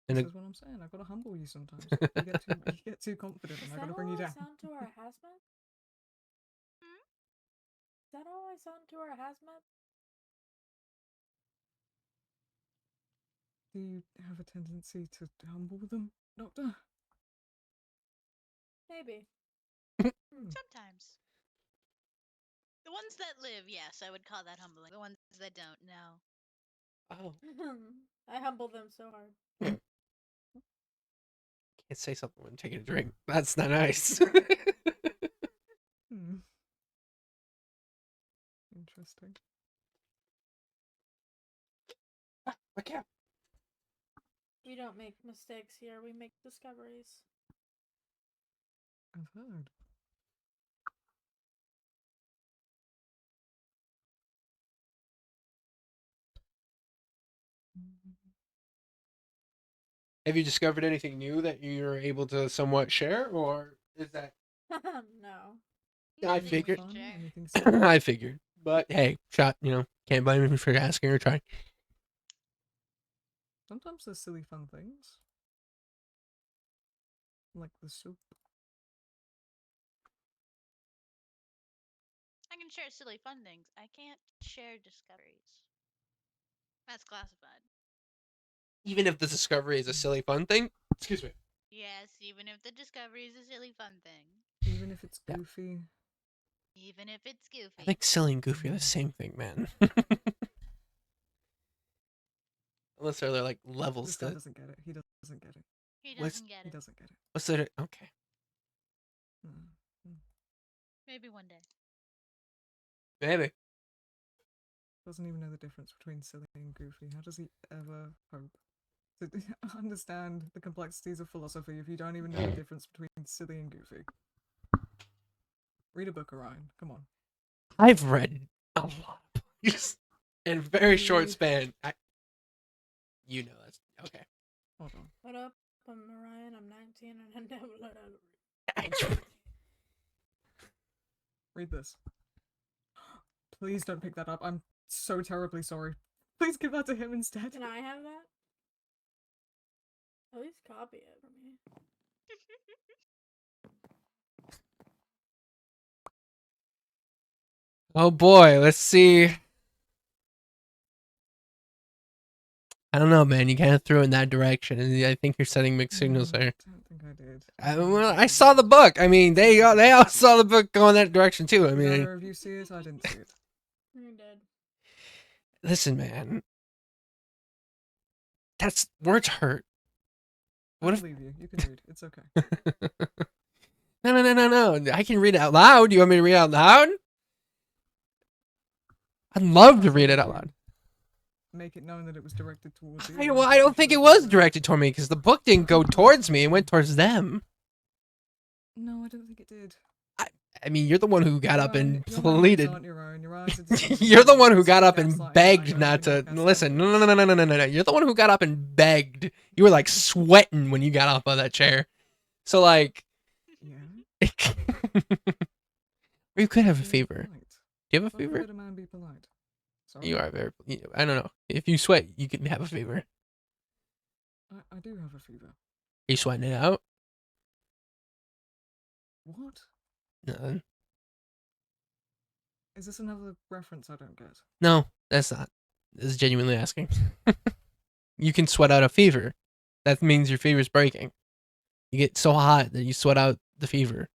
And This it, is what I'm saying. I've got to humble you sometimes. You get too confident, Is and I've that got to bring how you I down. sound to our hazmat? Hmm? Is that how I sound to our hazmat? Do you have a tendency to humble them, Doctor? Maybe. Sometimes. The ones that live, yes, I would call that humbling. The ones that don't, no. oh, I humble them so hard. can't say something when taking a drink. That's not nice. Hmm. Interesting. Okay. We don't make mistakes here. We make discoveries. I've heard. Have you discovered anything new that you're able to somewhat share, or is that? No. I Nothing we figured. can Fun? share. Anything silly? I figured, but hey, shot. Can't blame me for asking or trying. Sometimes there's silly fun things. Like the soup. I can share silly fun things. I can't share discoveries. That's classified. Even if the discovery is a silly fun thing. Excuse me. Yes, even if the discovery is a silly fun thing. Even if it's Yeah. goofy. Even if it's goofy. I think silly and goofy are the same thing, man. Unless they're like levels This guy to. doesn't get it. He doesn't get it. He What's- doesn't get He it. doesn't get it. What's the okay? Mm. Maybe one day. Maybe. Doesn't even know the difference between silly and goofy. How does he ever hope to understand the complexities of philosophy if you don't even know the difference between silly and goofy? Read a book, Orion. Come on. I've read a lot of books in a very short Read. span. You know that's okay. Hold on. What up? I'm Mariah. I'm 19 and I never learned how to read. Read this. Please don't pick that up. I'm so terribly sorry. Please give that to him instead. Can I have that? At least copy it for me. Oh boy, let's see. I don't know, man. You kind of threw in that direction, and I think you're sending mixed signals there. I don't think I did. Well, I saw the book. I mean, they all saw the book going that direction too. I Did mean, either of you see it? I didn't see it. You did. listen, man. That's words hurt. What I if? believe you. You can read. It's okay. No. I can read it out loud. You want me to read it out loud? I'd love to read it out loud. Make it known that it was directed towards you. I don't think it was directed toward me because the book didn't go towards me. It went towards them. No, I don't think it did. I mean, you're the one who got up and Your memories pleaded. aren't your own. Your eyes are distorted. You're the one who got up Gaslighting, and I begged know, not to you're gaslighting listen. me. No. You're the one who got up and begged. You were like sweating when you got off of that chair. So like, Yeah. you could have a Be fever. polite. Do you have a Why fever? would a man be polite? Sorry. You are very. I don't know. If you sweat, you can have a fever. I do have a fever. Are you sweating it out? What? No. Is this another reference I don't get? No, that's not. This is genuinely asking. You can sweat out a fever. That means your fever's breaking. You get so hot that you sweat out the fever.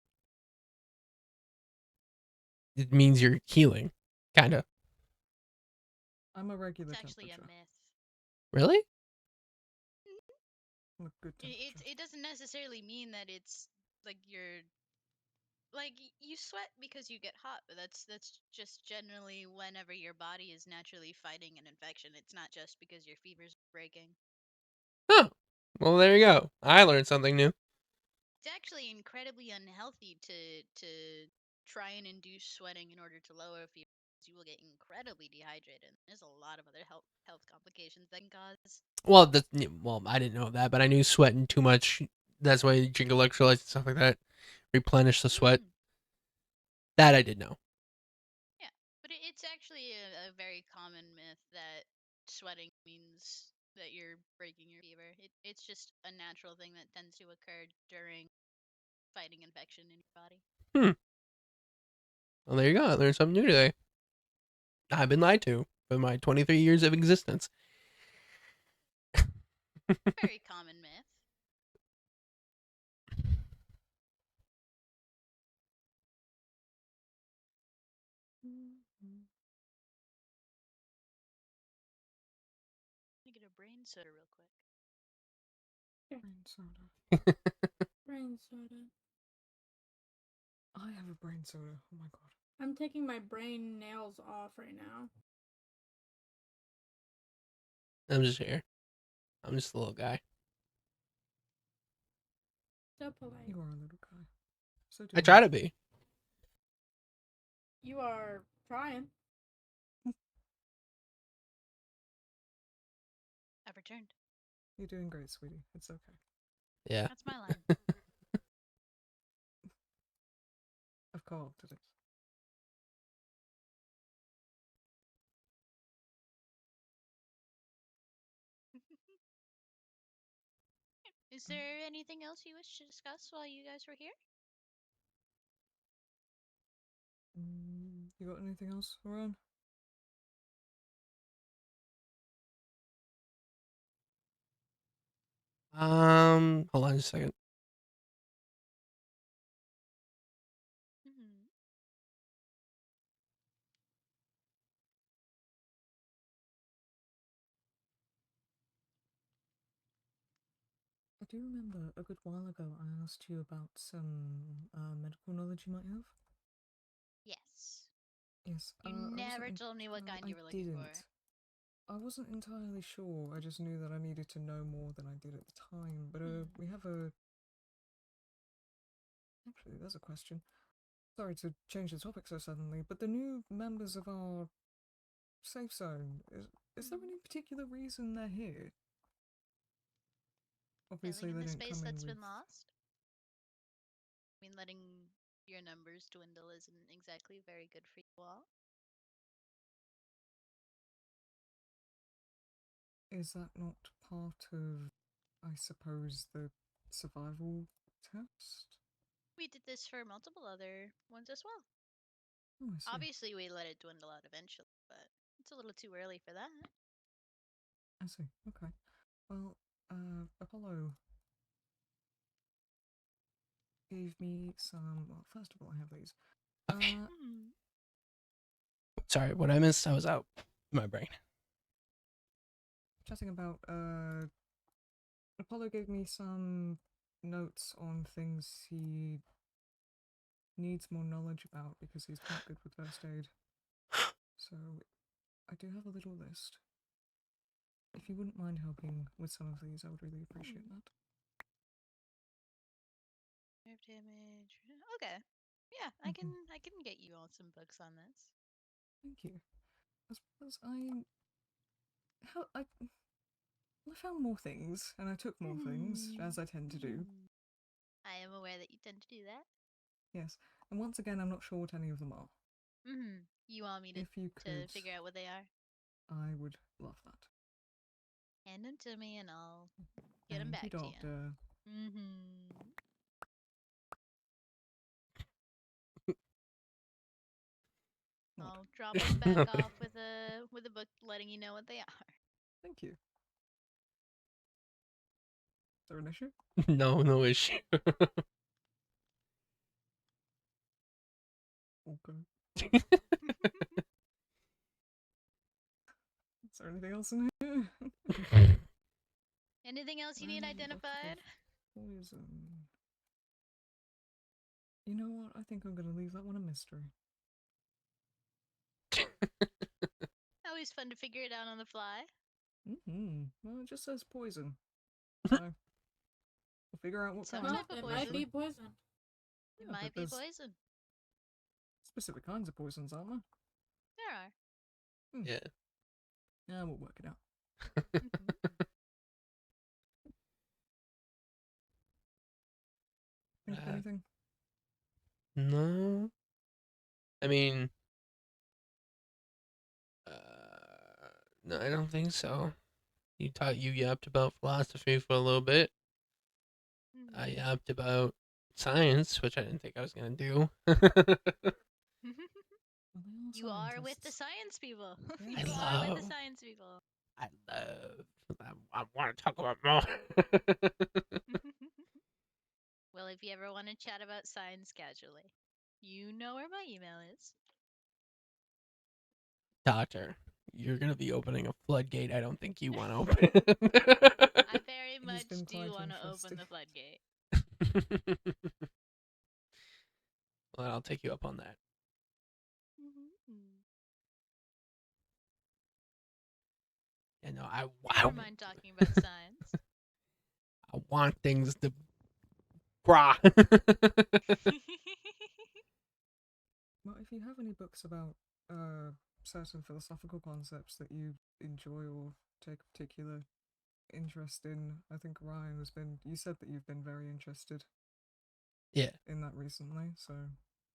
It means you're healing. Kinda. I'm a regular It's actually a temperature. myth. Really? I'm a good temperature. It doesn't necessarily mean that it's like you're like you sweat because you get hot, but that's just generally whenever your body is naturally fighting an infection. It's not just because your fever's breaking. Oh. Well, there you go. I learned something new. It's actually incredibly unhealthy to try and induce sweating in order to lower fever. you will get incredibly dehydrated. There's a lot of other health complications that can cause. Well, I didn't know that, but I knew sweating too much. That's why you drink electrolytes and stuff like that. Replenish the sweat. Mm, That I did know. yeah, but it's actually a very common myth that sweating means that you're breaking your fever. It's just a natural thing that tends to occur during fighting infection in your body. Well, there you go. I learned something new today. I've been lied to for my 23 years of existence. Very common myth. Let me get a brain soda real quick. Brain soda. Brain soda. I have a brain soda. Oh my god. I'm taking my brain nails off right now. I'm just here. I'm just a little guy. So polite. You are a little guy. So I try to be. You are trying. I've returned. You're doing great, sweetie. It's okay. Yeah. That's my line. I've co-opted it. Is there anything else you wish to discuss while you guys were here? You got anything else around? Hold on just a second. Mm-hmm. I do remember a good while ago I asked you about some medical knowledge you might have. Yes. Yes. You I wasn't never told me what entirely- kind you I were looking for. didn't. I wasn't entirely sure. I just knew that I needed to know more than I did at the time. But we have a. Actually, there's a question. Sorry to change the topic so suddenly, but the new members of our safe zone, is there any particular reason they're here? Obviously, Filling in they the didn't space come in that's with. been lost. I mean, letting your numbers dwindle isn't exactly very good for you all. Is that not part of, I suppose, the survival test? We did this for multiple other ones as well. Oh, I see. Obviously, we let it dwindle out eventually, but it's a little too early for that. I see. Okay. Well, Apollo gave me some. Well, first of all, I have these. Okay. Sorry, what I missed, I was out. My brain. Chatting about Apollo gave me some notes on things he needs more knowledge about because he's quite good with first aid. So I do have a little list. If you wouldn't mind helping with some of these, I would really appreciate that. Nerve damage. Okay. Yeah, I can get you all some books on this. Thank you. I suppose I found more things, and I took more things, as I tend to do. I am aware that you tend to do that. Yes, and once again, I'm not sure what any of them are. You want me to, If you to could, figure out what they are? I would love that. Hand them to me and I'll get them Thank back you, to Doctor. you. What? I'll drop them back off with a book letting you know what they are. Thank you. Is there an issue? No issue. Okay. Is there anything else in here? Anything else you need Lots of identified? Poison. You know what? I think I'm gonna leave that one a mystery. Always fun to figure it out on the fly. Well, it just says poison. So we'll figure out what Some kind. type of It poison. might be poison. It Yeah, might but be there's poison. specific kinds of poisons, aren't there? There are. Yeah. Yeah, we'll work it out. Think of Uh, anything? No. I mean, no, I don't think so. You yapped about philosophy for a little bit. I yapped about science, which I didn't think I was gonna do. Well, they You are with the scientists. science people. Yeah. You I are with the love- science people. I want to talk about more. Well, if you ever want to chat about science casually, you know where my email is. Doctor, you're gonna be opening a floodgate. I don't think you want to open. I very He's much been do quite want to open interested. the floodgate. Well, I'll take you up on that. Yeah, no, Never mind talking about science. I want things to brah. Well, if you have any books about certain philosophical concepts that you enjoy or take a particular interest in, I think Ryan has been. You said that you've been very interested. Yeah. In that recently, so.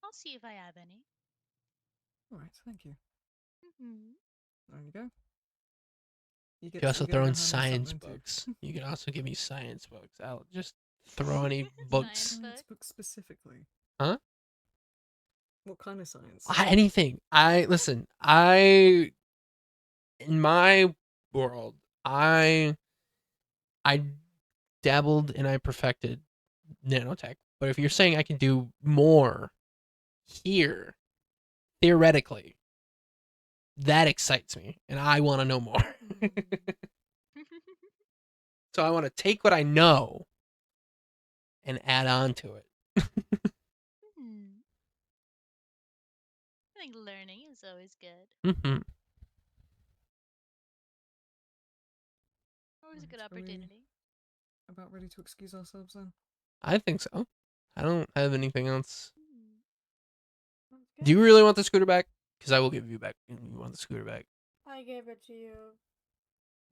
I'll see if I have any. All right, thank you. Mm-hmm. There you go. You can also throw in science something books. You can also give me science books. I'll just throw any books. Science books specifically. Huh? What kind of science? Anything. In my world, I dabbled and I perfected nanotech. But if you're saying I can do more here, theoretically, that excites me, and I want to know more. So I want to take what I know and add on to it. I think learning is always good. Mm-hmm. Always a good Right, are we opportunity. About ready to excuse ourselves then? I think so. I don't have anything else. Sounds Do you good. really want the scooter back? Because I will give you back. You want the scooter back? I gave it to you.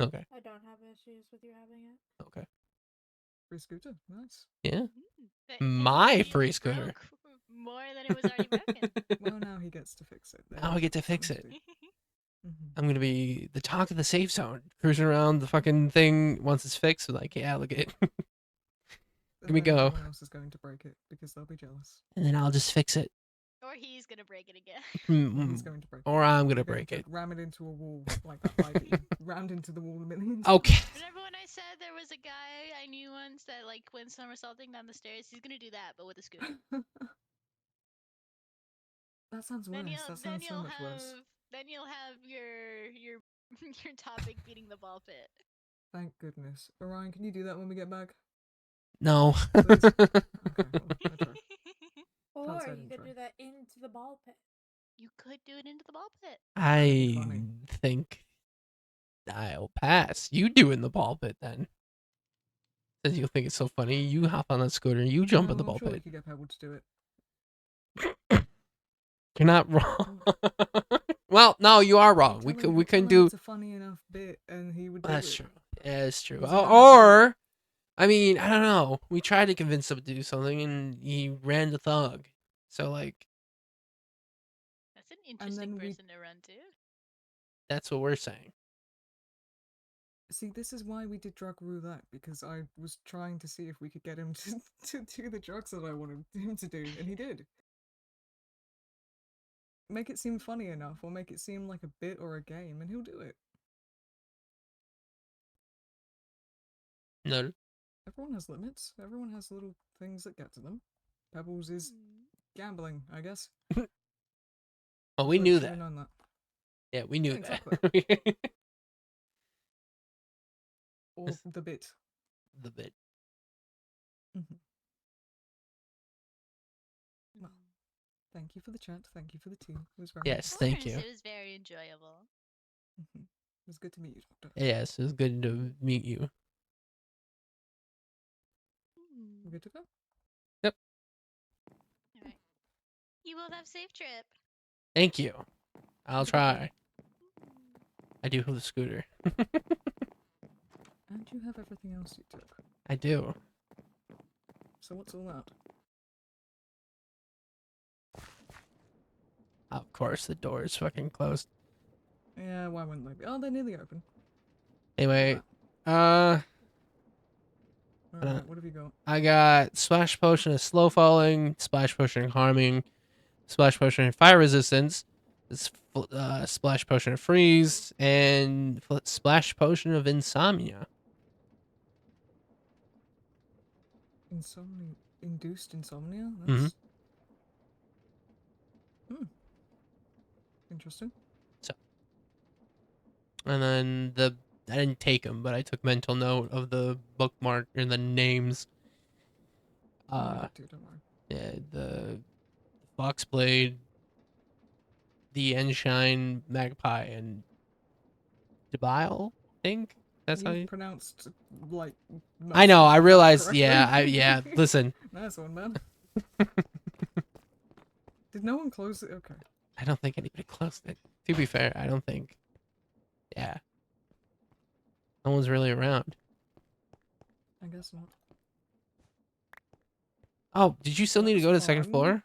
Okay. I don't have issues with you having it. Okay. Free scooter, nice. Yeah. But My it free scooter. broke more than it was already broken. Well, now he gets to fix it. There Now we I get go, to fix it. something to do. Mhm. I'm gonna be the talk of the safe zone, cruising around the fucking thing once it's fixed. Like, yeah, look at it, And me then go. Everyone else is going to break it because they'll be jealous. and then I'll just fix it, Or he's gonna break it again. Or he's going to break it. or I'm You're gonna going break to it. ram it into a wall like that bike that you rammed into the wall a million times. Okay. Remember when I said there was a guy I knew once that like went somersaulting down the stairs? He's gonna do that, but with a scooter. That sounds worse. That sounds so much worse. Then you'll have your your topic beating the ball pit. Thank goodness. Orion, can you do that when we get back? No. Please? Okay, well, I try. Or Can't say I you didn't could try. do that into the ball pit. You could do it into the ball pit. I funny. think I'll pass. You do in the ball pit then. Since you think it's so funny, you hop on that scooter, you jump in the I'm ball sure we pit. could get Pebble to do it. You're not wrong. Well, no, you are wrong. We Tell him couldn't do. It's a funny enough bit, and he would do That's it. true. Yeah, it's true. He's a man. Or, I mean, I don't know. We tried to convince him to do something, and he ran the thug. So, like, That's an interesting then we- person to run to. that's what we're saying. See, this is why we did drug roulette, because I was trying to see if we could get him to do the drugs that I wanted him to do, and he did. Make it seem funny enough, or make it seem like a bit or a game, and he'll do it. No. Everyone has limits. Everyone has little things that get to them. Pebbles is gambling, I guess. Well, we But knew should've that. known that. Yeah, we knew Yeah, that. Or the bit. The bit. Well, thank you for the chat. Thank you for the tea. It was very Yes, Of thank course, you. It was very enjoyable. It was good to meet you, Doctor. Yes, it was good to meet you. We're good to go? Alright. You both have safe trip. Thank you. I'll try. I do have the scooter. And you have everything else you took. I do. So what's all that? Of course, the door is fucking closed. Yeah, why wouldn't they be? Oh, they're nearly open. Anyway, Alright, Uh, what have you got? I got splash potion of slow falling, splash potion of harming, splash potion of fire resistance, splash potion of freeze, and splash potion of insomnia. Insomnia. Induced insomnia? Mhm. That's... Interesting. And then I didn't take them, but I took mental note of the bookmark and the names. Dude, don't worry. Yeah, the Foxblade, the Enshine Magpie, and Debile, I think that's how You've you. pronounced, like... I know. most I of that realized. Yeah. correctly. Listen, Nice one, man. Did no one close it? Okay. I don't think anybody closed it. To be fair, I don't think. Yeah. No one's really around. I guess not. Oh, did you still need to go to the second That's floor?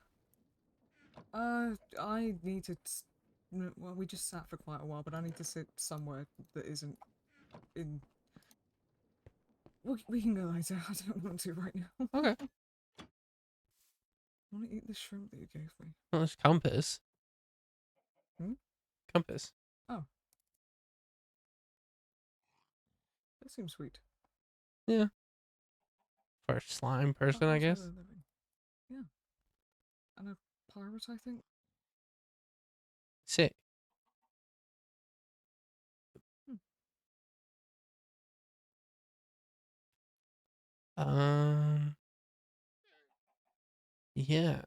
I need to... Well, we just sat for quite a while, but I need to sit somewhere that isn't in... We can go later. I don't want to right now. Okay. I want to eat the shrimp that you gave me. Well, there's compass. Hmm? Compass. That seems sweet. Yeah. For a slime person, I That's where guess. they're living. Yeah. And a pirate, I think. Sick. Yeah.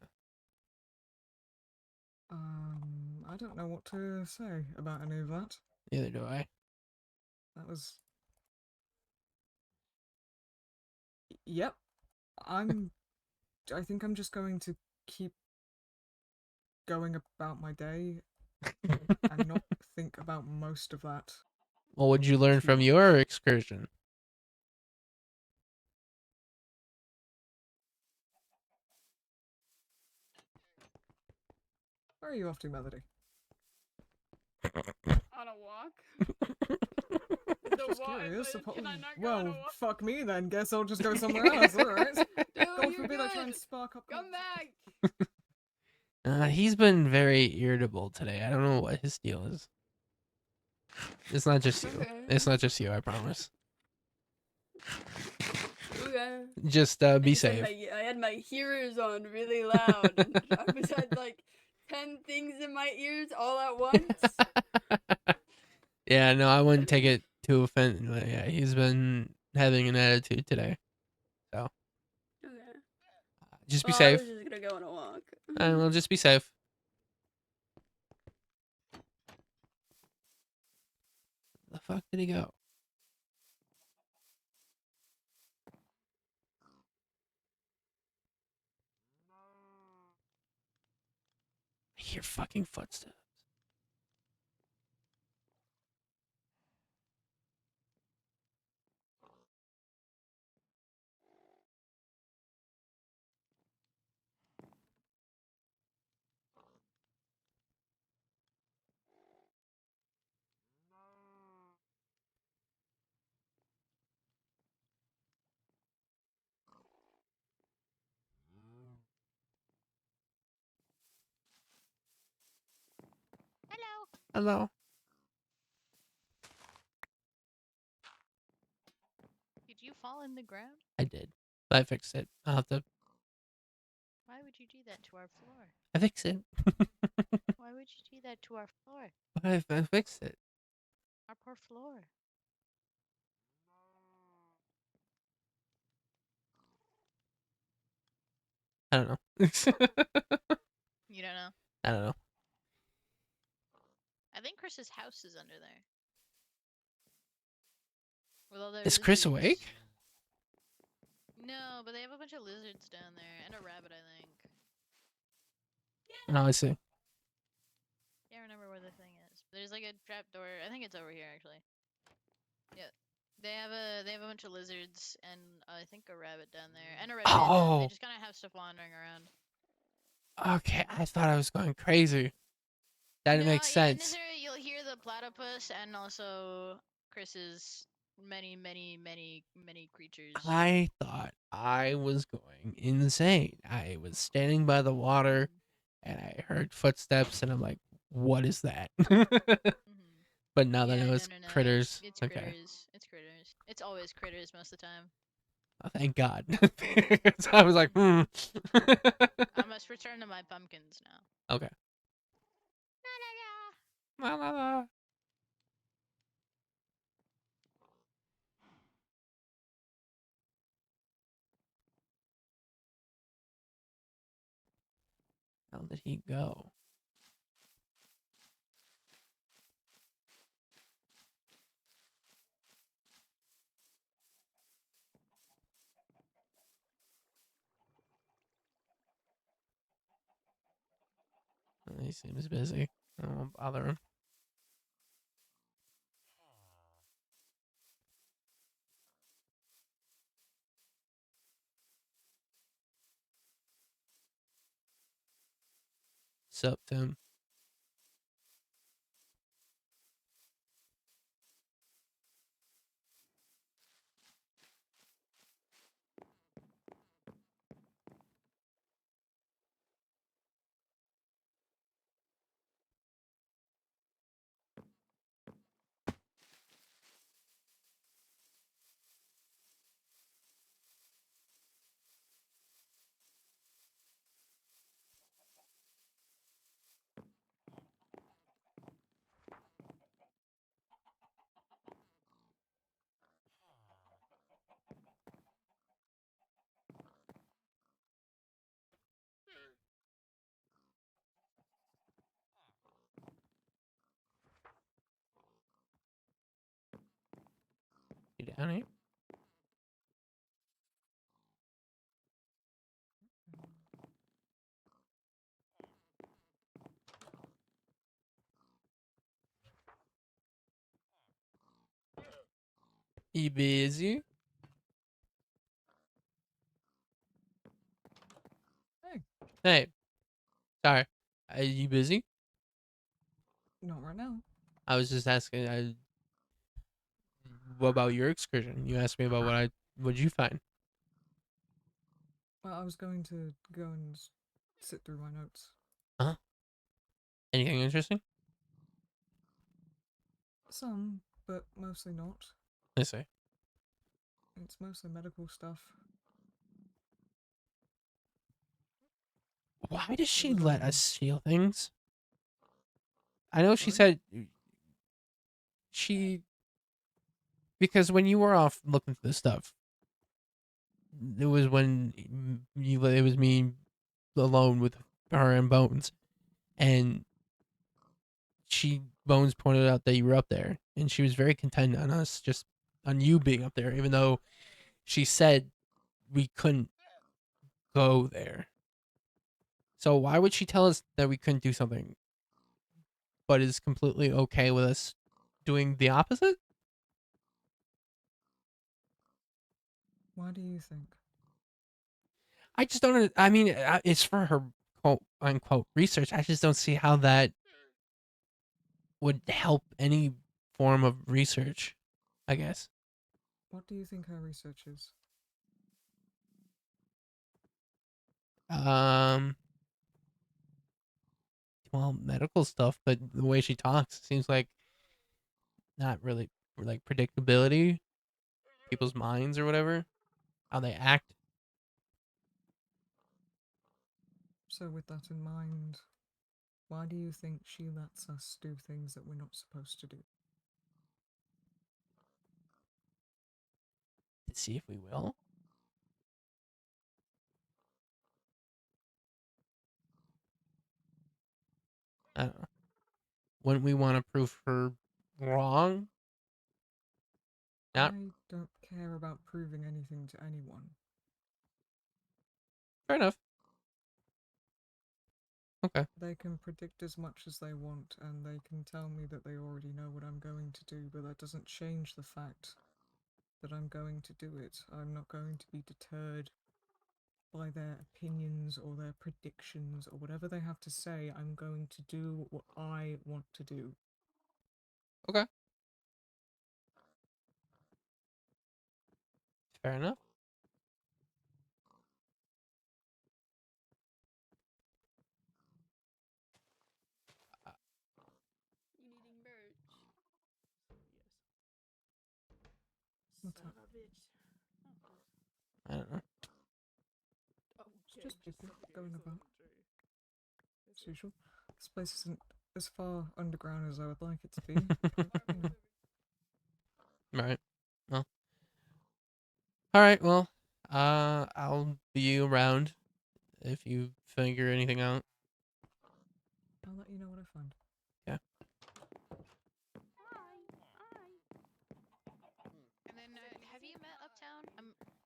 I don't know what to say about any of that. Neither do I. That was... Yep. I think I'm just going to keep going about my day and not think about most of that. Well, what'd you learn from your excursion? Where are you off to, Melody? On a walk. The Just wa- curious. Can I not go on a Well, walk? fuck me then. Guess I'll just go somewhere else. Alright. Dude, God you're forbid I try and good. spark up. Come back. He's been very irritable today. I don't know what his deal is. It's not just you. Okay. It's not just you, I promise. Okay. Just I be just had safe. I had my hearers on really loud. And I was had like 10 things in my ears all at once. Yeah, no, I wouldn't take it too offended. But yeah, he's been having an attitude today. Okay. Just be Well, safe. I was just gonna go on a walk. And we'll just be safe. The fuck did he go? I hear fucking footsteps. Hello. Hello. Did you fall in the ground? I did. I fixed it. I'll have to. Why would you do that to our floor? I fixed it. Why would you do that to our floor? I fixed it. Our poor floor. I don't know. You don't know. I don't know. I think Chris's house is under there. With all their Is Chris lizards. awake? No, but they have a bunch of lizards down there and a rabbit, I think. No, I see. Can't remember where the thing trapdoor. I think it's over here actually. Yeah. They have a bunch of lizards and I think a rabbit down there and a red panda. They Oh, just kind of have stuff wandering around. okay. I thought I was going crazy. That No, makes yeah, sense. Nizar, you'll hear the platypus and also Chris's many creatures. I thought I was going insane. I was standing by the water and I heard footsteps and I'm like, what is that? Mm-hmm. But now that I Yeah, know no, it's no, no. critters. It's Okay. critters. It's critters. It's always critters most of the time. Oh, thank God. So I was like, I must return to my pumpkins now. Okay. La, la, la. How did he go? He seems busy. I won't bother him. Sup, Tim? You down here? You busy? Hey, Hey, sorry. Are you busy? not right now. I was just asking. What about your excursion? You asked me about what'd you find? Well, I was going to go and sit through my notes. Huh? Anything interesting? Some, but mostly not. I say. It's mostly medical stuff. Why does she was, let us steal things? I know she Sorry? said she because when you were off looking for the stuff, it was when it was me alone with her and Bones, and Bones pointed out that you were up there, and she was very content on us just on you being up there, even though she said we couldn't go there. So why would she tell us that we couldn't do something, but is completely okay with us doing the opposite? Why do you think? I just don't. I mean, it's for her quote unquote research. I just don't see how that would help any form of research. I guess. What do you think her research is? Um. Well, medical stuff, but the way she talks seems like not really like predictability, people's minds or whatever, how they act. So, with that in mind, why do you think she lets us do things that we're not supposed to do? To see if we will. I don't know. Wouldn't we want to prove her wrong? Not I don't care about proving anything to anyone. fair enough. Okay. They can predict as much as they want, and they can tell me that they already know what I'm going to do, but that doesn't change the fact that I'm going to do it. I'm not going to be deterred by their opinions or their predictions or whatever they have to say. I'm going to do what I want to do. Okay. Fair enough. You needing merch? What's Son up? of a bitch. I don't know. It's just people going about. As usual. This place isn't as far underground as I would like it to be. but, you know. Right. Well. All right. Well, I'll be around if you figure anything out. I'll let you know what I find. And then, have you met Uptown?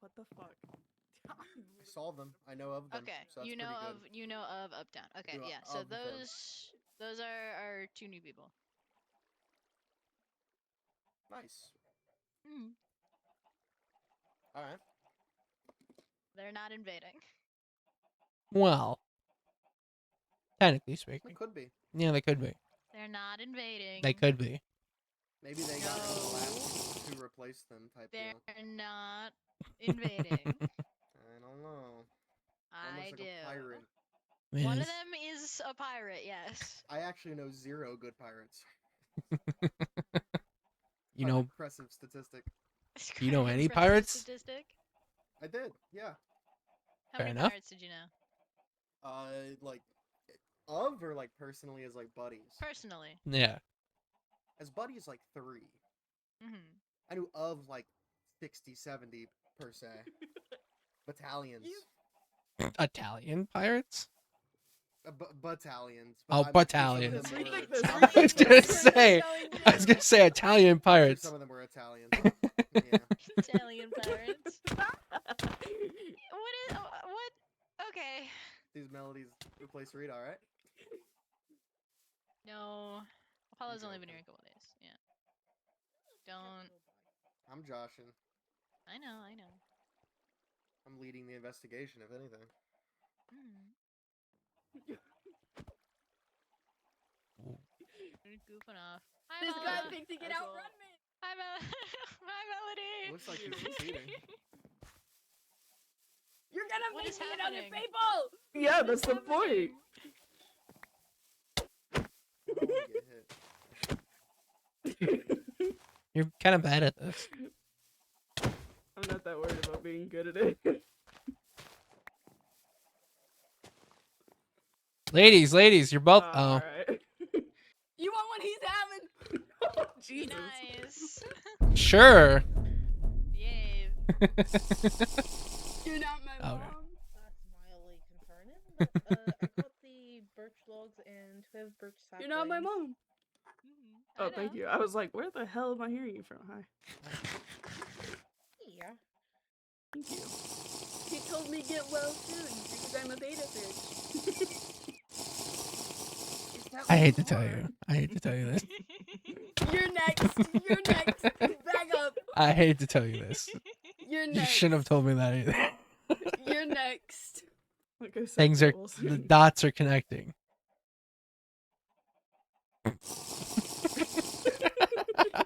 What the fuck? I saw them. I know of them. Okay, So that's you know pretty of good. Uptown. Okay, Do I- yeah. So of them. those are two new people. Nice. Mm. All right. They're not invading. Well, technically It speaking, could be. yeah, they could be. They're not invading. They could be. Maybe they got rid of the last No. people to replace them type They're deal. not invading. I don't know. I Almost like do. a pirate. One Yes. of them is a pirate. Yes. I actually know 0 good pirates. You An know, impressive statistic. You know Quite any impressive pirates? Statistic. I did. Yeah. How Fair many enough. pirates did you know? Like of or like personally as like buddies. Personally. yeah. As buddies like 3. Mm-hmm. I knew of like 60, 70 per se. Battalions. Italian pirates? Battalions. Oh, I'm sure some of battalions. them Let's were rethink this, Italian. I was gonna say, Italian I was gonna say Italian I'm sure pirates. some of them were Italian. Yeah. Italian pirates. What is what? Okay. These melodies replace Rita, alright? No. Apollo's only been joking. here a couple days. Yeah. Don't. I'm joshing. I know. I'm leading the investigation, if anything. Mm. You're goofing off. Hi, This Mala. guy thinks he can That's all. outrun me. Hi, Hi, Melody. Looks like he's succeeding. You're gonna What make is me another happening? people. Yeah, What is that's the point. I don't wanna get hit. You're kind of bad at this. I'm not that worried about being good at it. Ladies, you're both. Oh, Alright. You want what he's having? Be Jesus. nice. sure. Behave. You're not my Okay. mom. That's mildly concerning. But, I got the birch logs and 12 birch saplings. You're not my mom. I Oh, thank know. you. I was like, where the hell am I hearing you from? Hi. Yeah. Thank you. He told me get well soon because I'm a beta fish. Is that I what hate to you tell are? you. I hate to tell you this. You're next. You're next. Back up. I hate to tell you this. You're You next. shouldn't have told me that either. You're next. Like I said, Things are tables. the dots are connecting.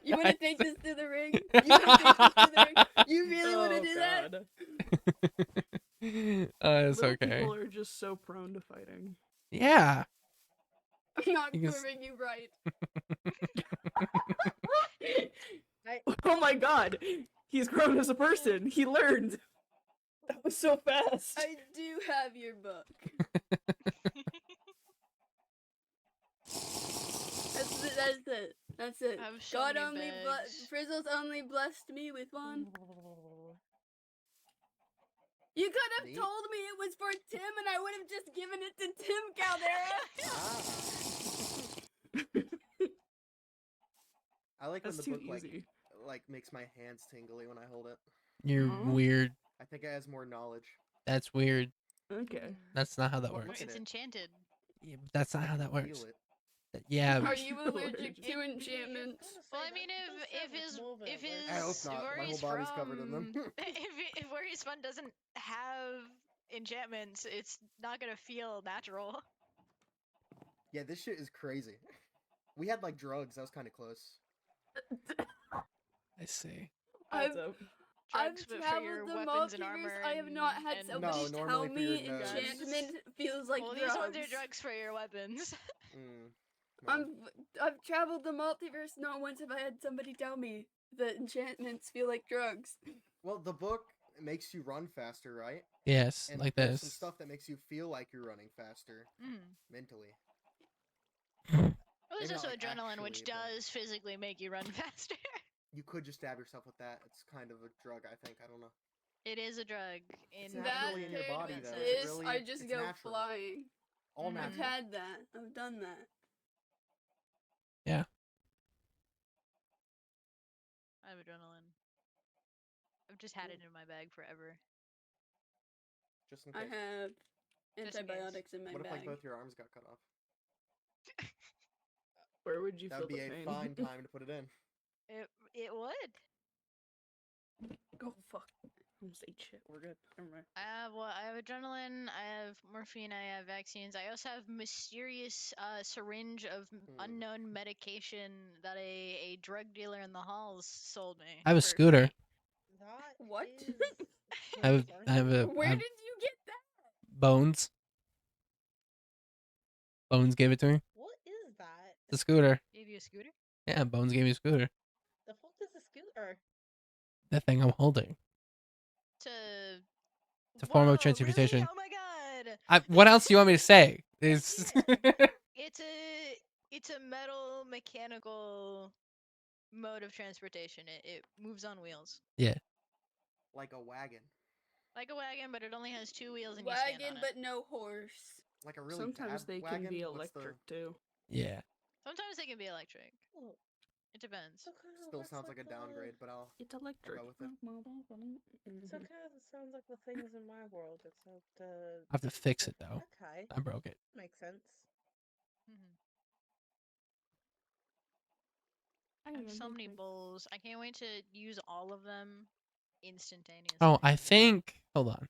You want to take this to the ring? You want to take this to the ring? You really want to Oh, do that? God. It's Little okay. people are just so prone to fighting. Yeah. I'm not You can proving you right. Oh my God. He's grown as a person. He learned. That was so fast. I do have your book. That's it. That's it. Have shown God me only bags. Frizzle's only blessed me with one. You could have Neat. told me it was for Tim, and I would have just given it to Tim Caldera. I like when That's the too book like easy. makes my hands tingly when I hold it. You're Aw. weird. I think it has more knowledge. That's weird. Okay. That's not how that Well, works. look at It's it. enchanted. Yeah, but that's not how that Feel works. it. Yeah. Are you allergic It- to it- enchantments? it's Well, I kinda mean, say that. if It does his have more of if a, like, his I hope not. where My whole he's body's covered in them. from, if where he's from doesn't have enchantments, it's not gonna feel natural. Yeah, this shit is crazy. We had like drugs. That was kind of close. I see. Adds I've up. Drugs, but for traveled your the weapons and multiverse. armor. I have not had and somebody No, tell normally for your me nose. enchantment feels like well, drugs. these ones are drugs for your weapons. Mm, no. I've traveled the multiverse. Not once have I had somebody tell me that enchantments feel like drugs. Well, the book makes you run faster, right? Yes, And like there's some this. stuff that makes you feel like you're running faster Mm. mentally. Well, there's Maybe not, also like, adrenaline, which actually, but- does physically make you run faster. You could just stab yourself with that. It's kind of a drug, I think. I don't know. It is a drug. It's In naturally That in your paired body, with though. Is it this, really? I just It's go natural. flying. All Mhm. I've natural. had that. I've done that. I have adrenaline. I've just had it in my bag forever. Just in I case. have Just in case. antibiotics in my What if like bag. both your arms got cut off? Where would you That feel would be the a pain? fine time to put it in. It would. Oh fuck. I'm saying shit. We're good. Never mind. I have adrenaline. I have morphine. I have vaccines. I also have mysterious syringe of unknown medication that a drug dealer in the halls sold me. I have a for scooter. free. That What? is I have Where I have did you get that? Bones. Bones gave it to me. What is that? The scooter. Gave you a scooter? Yeah, Bones gave me a scooter. The fuck is a scooter? The thing I'm holding. To form of Whoa, transportation. Really? Oh my god! What else do you want me to say? It's It's a metal mechanical mode of transportation. It moves on wheels. yeah. Like a wagon. Like a wagon, but it only has two wheels and you stand Wagon, on it. but no horse. Like a really Sometimes bad they wagon? can be What's the- electric too. Yeah. Sometimes they can be electric. Oh, It depends. so kinda Still works sounds like a the- downgrade, but I'll It's electric. go with it. So kind of sounds like the things in my world, except I have to fix it though. Okay, I broke it. makes sense. Mhm. I I have so remember many this. bowls. I can't wait to use all of them instantaneously. Oh, I think. Hold on.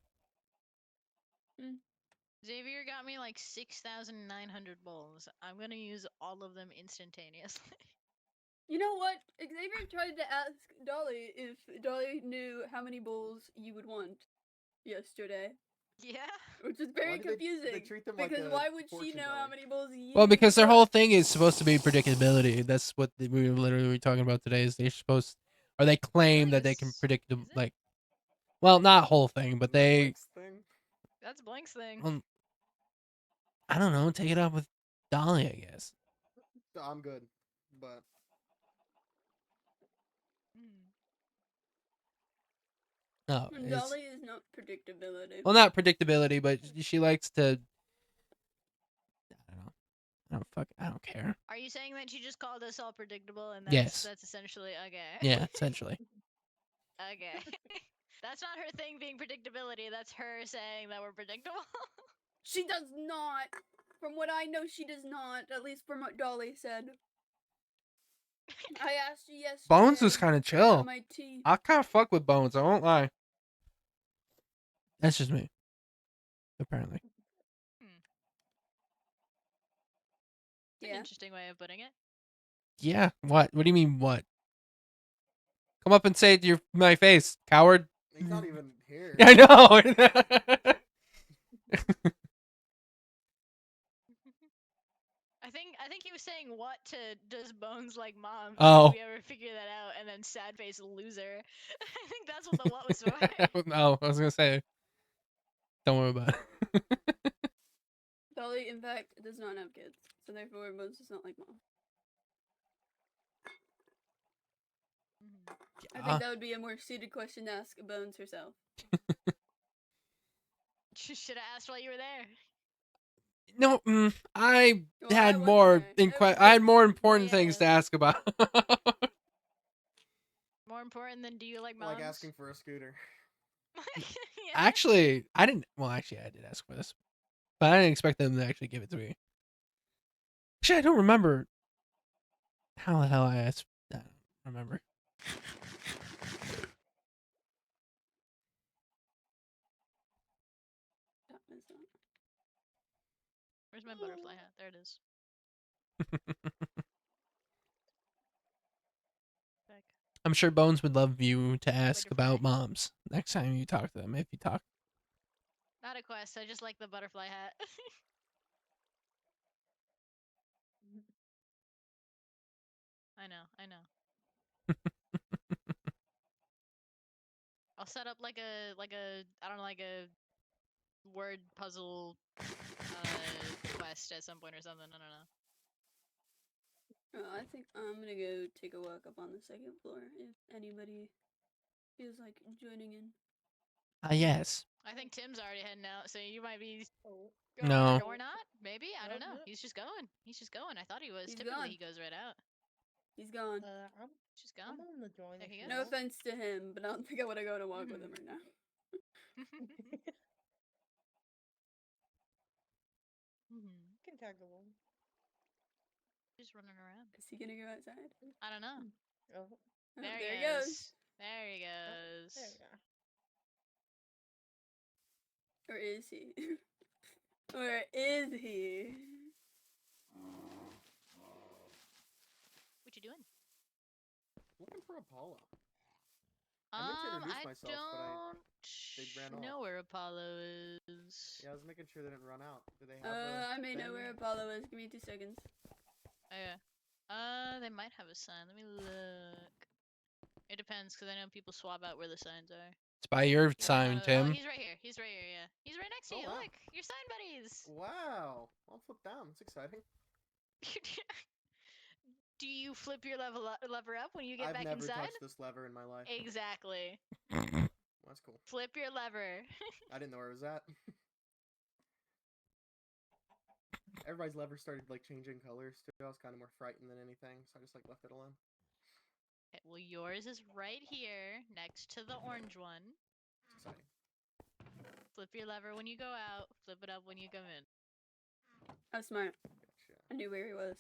Xavier got me like 6,900 bowls. I'm gonna use all of them instantaneously. You know what? Xavier tried to ask Dolly if Dolly knew how many bowls you would want yesterday, Yeah. which is very Why do confusing. They treat them like because a why would she fortune know teller. how many bowls you Well, because their want? whole thing is supposed to be predictability. That's what we were literally talking about today. Is they're supposed, or they claim that they can Nice. predict them, Is it? like, well, not whole thing, but Isn't that they. Blake's thing? That's Blank's thing. Well, I don't know. Take it up with Dolly, I guess. I'm good, but Mm. No, it's, Dolly is not predictability. well, not predictability, but she likes to. I don't know. I don't care. Are you saying that she just called us all predictable and Yes. that's essentially okay? Yeah, essentially. Okay. That's not her thing being predictability, that's her saying that we're predictable. She does not. From what I know, she does not. At least from what Dolly said. I asked you yesterday. Bones was kind of about chill. my tea. I kind of fuck with Bones. I won't lie. That's just me. Apparently. It's an Yeah. interesting way of putting it. Yeah. What? What do you mean? What? Come up and say it to my face, coward. he's not even here. I know. I think he was saying what to does Bones like mom? Oh. Did we ever figure that out? And then sad face loser. I think that's what the what was for. No, I was gonna say. Don't worry about it. Dolly, in fact, does not have kids, so therefore Bones does not like mom. Mhm. I think that would be a more suited question to ask Bones herself. You should have asked while you were there. No, I Well, I had wasn't more there. I had more important things to yeah. ask about. More important than do you like moms? Like asking for a scooter. Yeah. Actually, I didn't. Well, actually, I did ask for this, but I didn't expect them to actually give it to me. Actually, I don't remember how the hell I asked that. I don't remember. That is not- Where's my butterfly hat? There it is. Back. I'm sure Bones would love you to ask Butterfly. about moms next time you talk to them, if you talk. Not a quest. I just like the butterfly hat. I know. I know. I'll set up like a I don't know, like a word puzzle quest at some point or something. I don't know. I think I'm gonna go take a walk up on the second floor if anybody feels like joining in. Yes. I think Tim's already heading out, so you might be Oh, going No. or not. Maybe I don't know. no. He's just going. He's just going. I thought he was. He's Typically, gone. he goes right out. He's gone. I'm Just gone. on the join. There if he you goes. No want. offense to him, but I don't think I want to go on a walk with him right now. Can tag along. Just running around. Is he gonna go outside? I don't know. Oh, Oh, There, there he he goes. goes. There he goes. there we go. Or is he? Or is he? What you doing? Looking for Apollo. I meant to introduce I myself, but they ran don't know off. where Apollo is. Yeah, I was making sure they didn't run out. Do they have I may know where thing? Apollo is. Give me 2 seconds. Oh, yeah. They might have a sign. Let me look. It depends, because I know people swap out where the signs are. It's by your sign, Oh, Tim. he's right here. He's right here, yeah. He's right next to Oh, you. wow. Look, your sign buddies. Wow. I'll flip down. That's exciting. Do you flip your lever up when you get I've back never inside? touched this lever in my life. Exactly. That's cool. Flip your lever. I didn't know where it was at. Everybody's lever started like changing colors too. I was kind of more frightened than anything, so I just like left it alone. Okay, well, yours is right here next to the orange one. It's exciting. Flip your lever when you go out. Flip it up when you come in. That's smart. Gotcha. I knew where he was.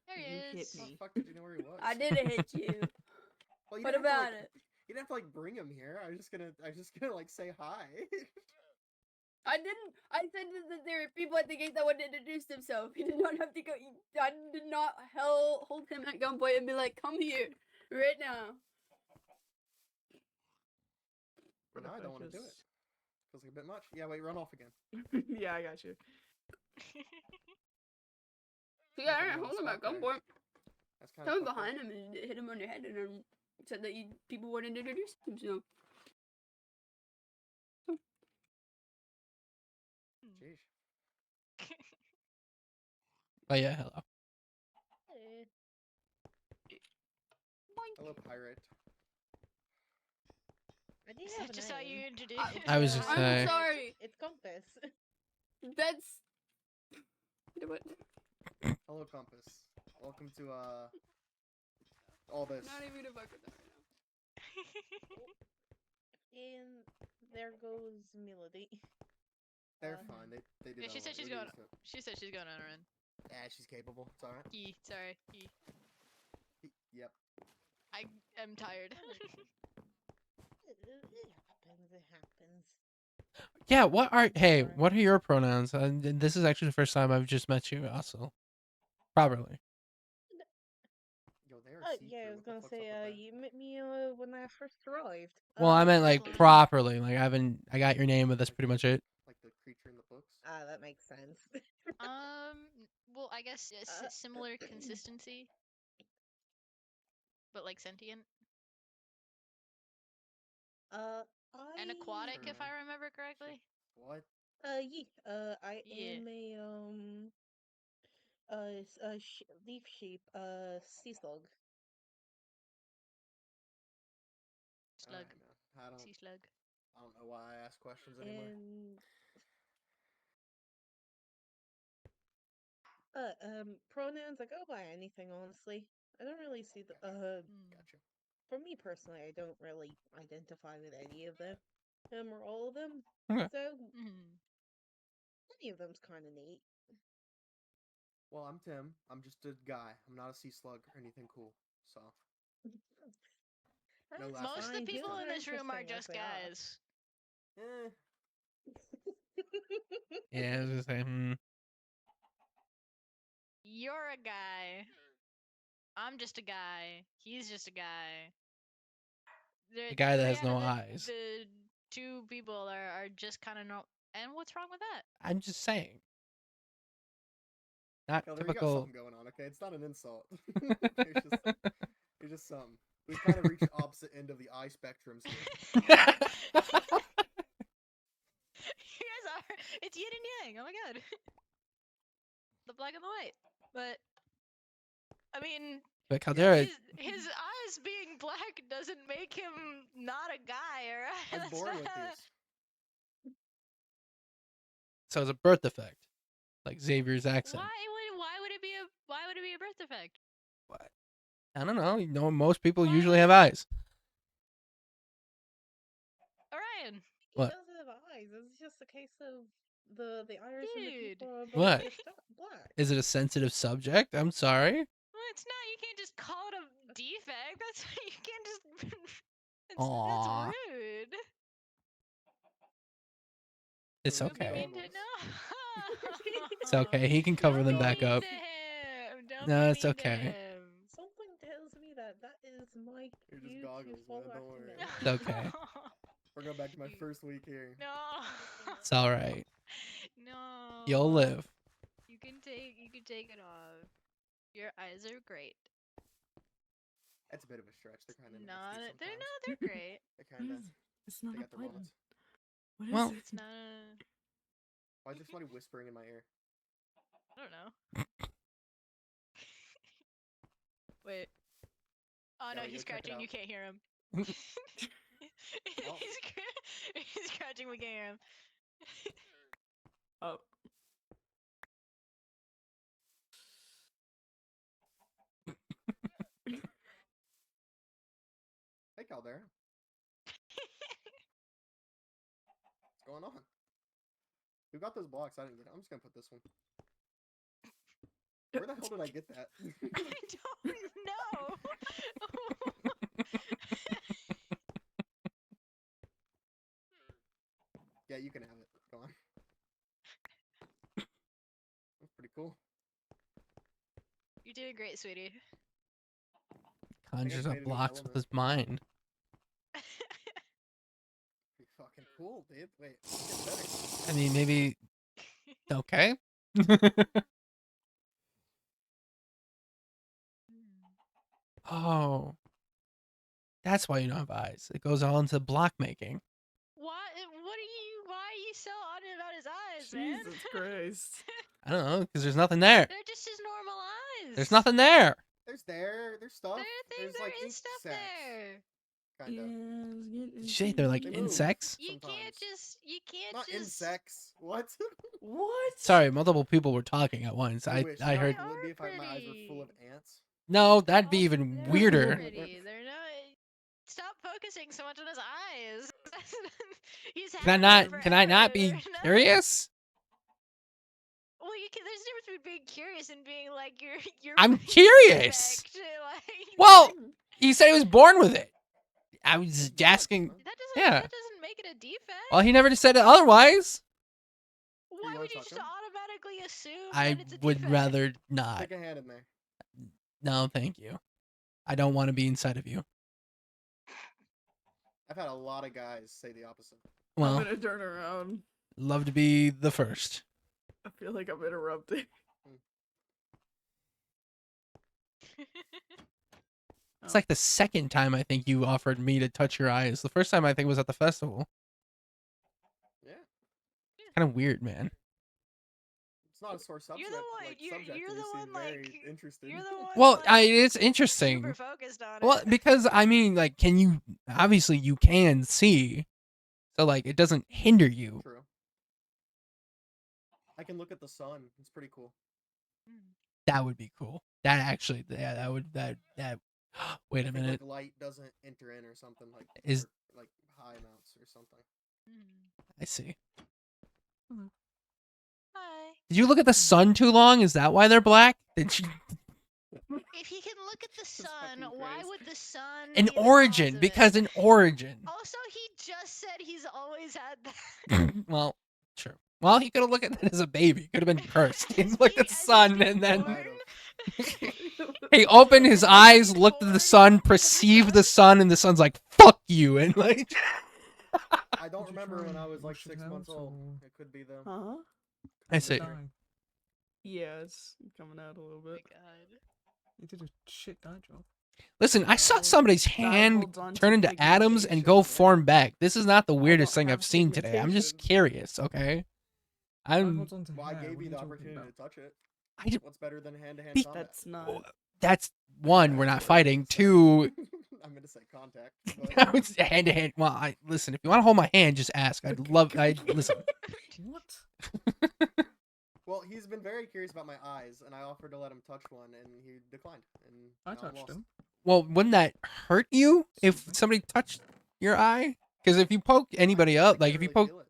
There he You is. hit How me. the fuck did you know where he was? I didn't hit you. Well, you What didn't have to, about like, it? You didn't have to like bring him here. I was just gonna like say hi. I didn't. I said that there were people at the gate that wanted to introduce themselves. He did not have to go. I did not hold him at gunpoint and be like, "Come here, right now." But now I don't want to do it. Feels like a bit much. Yeah, wait, run off again. Yeah, I got you. Yeah, I Put me didn't on the hold him at spot there. gunpoint. That's kind Someone of behind him and hit him on the head, and then said that people wanted to introduce themselves. Jeez. But yeah, hello. Hey. Hello, pirate. I do Is have that a just how you name. introduce? I was just I'm saying. sorry. It's Compass. That's. What? Hello, Compass. Welcome to all this. Not even gonna fuck with that right now. And there goes Melody. They're fine. They do. Yeah, she that said a she's lot. going. We're used to it. She said she's going on her own. Yeah, she's capable. It's alright. Sorry. Yep. I am tired. It happens. Yeah, what are your pronouns? This is actually the first time I've just met you, also. Properly. Yo, they are Yeah, I was gonna say, you met me when I first arrived. Well, I meant like Fine. properly. Like I got your name, but that's pretty much it. Like the creature in the books. Ah, that makes sense. Well, I guess similar consistency, but like sentient and aquatic, Sure, if man. I remember correctly. What? Yeah. I Yeah. am a leaf sheep, sea slug. Slug. Alright, man. Sea slug. I don't know why I ask questions anymore. And pronouns, I go by anything, honestly. I don't really see the Gotcha. for me personally, I don't really identify with any of them, or all of them. Okay. So Mm. any of them's kind of neat. Well, I'm Tim. I'm just a guy. I'm not a sea slug or anything cool. So No That's last Most of the fine, people humans in are this room are interesting as just they are. guys. eh. Yeah, I was gonna say, You're a guy. I'm just a guy. He's just a guy. The guy that three has out no of eyes. The two people are just kind of no. And what's wrong with that? I'm just saying. Not Kelder, you got typical. something going on, okay? It's not an insult. It's just something. We've kind of reached the opposite end of the eye spectrums here. You guys are. It's yin and yang. Oh my god. The black and the white. But I mean, But Caldera, his eyes being black doesn't make him not a guy, I alright? was born with these. so it's a birth defect, like Xavier's accent. Why would it be a birth defect? What? I don't know. You know, most people Why usually would- have eyes. Orion. He What? does have eyes. It's just a case of the iris and the Dude. people are both What? just black. Is it a sensitive subject? I'm sorry. Well, it's not. You can't just call it a defect. That's you can't just. Aw. That's rude. It's Those are okay. Don't be mean Goggles. to- no. It's okay. He can cover Don't them be back mean up. to him. Don't No, be it's mean to okay. him. Something tells me that is my You're just cue goggles, to fall man, back don't in worry. there. It's okay. We're going back to my You- first week here. No. It's all right. No. You'll live. You can take it off. Your eyes are great. That's a bit of a stretch. They're kind of Not nasty they're sometimes. they're great. They're kind of. It's not They a got their button. moments. What is Well- it? It's not a, Why is there somebody whispering in my ear? I don't know. Wait. Oh no, Kelly, he's go check it scratching. out. You can't hear him. Oh. He's scratching. We can't hear him. Oh. Hey, Caldera. What's going on? Who got those blocks? I didn't get it. I'm just gonna put this one. Where the hell did I get that? I don't know. Yeah, you can have it. Go on. That's pretty cool. You're doing great, sweetie. Conjures made up a new blocks with element. his mind. Pretty fucking cool, dude. Wait, it's getting better. I mean, maybe. Okay. Oh. That's why you don't have eyes. It goes all into block making. Why are you so on it about his eyes, man? Jesus Christ. I don't know, because there's nothing there. They're just his normal eyes. There's nothing there. There's stuff. There's like there is stuff insects. there. Kind of. Did you say they're like They move. insects? You Sometimes. can't Not just. insects. What? What? Sorry, multiple people were talking at once. I wish. I You know heard. how it would be They if my eyes were full of pretty. ants. No, that'd be Oh, even they're weirder. pretty. They're not. Stop focusing so much on his eyes. He's Can I had not? them Can I not be forever. No. curious? Well, there's a difference between being curious and being like you're. I'm pretty curious. defect, like- Well, he said he was born with it. I was asking. that doesn't. yeah. That doesn't make it a defect. Well, he never just said it otherwise. Why wanna would you talk just to him? automatically assume I that it's a would defect? rather not. Stick a hand in there. No, thank you. I don't want to be inside of you. I've had a lot of guys say the opposite. I'm Well, gonna turn around. love to be the first. I feel like I'm interrupting. It's like the second time I think you offered me to touch your eyes. The first time I think was at the festival. Yeah. Kind of weird, man. It's not a sore subject. You're the one- Like, you're- subject, you're you the seem one, very like, interested. You're the one. Well, like, it's interesting. super focused on Well, it. because I mean, like, can you? Obviously, you can see, so like, it doesn't hinder you. True. I can look at the sun. It's pretty cool. That would be cool. That actually, yeah, that would that. Wait I a think, minute. Like, light doesn't enter in or something like. Is- or, like high amounts or something. Mm. I see. Hi. Did you look at the sun too long? Is that why they're black? Did you... If he can look at the That's sun, fucking why crazy. would the sun An be the cause origin, of because it? an origin. Also, he just said he's always had that. Well, true. Well, he could have looked at that as a baby. Could have been cursed. He As looked being- at the as he's sun being and then born. he opened his As eyes, being looked at the born sun, with the perceived sun. the sun, and the sun's like, "Fuck you!" And like, I don't Did you remember try when and I was like wash it 6 out, months old. or- It could be though. Huh? I Is it see. dying? Yeah, it's coming out a little Oh my bit. god. You did a shit dye job. Listen, I saw No, somebody's dye hand holds on to turn into atoms and go pigmentation. form back. This is not the I weirdest don't thing I've have seen today. I'm just pigmentation. curious, okay? Dye I'm. holds on to Well, I hair. gave What you are the talking opportunity about? to touch it. I d- What's better than hand-to-hand Be- combat? That's not. That's one. We're not fighting. Two. I'm gonna say contact. But... I was hand to hand. Well, I listen. If you want to hold my hand, just ask. I'd love. I listen. What? Well, he's been very curious about my eyes, and I offered to let him touch one, and he declined. And I now I'm touched lost. him. Well, wouldn't that hurt you if Excuse me? somebody touched your eye? Because if you poke anybody I up, like can't if you really poke, feel it.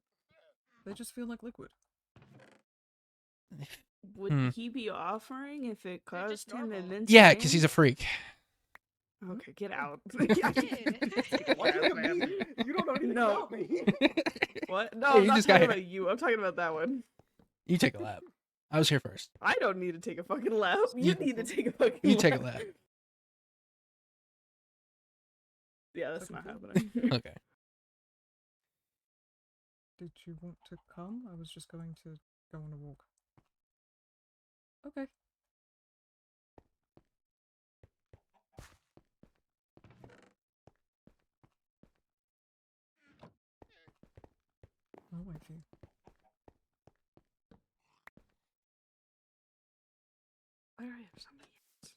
They just feel like liquid. Would Hmm. he be offering if it They're just caused him normal. immense yeah, pain? because he's a freak. Okay, get out. Why you look at me? You don't know anything No. about me. What? No, Hey, I'm you not just got talking hit. about you. I'm talking about that one. You take a lap. I was here first. I don't need to take a fucking lap. You You- need to take a fucking You lap. take a lap. Yeah, that's Second not floor. happening. Okay. Did you want to come? I was just going to go on a walk. Okay. I'll wait for you. I already have somebody else.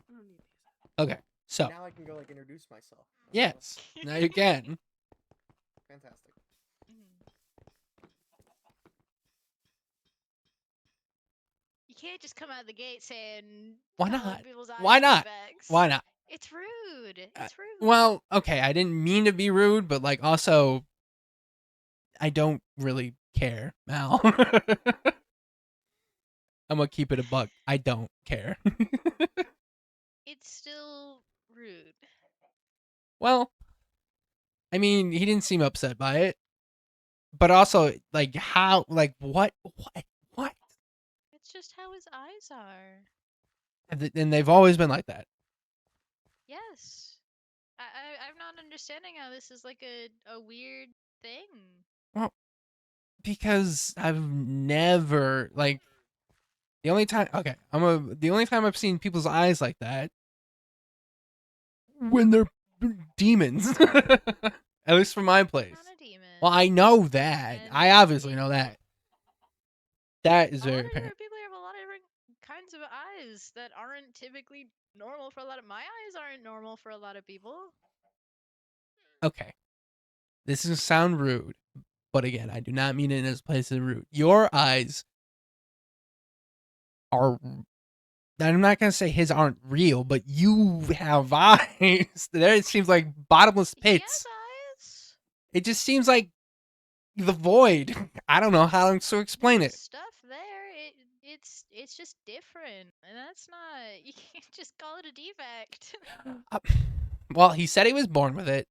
I don't need these. Okay. So Now I can go like introduce myself. yes, now you can. Fantastic. You can't just come out of the gate saying Why calling not? people's eyes Why not? defects. Why not? It's rude. It's rude. Well, okay. I didn't mean to be rude, but like also, I don't really care, Mal. I'm gonna keep it a buck. I don't care. It's still rude. Well, I mean, he didn't seem upset by it, but also, like, how, like, what? It's just how his eyes are. And they've always been like that. Yes. I'm not understanding how this is like a weird thing. Well, because I've never like the only time. Okay, the only time I've seen people's eyes like that when they're demons. At least from my place. Not a demon. Well, I know that. I And obviously know that. That is a lot very of different apparent. people have a lot of different kinds of eyes that aren't typically normal for a lot of my eyes aren't normal for a lot of people. Okay. This is sound rude, but again, I do not mean it as a place of rude. Your eyes are. I'm not gonna say his aren't real, but you have eyes. There, it seems like bottomless He has pits. eyes. It just seems like the void. I don't know how to explain There's it. stuff there. It's just different, and that's not. You can't just call it a defect. Well, he said he was born with it,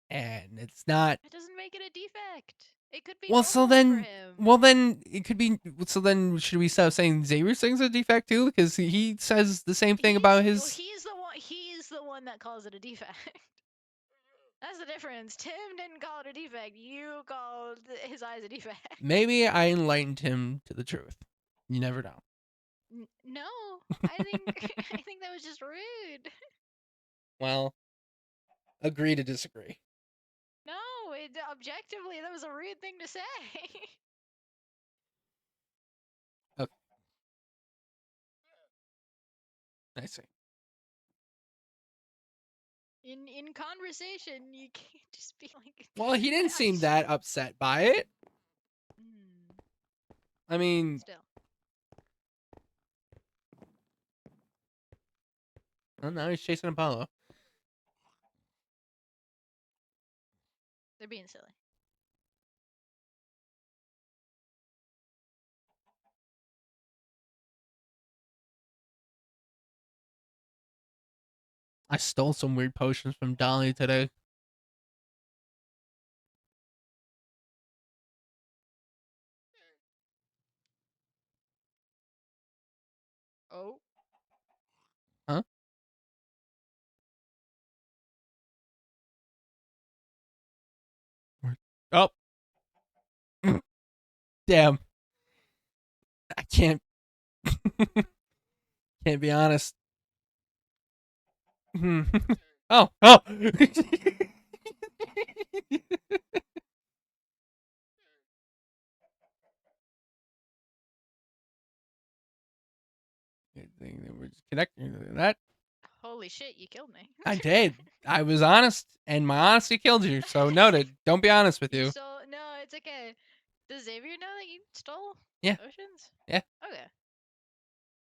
and it's not. It doesn't make it a defect. It could be Well, so normal then, for him. well then, it could be. So then, should we stop saying Xavier's thing's a defect too? Because he says the same thing about Well, his. he's the one. He's the one that calls it a defect. That's the difference. Tim didn't call it a defect. You called his eyes a defect. Maybe I enlightened him to the truth. You never know. No, I think I think that was just rude. Well, agree to disagree. No, objectively, that was a rude thing to say. Okay. I see. In conversation, you can't just be like. Well, he didn't seem that upset by it. Mm, I mean, still, well, now he's chasing Apollo. they're being silly. I stole some weird potions from Dolly today. Oh. Huh? Oh. Damn. I can't. Can't be honest. Oh. Oh. Good thing that we're just connecting to that. Holy shit, you killed me. I did. I was honest, and my honesty killed you. So noted. Don't be honest with you. So no, it's okay. Does Xavier know that you stole Yeah. potions? Yeah. Okay.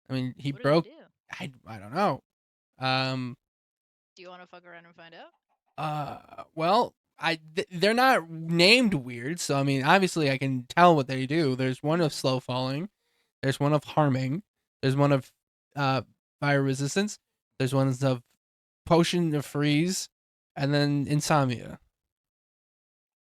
I mean, he What broke. did you do? I don't know. Do you want to fuck around and find out? Well, they're not named weird, so I mean, obviously I can tell what they do. There's one of slow falling, there's one of harming, there's one of fire resistance, there's one of potion of freeze, and then insomnia,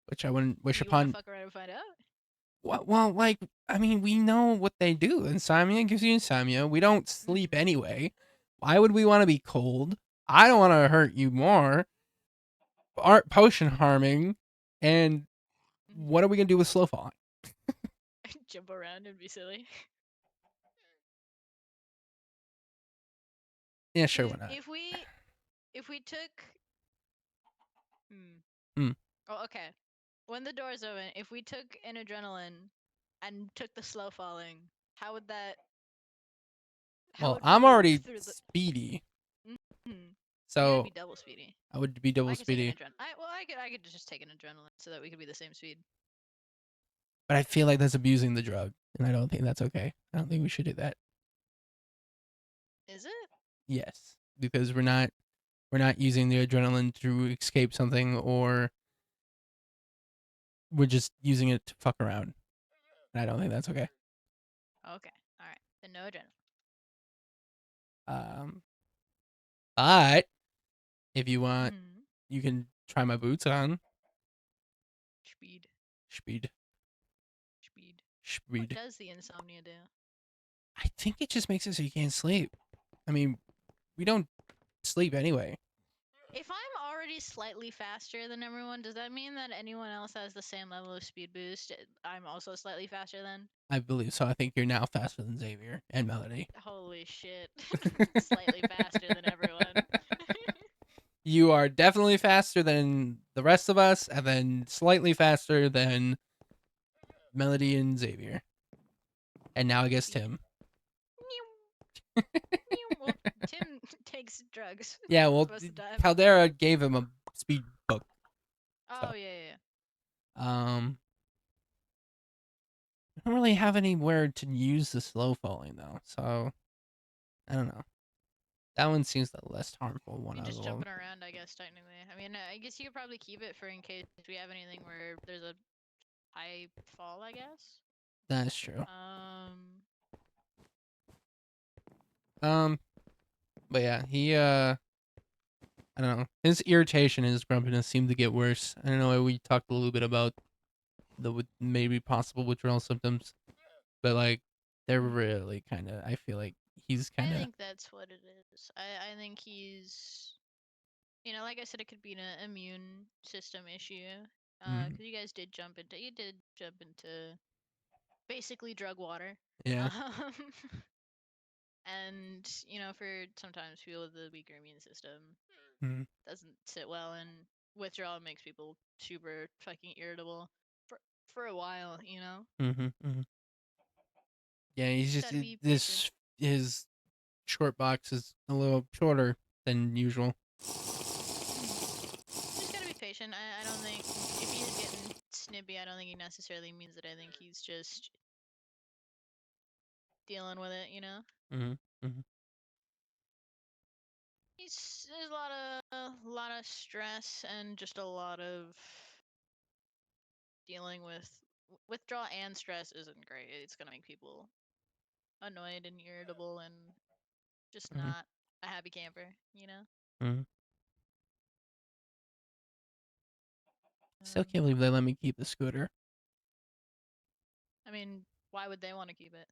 which I wouldn't wish Do you want upon. to fuck around and find out? Well, like I mean, we know what they do. Insomnia gives you insomnia. We don't sleep anyway. Why would we want to be cold? I don't want to hurt you more. Art potion harming, and what are we gonna do with slow falling? Jump around and be silly. Yeah, sure, why not? If we took Hmm. Oh, okay. When the doors open, if we took an adrenaline and took the slow falling, how would that Well, would we I'm move already through the speedy, Mhm. You're so gonna be double speedy. I would be double I could take an speedy. I could just take an adrenaline so that we could be the same speed. But I feel like that's abusing the drug, and I don't think that's okay. I don't think we should do that. Is it? Yes, because we're not using the adrenaline to escape something, or we're just using it to fuck around. And I don't think that's okay. Okay. All right. Then no adrenaline. But if you want, Mhm. you can try my boots on. Speed. Speed. Speed. What Speed. does the insomnia do? I think it just makes it so you can't sleep. I mean, we don't sleep anyway. If I'm already slightly faster than everyone, does that mean that anyone else has the same level of speed boost? I'm also slightly faster than? I believe so. I think you're now faster than Xavier and Melody. Holy shit. Slightly faster than everyone. You are definitely faster than the rest of us, and then slightly faster than Melody and Xavier. And now I guess Tim. Well, Tim takes drugs. Yeah, well, most of the time. Caldera gave him a speed book. Oh, yeah. I don't really have anywhere to use the slow falling though, so I don't know. That one seems the less harmful one You're of just them. jumping around, I guess, technically. I mean, I guess you could probably keep it for in case we have anything where there's a high fall, I guess. That's true. But yeah, he I don't know. His irritation and his grumpiness seem to get worse. I don't know. We talked a little bit about the maybe possible withdrawal symptoms, but like they're really kind of. I feel like he's I kind of. think that's what it is. I think he's, like I said, it could be an immune system issue. Because you guys did jump into basically drug water. Yeah. And for sometimes people with a weaker immune system Mhm. doesn't sit well, and withdrawal makes people super fucking irritable for a while. Yeah, he's just Gotta be this. His short box is a little shorter than usual. Just gotta be patient. I don't think if he's getting snippy, I don't think he necessarily means it. I think he's just dealing with it. There's a lot of stress and just a lot of dealing with withdrawal, and stress isn't great. It's gonna make people annoyed and irritable and just not a happy camper. Still can't believe they let me keep the scooter. I mean, why would they want to keep it?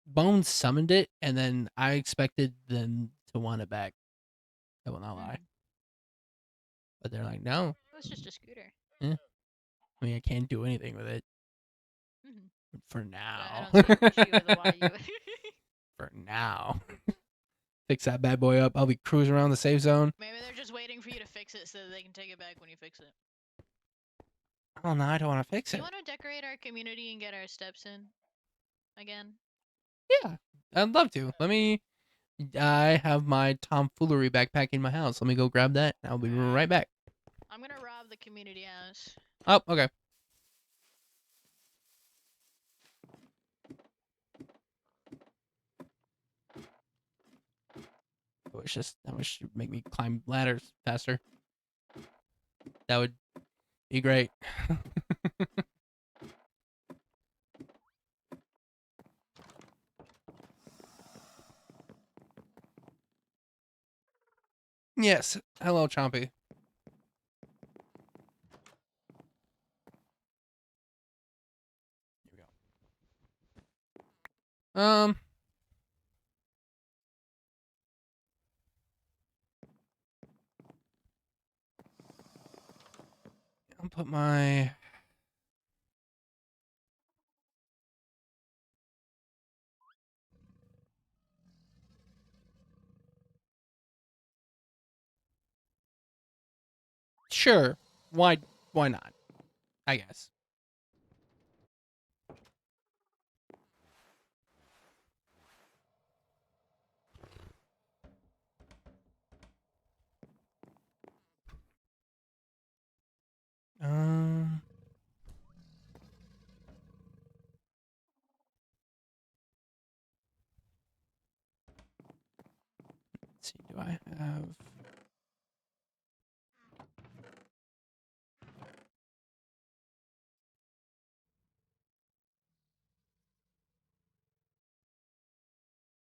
Bones summoned it, and then I expected them to want it back. I will not lie. But they're like, no. It was just a scooter. I mean, I can't do anything with it. Mhm. For I now. don't see an issue with why you. For now. Fix that bad boy up. I'll be cruising around the safe zone. Maybe they're just waiting for you to fix it so that they can take it back when you fix it. Oh, no, I don't want to fix Do it. you want to decorate our community and get our steps in again? Yeah, I'd love to. I have my tomfoolery backpack in my house. Let me go grab that. I'll be right back. I'm gonna rob the community house. Oh, okay. I wish you'd make me climb ladders faster. That would be great. Yes. Hello, Chompy. Here we go. I'll put my... Sure. Why not? I guess. Let's see. Do I have...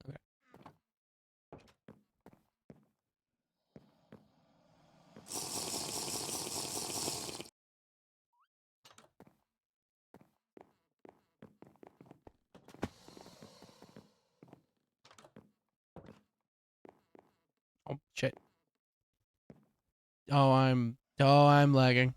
Okay. Oh, shit. Oh, I'm lagging.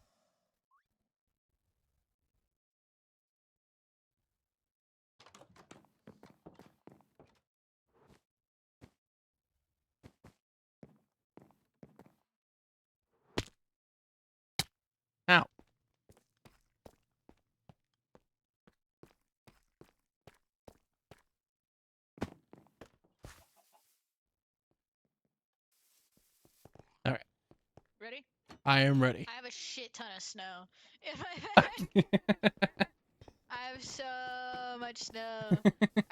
Ow. All right. Ready? I am ready. I have a shit ton of snow. If I have so much snow.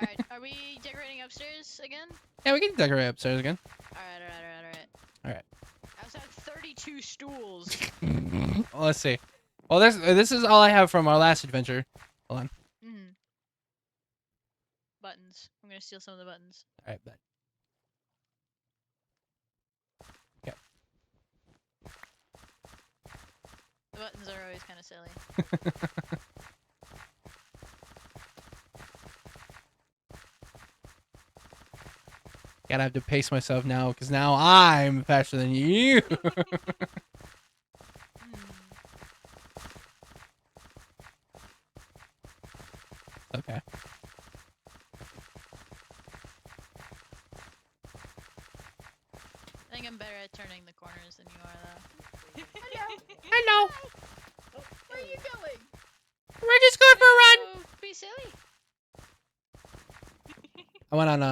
Alright, are we decorating upstairs again? Yeah, we can decorate upstairs again. Alright. Alright. I also have 32 stools. Well, let's see. Well, this is all I have from our last adventure. Hold on. Buttons. I'm gonna steal some of the buttons. Alright, bet. Okay. The buttons are always kind of silly. Gotta have to pace myself now, because now I'm faster than you. Okay. I think I'm better at turning the corners than you are, though. Hello. Where are you going? We're just going for a run. Oh, be silly. I went on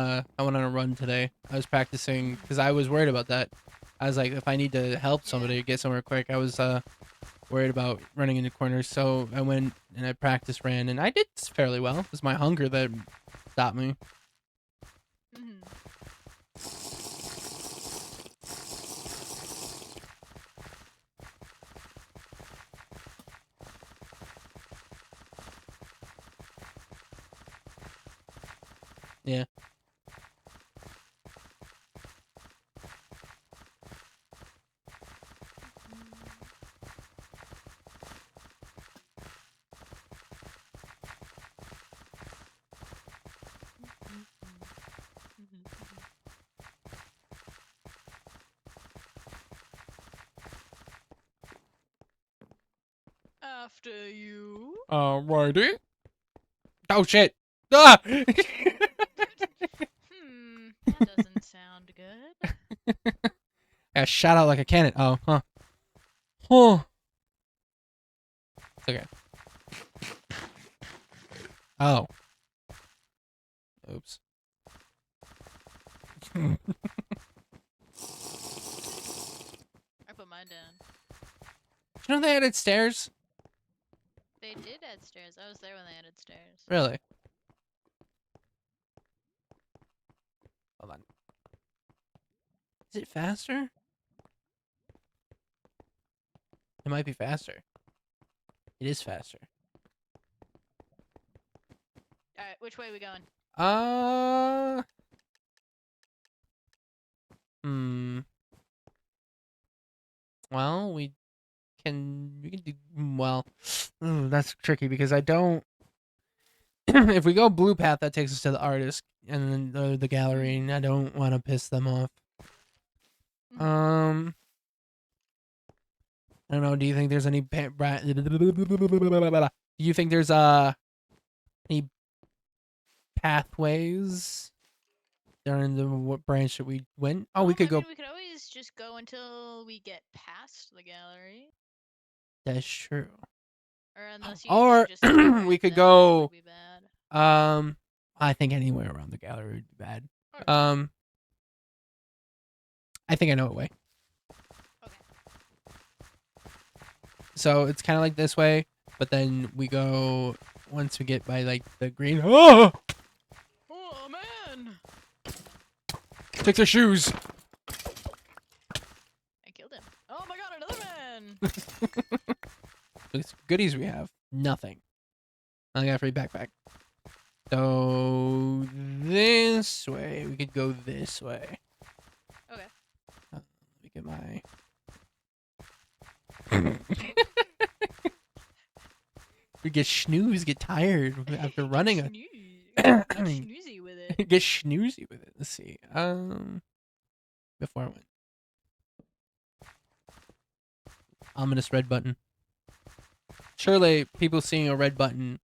a run today. I was practicing because I was worried about that. I was like, if I need to help somebody get somewhere quick, I was worried about running into corners. So I went and I practice ran, and I did fairly well. It was my hunger that stopped me. Yeah. after you. Alrighty. Oh shit. Ah! That doesn't sound good. I shot out like a cannon. Oh, huh. Huh. It's okay. Oh. Oops. I put mine down. You know they added stairs? They did add stairs. I was there when they added stairs. Really? Hold on. Is it faster? It might be faster. It is faster. Alright, which way are we going? Well, we can do well. That's tricky because I don't. If we go blue path, that takes us to the artist and then the gallery, and I don't want to piss them off. I don't know. Do you think there's any? Do you think there's any pathways during the what branch that we went? Oh, we could I go. mean, we could always just go until we get past the gallery. That's true. Or unless you Or think just anywhere we could that go. would be bad. I think anywhere around the gallery would be bad. Okay. I think I know a way. Okay. So it's kind of like this way, but then we go once we get by like the green. Oh! Oh man! Take their shoes. I killed him. Oh my god, another man! Look at goodies we have. Nothing. I got a free backpack. So this way, we could go this way. Okay. Let me get my. We get snooze, get tired after running a. Get snoozy with it. Get snoozy with it. Let's see. Before I went. Ominous red button. Surely people seeing a red button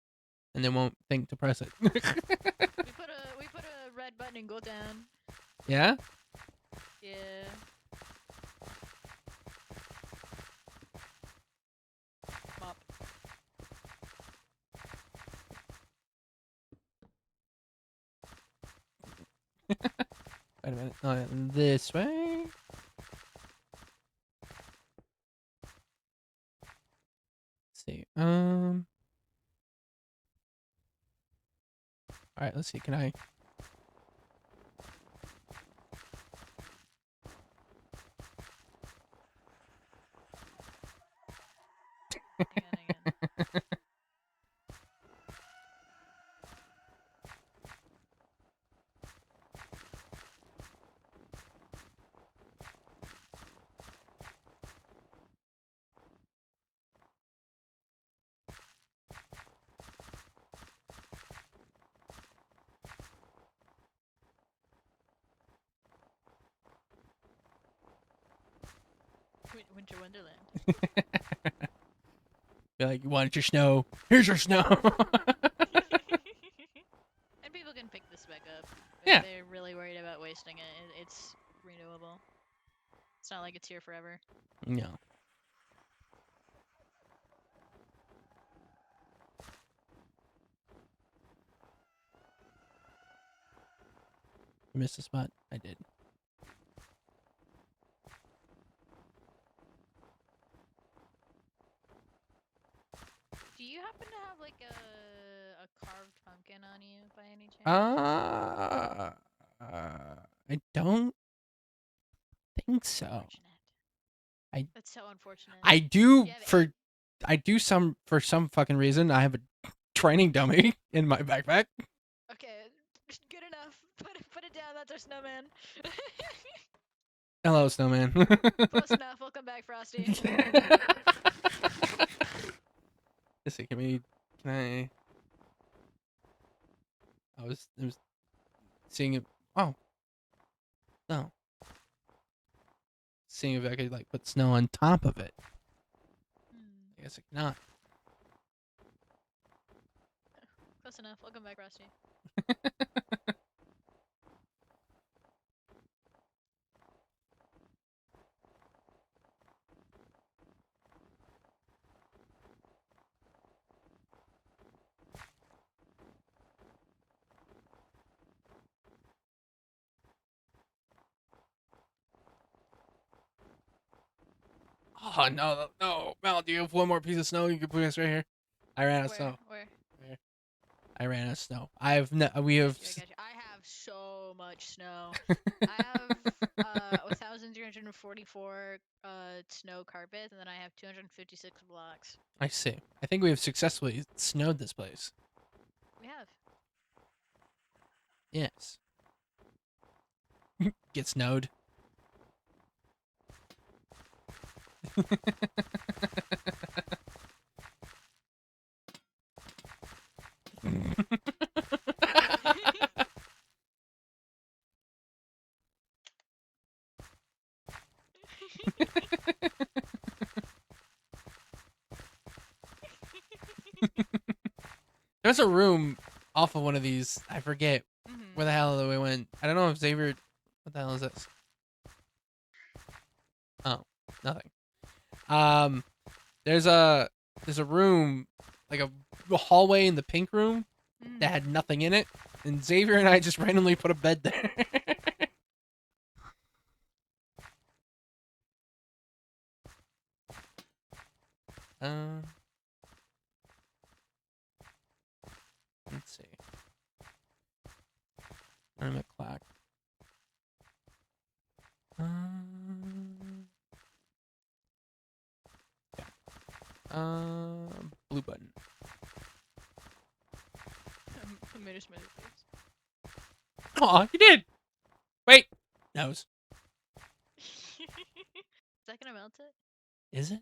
and they won't think to press it. we put a red button and go down. Yeah? Yeah. Mop. Wait a minute. Oh, yeah, this way. Let's see. All right. Let's see. Can I? Again. Winter Wonderland. Be like, you wanted your snow? Here's your snow. And people can pick this back up if Yeah. they're really worried about wasting it. It's renewable. It's not like it's here forever. No. I missed a spot. I did. Do you happen to have like a carved pumpkin on you by any chance? I don't think so. Unfortunate. I- That's so unfortunate. I do You have for some fucking reason. I have a training dummy in my backpack. Okay, good enough. Put it down. That's our snowman. Hello, snowman. Close enough. Welcome back, Frosty. Let's see. Can I? I was seeing it. Oh. No. Seeing if I could like put snow on top of it. Hmm. I guess I cannot. Close enough. Welcome back, Rusty. Oh no, no, Mel, do you have one more piece of snow you can put us right here? I ran out of snow. Where? I ran out of snow. I have no. We have. I got you. I have so much snow. I have 1,344 snow carpets, and then I have 256 blocks. I see. I think we have successfully snowed this place. We have. Yes. Get snowed. There's a room off of one of these. I forget where the hell we went. I don't know if Xavier. What the hell is this? Oh, nothing. There's a room, like a hallway in the pink room that had nothing in it, and Xavier and I just randomly put a bed there. Let's see. I'm a clock. Blue button. I made a smoothie, please. Aw, you did. Wait. Nose. Is that gonna melt it? Is it?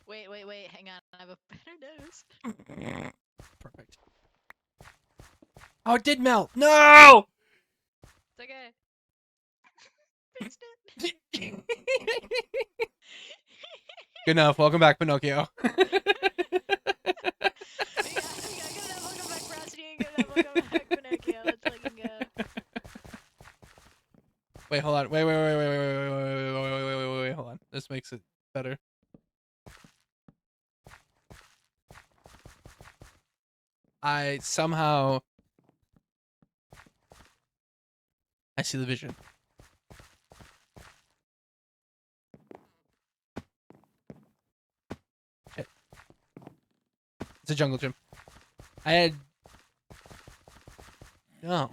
Wait. Hang on. I have a better nose. Perfect. Oh, it did melt. No. It's okay. Fixed it. Good enough. Welcome back, Pinocchio. Welcome back, Frosty. Welcome back, Pinocchio. Let's fucking go. Wait, hold on. Wait. Hold on. This makes it better. I somehow. I see the vision. Shit. It's a jungle gym. I had. No.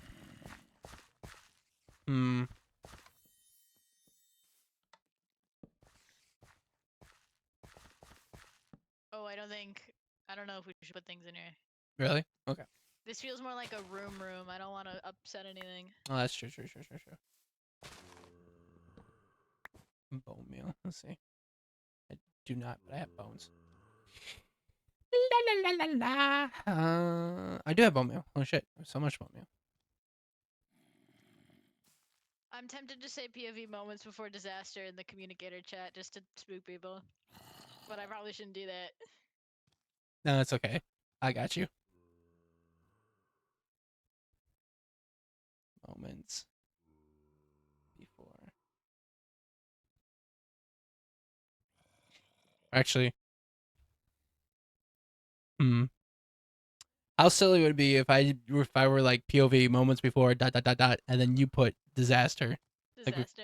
Oh, I don't know if we should put things in here. Really? Okay. This feels more like a room. I don't want to upset anything. Oh, that's true. Bone meal. Let's see. I do not, but I have bones. La la la la la. I do have bone meal. Oh shit! So much bone meal. I'm tempted to say POV moments before disaster in the communicator chat just to spook people, but I probably shouldn't do that. No, it's okay. I got you. Moments before. Actually. How silly would it be if I were like POV moments before ... and then you put disaster. Disaster.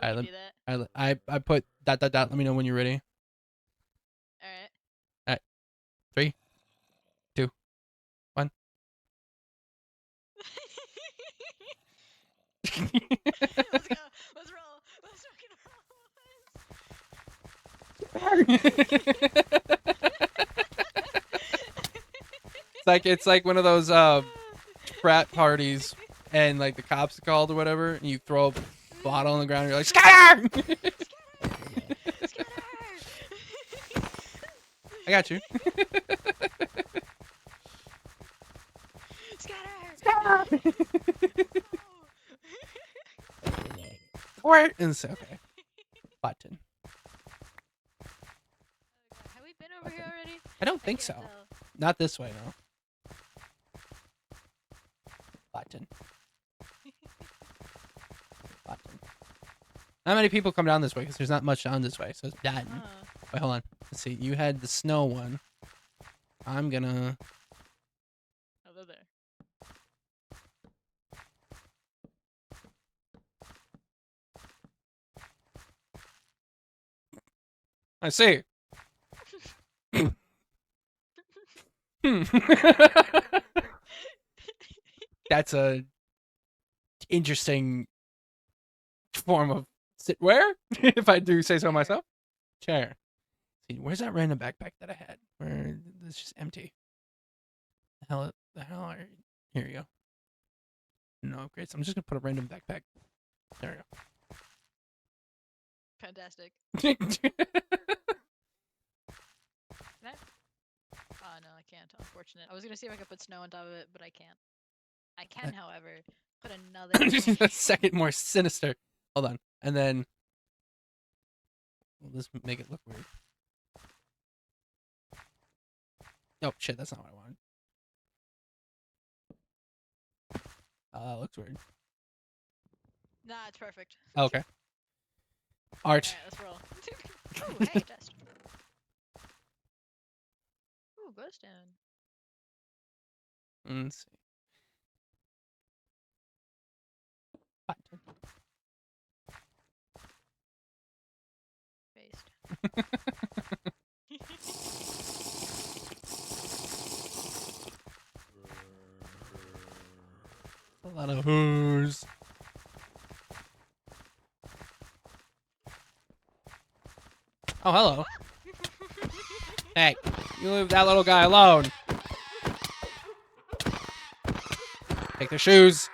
Like, We can do that. I put ... Let me know when you're ready. All right. All right. 3, 2, 1. Let's go. Let's roll. Let's It's like one of those frat parties, and like the cops are called or whatever, and you throw a bottle on the ground and you're like, scatter! I got you. Scatter! Or and so, okay. Button. Have we been over here already? I don't think so. Can't tell. Not this way, no. Not many people come down this way because there's not much down this way, so it's done. Uh-huh. Wait, hold on. Let's see. You had the snow one. I'm gonna. Hello there. I see. Hmm. That's a interesting form of sitware, if I do say so myself. Chair. See, where's that random backpack that I had? Where it's just empty. The hell are you? Here you go. No upgrades. I'm just gonna put a random backpack. There Fantastic. we go. Can I? Oh no, I can't. Unfortunate. I was gonna see if I could put snow on top of it, but I can't. I can, however, put another. A second more sinister. Hold on. And then we'll just make it look weird. Oh shit, that's not what I wanted. That looks weird. Nah, it's perfect. Okay. Art. Alright, let's roll. Ooh, hey, test. Ooh, glowstone. Let's see. Button. Based. A lot of who's. Oh, hello. Hey, you leave that little guy alone. Take the shoes.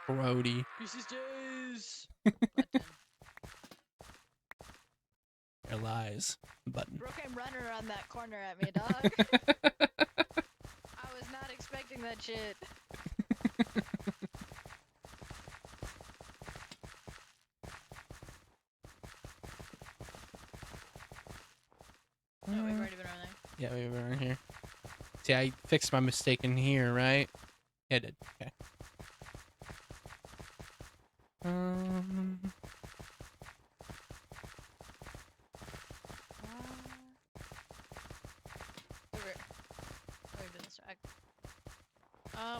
Brody. Pieces days. There lies. Button. Bro came running around that corner at me, dog. I was not expecting that shit. No, we've already been around there. Yeah, we were in here. See, I fixed my mistake in here, right? Yeah, I did. Okay.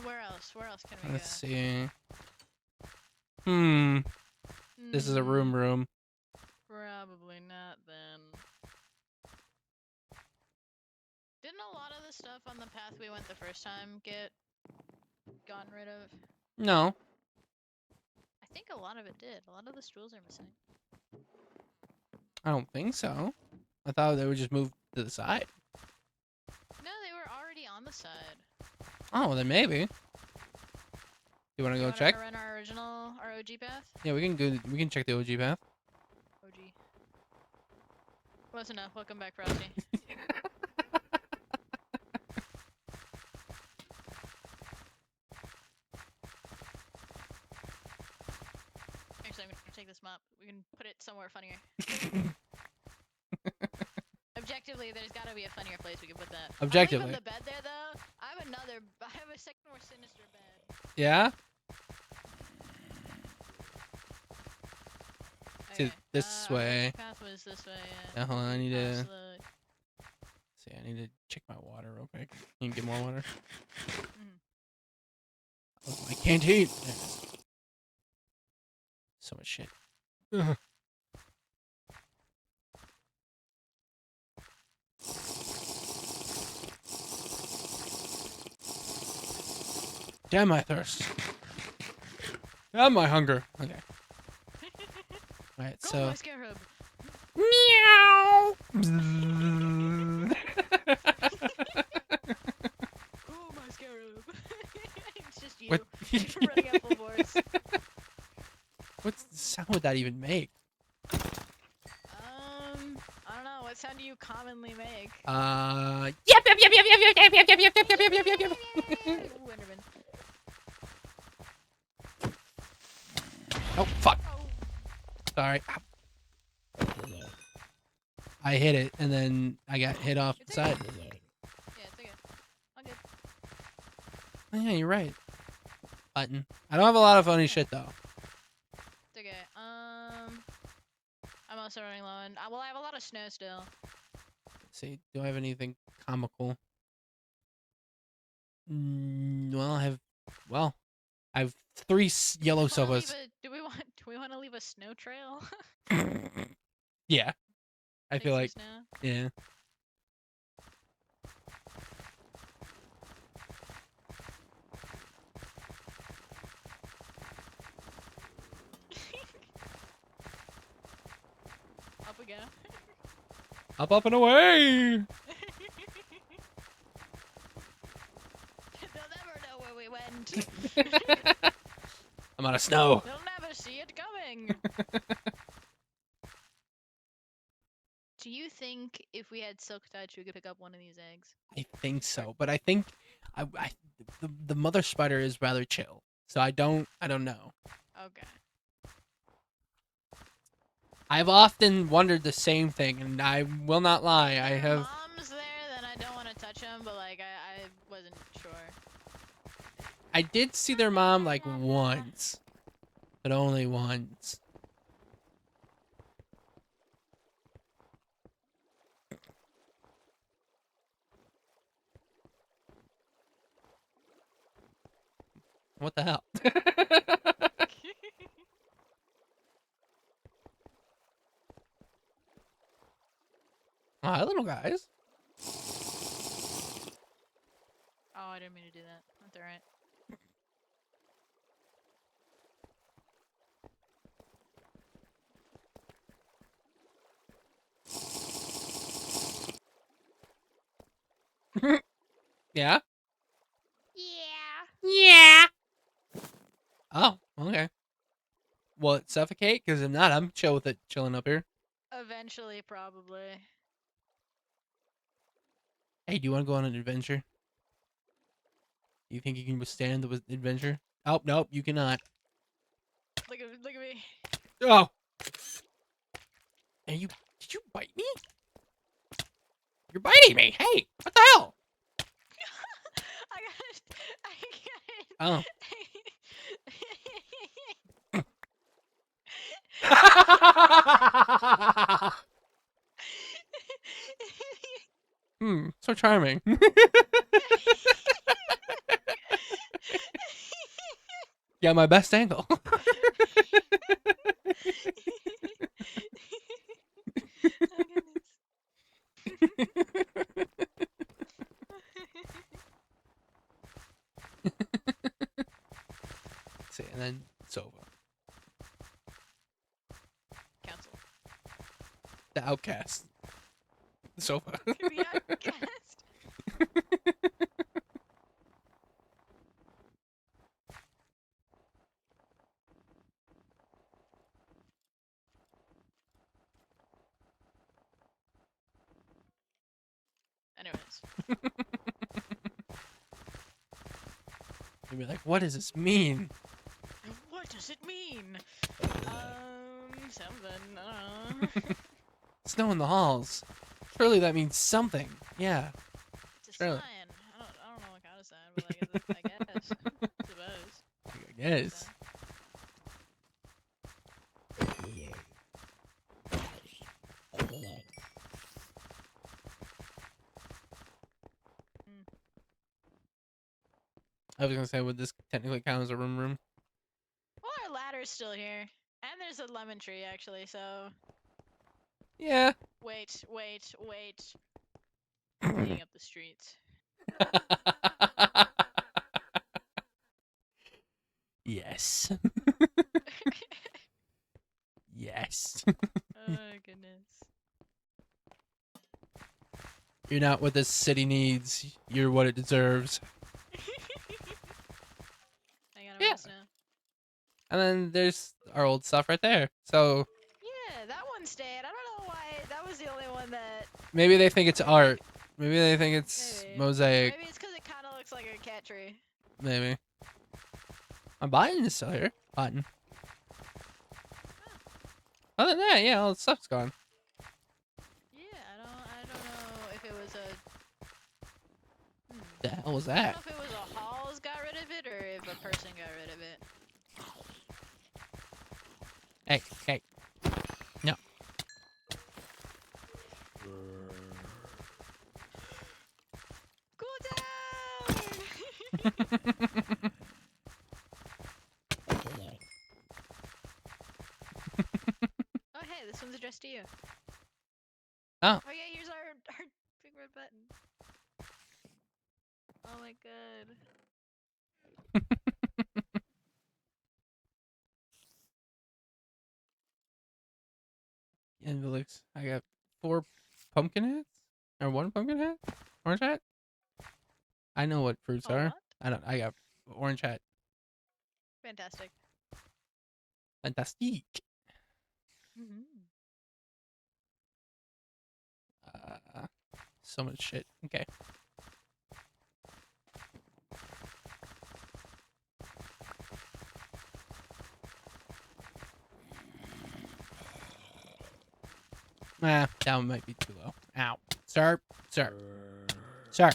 Where else? Where else can we Let's go? see. This is a Hmm, room. Probably not then. Didn't a lot of the stuff on the path we went the first time get gotten rid of? No. I think a lot of it did. A lot of the stools are missing. I don't think so. I thought they would just move to the side. No, they were already on the side. Oh, then maybe. You want to go wanna check? Run our original, our OG path? Yeah, we can go. We can check the OG path. OG. Close enough. Welcome back, Frosty. Actually, I'm gonna take this mop. We can put it somewhere funnier. Objectively, there's gotta be a funnier place we can put that. Objectively. I'll leave the bed there, though. I have a second more sinister bed. Yeah. Okay. To this way. Path was this way. Yeah. Yeah, hold on. I need to Absolute. see. I need to check my water real quick. You can get more water. Oh, my canteen. There it is. So much shit. Ugh. Damn my thirst. Damn my hunger. Okay. Alright, Go, so. my scarab. Meow! Oh, my scarab. It's just you. What? Running at full force. What sound would that even make? I don't know. What sound do you commonly make? Yep, yep, yep, yep, yep, yep, yep, yep, yep, yep, yep, yep, yep, yep, yep. Ooh, Enderman. Oh, fuck. Oh. Sorry. I hit it, and then I got hit off the It's side. okay. Yeah, it's okay. I'm good. Oh, yeah, you're right. Button. I don't have a lot of funny shit, though. It's okay. also running low, and well, I have a lot of snow still. Let's see, do I have anything comical? Well, I have 3 yellow Wanna sofas. leave Do we want to leave a snow trail? Yeah, I Take feel some like, snow? yeah. Up we go. Up and away! They'll never know where we went. I'm out of snow. They'll never see it coming. Do you think if we had silk touch, we could pick up one of these eggs? I think so, but I think the mother spider is rather chill. So I don't know. Okay. I've often wondered the same thing, and I will not lie. I If have. mom's there, then I don't want to touch them, but like I wasn't sure. I did see their mom like once, but only once. What the hell? Hi, little guys. Oh, I didn't mean to do that. That's alright. Yeah. Yeah. Yeah. Oh, okay. Will it suffocate? Because if not, I'm chill with it chilling up here. Eventually, probably. Hey, do you want to go on an adventure? Do you think you can withstand the adventure? Oh, nope, you cannot. Look at me. Oh! Did you bite me? You're biting me! Hey! What the hell? I got it. Oh. So charming. Yeah, my best angle. Oh, See, and then Sova. Council. The outcast. Sova. The outcast. Anyways. You'd be like, what does this mean? What does it mean? Something. I don't know. Snow in the halls. Surely that means something. Yeah. It's a Surely. sign. I don't know what kind of sign, but like, I guess. Suppose. I guess. I was gonna say, would this technically count as a room? Well, our ladder's still here. And there's a lemon tree, actually, so... Yeah. Wait. Cleaning up the streets. Yes. Yes. Oh, goodness. You're not what this city needs. You're what it deserves. Hang on, Yeah. now. And then there's our old stuff right there. So Yeah, that one stayed. I don't know why. That was the only one that... maybe they think it's art. Maybe they think it's Maybe. mosaic. Maybe it's because it kind of looks like a cat tree. Maybe. My button is still here. Button. Other than that, yeah, all the stuff's gone. Yeah, I don't know if it was a... The hell was I don't that? know if it was a halls got rid of it or if a person got rid of it. Hey. No. addressed to you. Oh. Oh yeah, here's our big red button. Oh my god. And Felix, I got 4 pumpkin hats or 1 pumpkin hat, orange hat. I know what fruits Oh, are. what? I don't. I got orange hat. Fantastic. Fantastique. Mm-hmm. So much shit. Okay. Ah, that one might be too low. Ow. Sir. Sir. Sir.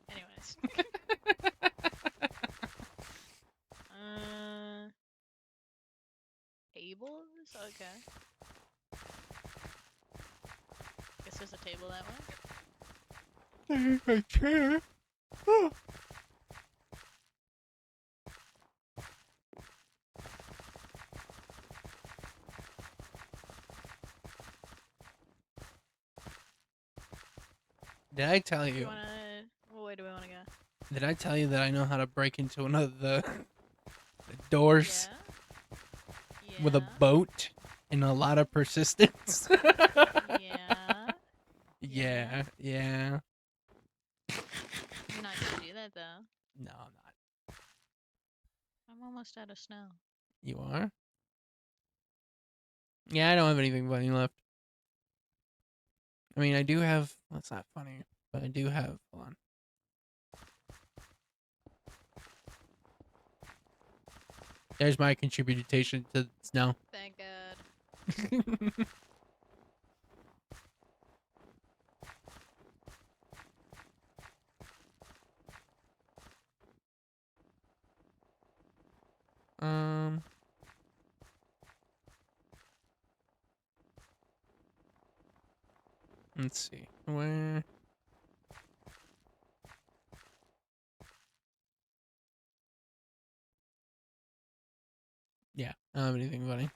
Anyways. Tables? Okay. Guess there's a table that way. There's a chair. Oh. Did I tell Do you you? wanna... What way do we wanna go? Did I tell you that I know how to break into one of the doors Yeah? with a boat and a lot of persistence? Yeah? Yeah. Yeah. You're not gonna do that though. No, I'm not. I'm almost out of snow. You are? Yeah, I don't have anything funny left. I mean, I do have. That's not funny, but I do have. Hold on. There's my contribution to snow. Thank God. um. Let's see. Where? Yeah, I don't have anything funny.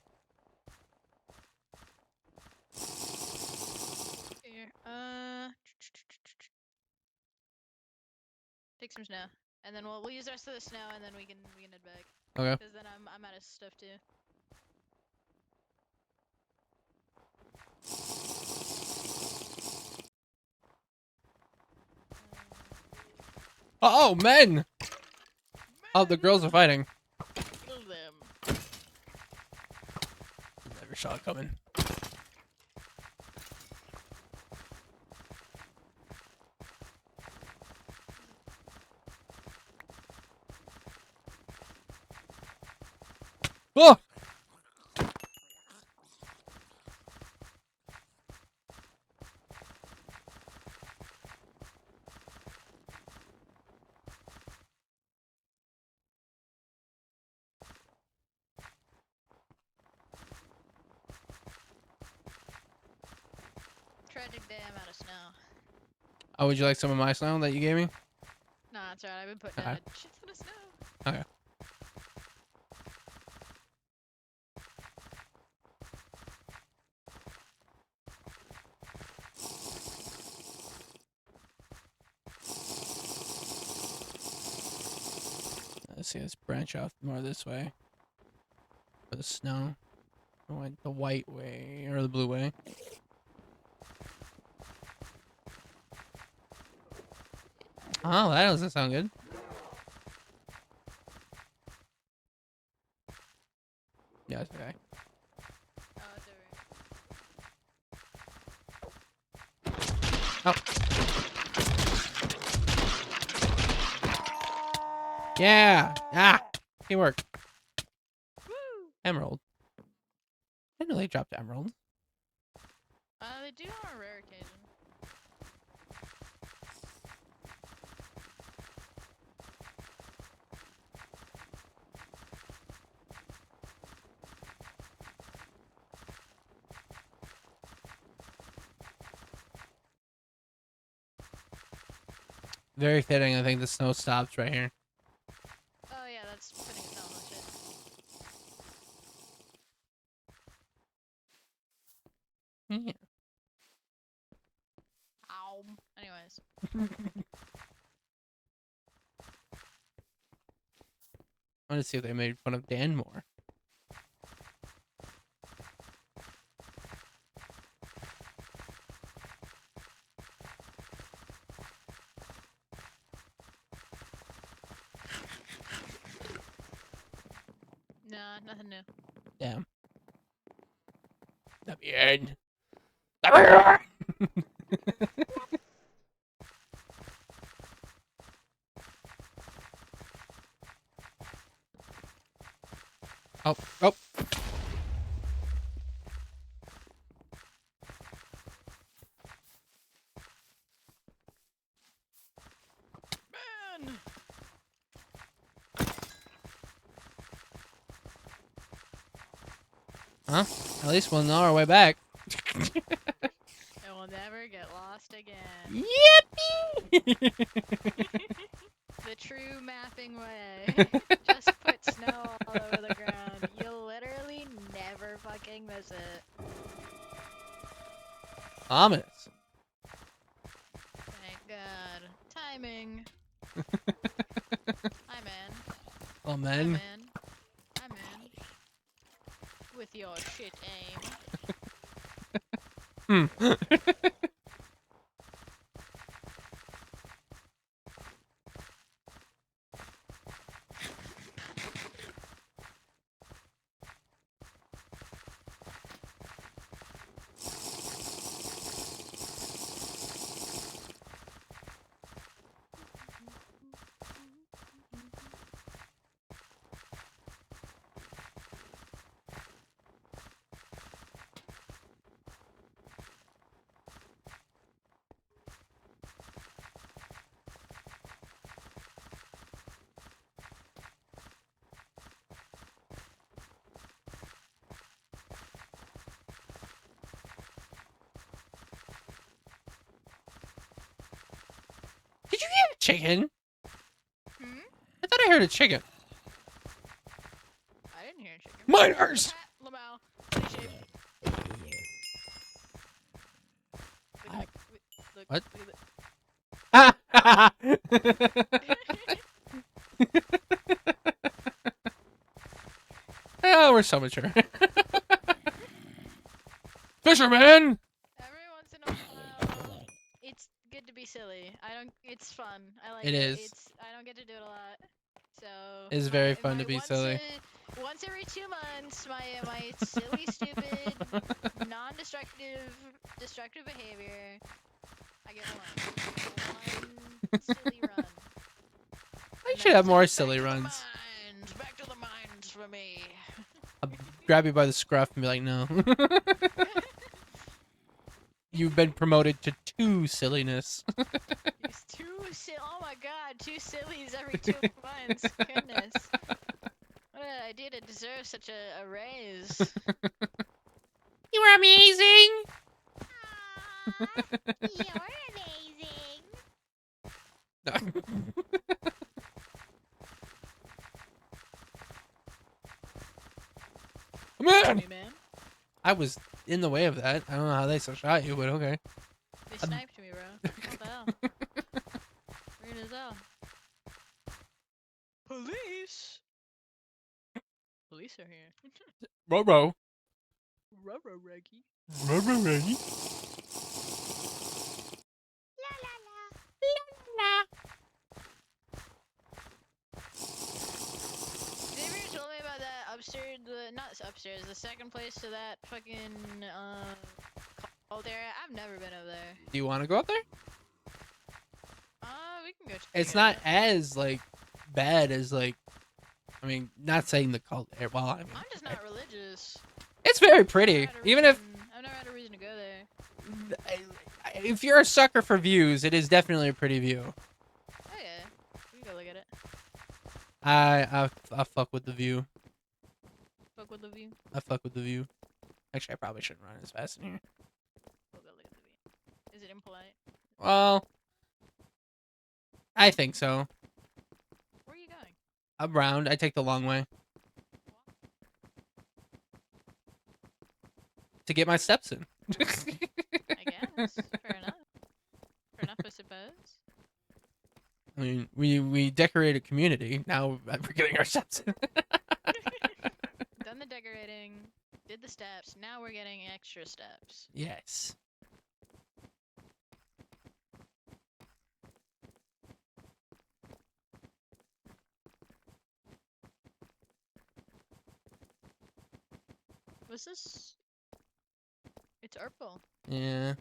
Here. Take some snow, and then we'll use the rest of the snow, and then we can head back. Okay. Because then I'm out of stuff too. Oh, men! Oh, the girls are fighting. Kill them. Never saw it coming. Oh! Tragic day, I'm out of snow. Oh, would you like some of my snow that you gave me? Nah, it's alright. I've been putting down Okay. a shit ton of snow. Okay. Let's see, let's branch off more this way. For the snow. I went the white way, or the blue way. Oh, that doesn't sound good. Yeah, it's okay. Oh, it's over. Oh. Yeah! Ah! Teamwork. Woo! Emerald. I didn't know they dropped emerald. They do on a rare occasion. Very fitting. I think the snow stops right here. Oh yeah, that's putting its own shit. Yeah. Ow. Anyways. I want to see if they made fun of Dan more. Nah, nothing new. Damn. Damien. Damien! Oh, oh. Man! Huh? At least we'll know our way back. It will never get lost again. Yippee! The true mapping way. Just put snow all over the ground. You'll literally never fucking miss it. Ominous. Thank God. Timing. Hi, man. Oh, Hi, man. man. Hi, man. With your shit aim. Hmm. Did you hear a chicken? Hmm? I thought I heard a chicken. I didn't hear a chicken. Miners! Lamau. Body shape. I- Look, What? look at Oh, we're so mature. Fisherman! Every once in a while, it's good to be silly. It's fun. I like It is. I don't get to do it a lot. So. It's very fun to be silly. Once every 2 months, my silly, stupid, destructive behavior, I get one silly run. I And should then have it's more like, silly back to the runs. mines, back to the mines for me. I'll grab you by the scruff and be like, no. You've been promoted to 2 silliness. He's oh my god, 2 sillies every 2 months. Goodness. What did I do to deserve such a raise? You are amazing! You're amazing. Man! Me, man. I was in the way of that. I don't know how they so shot you, but okay. They sniped me, bro. What the hell? Weird as hell. Police! Police are here. Robo. Rubber Reggie. Robo ready? La la la. La la. Xavier told me about that upstairs, not upstairs, the second place to that fucking, cult area. I've never been over there. Do you want to go up there? We can go check It's it not out. as, like, bad as, like, I mean, not saying the cult. Well, I mean, I'm just not religious. it's very I've pretty. never had a Even if reason- I've never had a reason to go there. if you're a sucker for views, it is definitely a pretty view. Oh yeah, we can go look at it. I fuck with the view. Fuck with the view. I fuck with the view. Actually, I probably shouldn't run as fast in here. We'll go look at the view. Is it impolite? Well, I think so. Where are you going? Around. I take the long way to get my steps in. I guess. Fair enough. Fair enough, I suppose. I mean, we decorated community. Now we're getting our steps in. Done the decorating, did the steps. Now we're getting extra steps. Yes. What's this? It's Urkel. Yeah.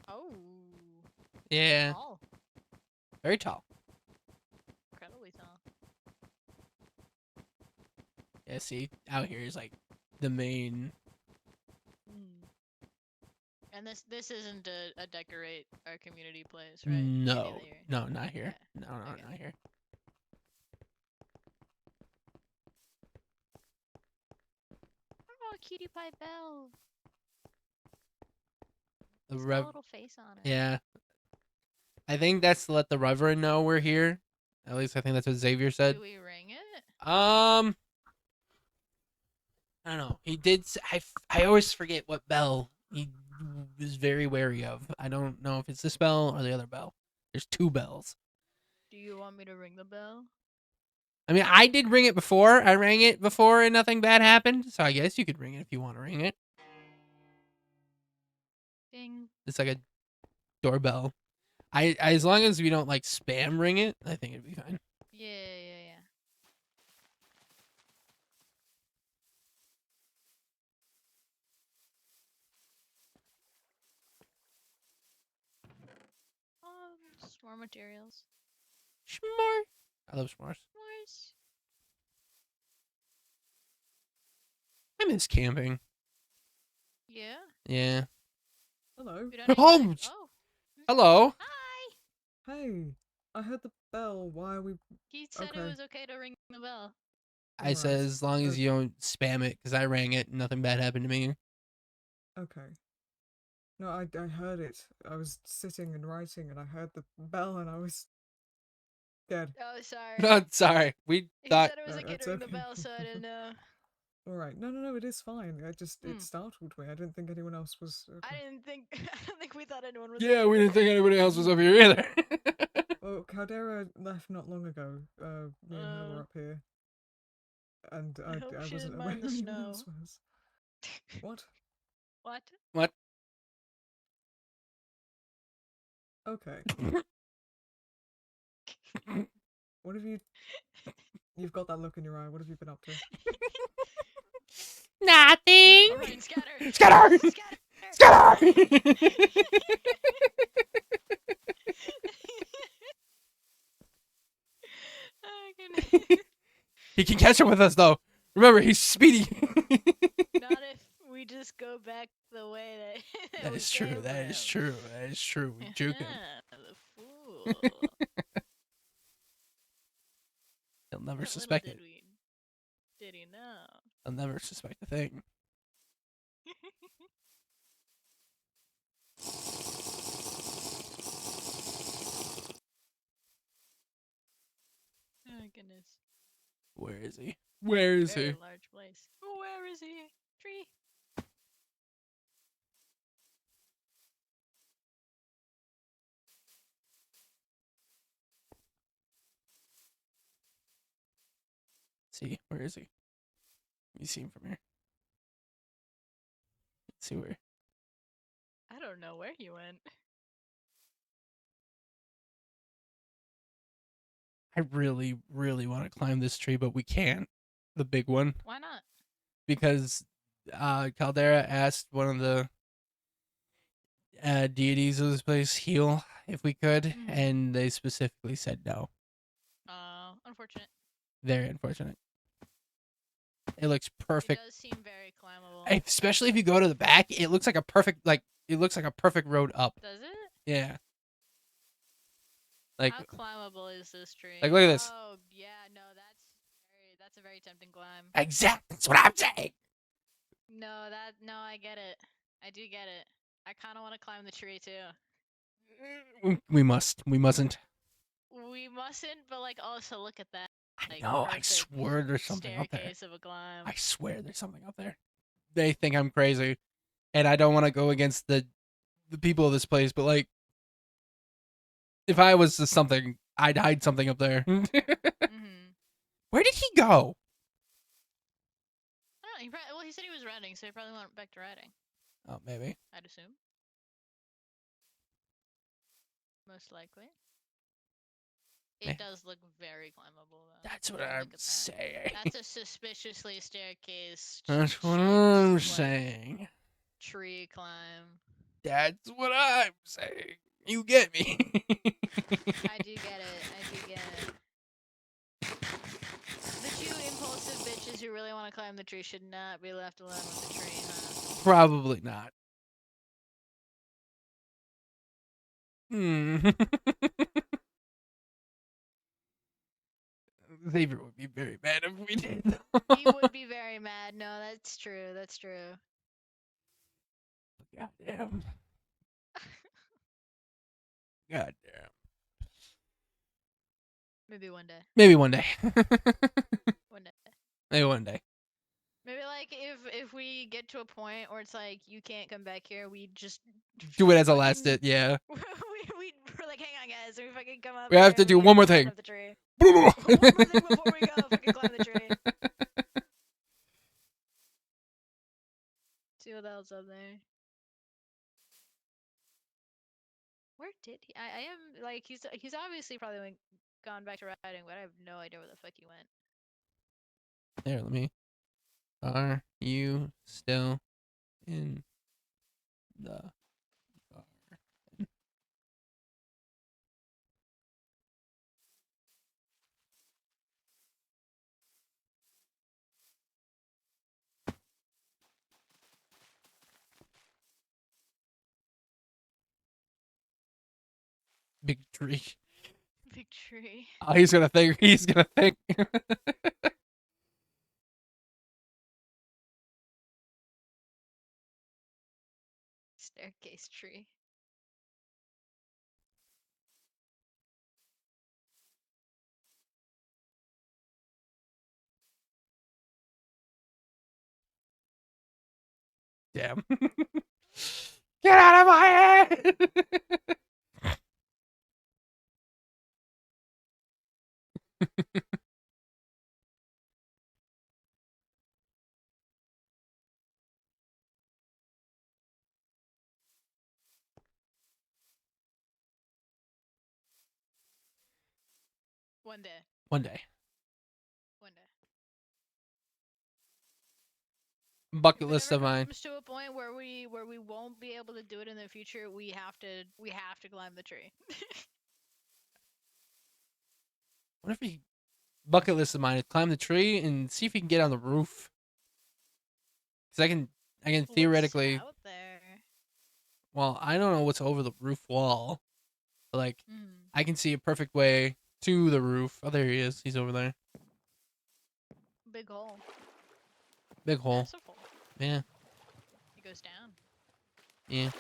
Oh. Yeah. Tall. Very tall. Incredibly tall. Yeah. See, out here is like the main. And this isn't a decorate our community place, right? No. Any other- No, not here. Okay. No, Okay. not here. Oh, cutie pie Belle. The It's got a rev. little face on it. Yeah. I think that's to let the Reverend know we're here. At least I think that's what Xavier said. Do we ring it? I don't know. He did. I always forget what bell he was very wary of. I don't know if it's this bell or the other bell. There's two bells. Do you want me to ring the bell? I mean, I did ring it before. I rang it before and nothing bad happened. So I guess you could ring it if you want to ring it. Ding. It's like a doorbell. I as long as we don't like spam ring it, I think it'd be fine. Yeah. Just more materials. S'more. I love s'mores. S'mores. I miss camping. Yeah. Yeah. Hello. We don't need Oh, to- oh. Hello. Hi. Hey, I heard the bell. Why are we? He said it Okay. was okay to ring the bell. I Alright. said as long as you don't spam it, because I rang it and nothing bad happened to me. Okay. No, I heard it. I was sitting and writing, and I heard the bell, and I was scared. Oh, sorry. No, sorry. We He thought. said it was No, okay it's to ring the okay. bell, so I didn't know. All right. No, it is fine. I just Hmm. it startled me. I didn't think anyone else was. I Okay. didn't think. I don't think we thought anyone was. Yeah, over we here. didn't think anybody else was over here either. Well, Caldera left not long ago. Me and her were Oh. up here, and I hope she wasn't didn't aware mind the anyone snow. else was. What? What? Okay. What have you? You've got that look in your eye. What have you been up to? Nothing. Alright, scatter. Scatter! Scatter. Scatter! Oh, goodness. He can catch up with us though. Remember, he's speedy. Not if we just go back the way that. That we is true. came That is from. true. That is true. We juke him. The fool. He'll never Little suspect it. Did he know? He'll never suspect a thing. Oh goodness. Where is he? Where is Very he? large place. Where is he? Tree. See, where is he? You see him from here. Let's see where. I don't know where he went. I really, really want to climb this tree, but we can't. The big one. Why not? Because Caldera asked one of the deities of this place heal if we could, Mhm. and they specifically said no. Unfortunate. Very unfortunate. It looks perfect. It does seem very climbable. Especially if you go to the back, it looks like a perfect road up. Does it? Yeah. Like How climbable is this tree? Like, look at this. Oh yeah, no, that's a very tempting climb. exactly that's what I'm saying. No, I get it. I do get it. I kind of want to climb the tree too. We mustn't. We mustn't, but like also look at that. Like, No, I perfect swear there's something up there. staircase of a climb. I swear there's something up there. They think I'm crazy, and I don't want to go against the people of this place. But like, if I was just something, I'd hide something up there. hmm Where did he go? I don't know. Well, he said he was riding, so he probably went back to riding. Oh, maybe. I'd assume. Most likely. It Eh. does look very climbable, though. That's what Don't I'm look at that. saying. That's a suspiciously staircase. That's what shaped, I'm like, saying. Tree climb. That's what I'm saying. You get me. I do get it. I do get it. The two impulsive bitches who really want to climb the tree should not be left alone with the tree, huh? Probably not. Xavier would be very mad if we did. He would be very mad. No, that's true. That's true. Goddamn. Goddamn. Maybe one day. Maybe one day. One day. Maybe one day. Maybe like if we get to a point where it's like you can't come back here, we just Do it as a last fucking- it, yeah. we're like, hang on, guys, we fucking come up. We have here to and do we one more climb thing. up the tree. One more thing before we go. Fucking climb the tree. See what else up there. Where did he? I am like he's obviously probably gone back to riding, but I have no idea where the fuck he went. There, let me. Are you still in the garden? Big tree. Big tree. Oh, he's gonna think. He's gonna think. Staircase tree. Damn. Get out of my head! One day. One day. One day. Bucket If it list ever of mine. comes to a point where we won't be able to do it in the future, we have to climb the tree. What if he bucket list of mine is climb the tree and see if he can get on the roof? Because I can What's theoretically. out there? Well, I don't know what's over the roof wall, but like Mhm. I can see a perfect way to the roof. Oh, there he is. He's over there. Big hole. Big hole. Massive hole. Yeah. It goes down. Yeah.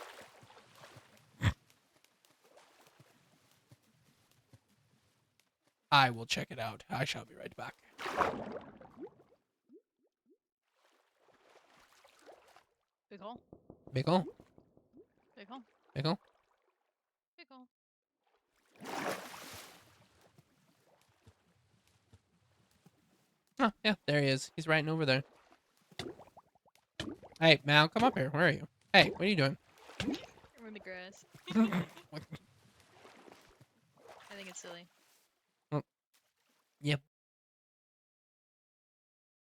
I will check it out. I shall be right back. Big hole. Big hole. Big hole. Big hole. Big hole. Oh, yeah, there he is. He's riding over there. Hey, Mal, come up here. Where are you? Hey, what are you doing? We're in the grass. What? I think it's silly. Yep.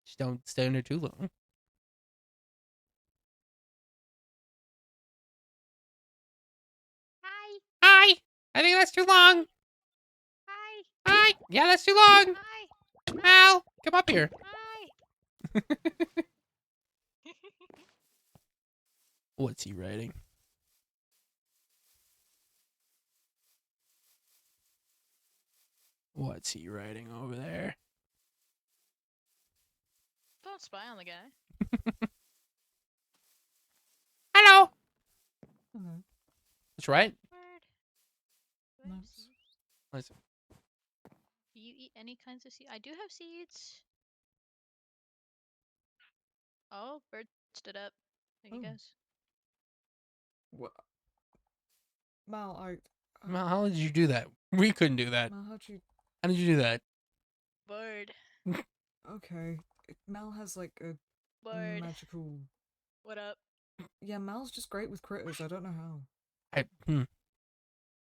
Just don't stay under too long. Hi. Hi! I think that's too long. Hi. Hi! Yeah, that's too long. Hi. Mal, come up here. Hi. What's he writing? What's he writing over there? Don't spy on the guy. Hello. That's right. Bird. Do I have Nice. seeds? Nice. Do you eat any kinds of seeds? I do have seeds. Oh, bird stood up. There you Oh. goes. What? Mal, Mal, how did you do that? We couldn't do that. Mal, how'd you? How did you do that? Bird. Okay. Mal has like a Bird. magical. What up? Yeah, Mal's just great with critters. I don't know how.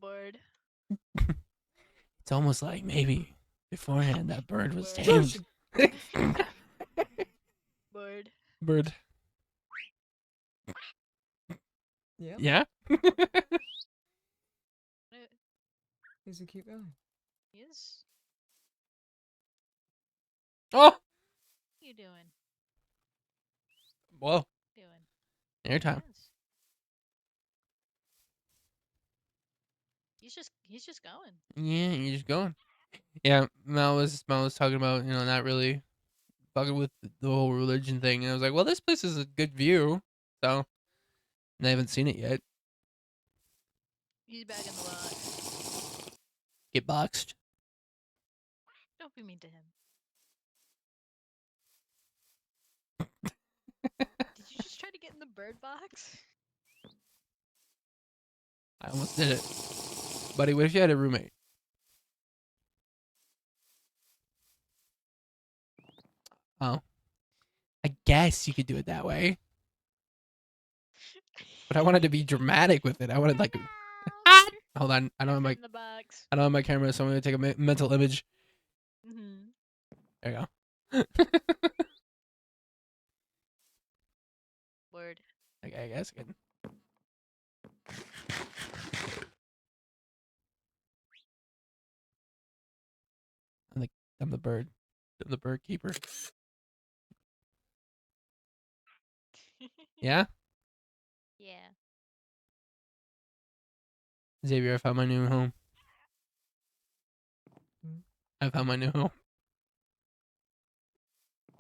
Bird. It's almost like maybe beforehand that bird was Bird. tamed. Bird. Bird. Yeah. Yeah? He's a cute guy. Yes. Oh! What you doing? Whoa. Doing. Airtime. Yes. He's just going. Yeah, you're just going. Yeah, Mal was talking about, not really fucking with the whole religion thing. And I was like, well, this place is a good view. So, and I haven't seen it yet. He's back in the box. Get boxed. Don't be mean to him. Did you just try to get in the bird box? I almost did it. Buddy, what if you had a roommate? Oh. I guess you could do it that way. But I wanted to be dramatic with it. I wanted like... Hold on. I don't have my... in the box. I don't have my camera, so I'm going to take a mental image. Mm-hmm. There you go. Word. Okay, I guess I can. I'm the bird. I'm the bird keeper. Yeah? Yeah. Xavier, I found my new home. Hmm? I found my new home.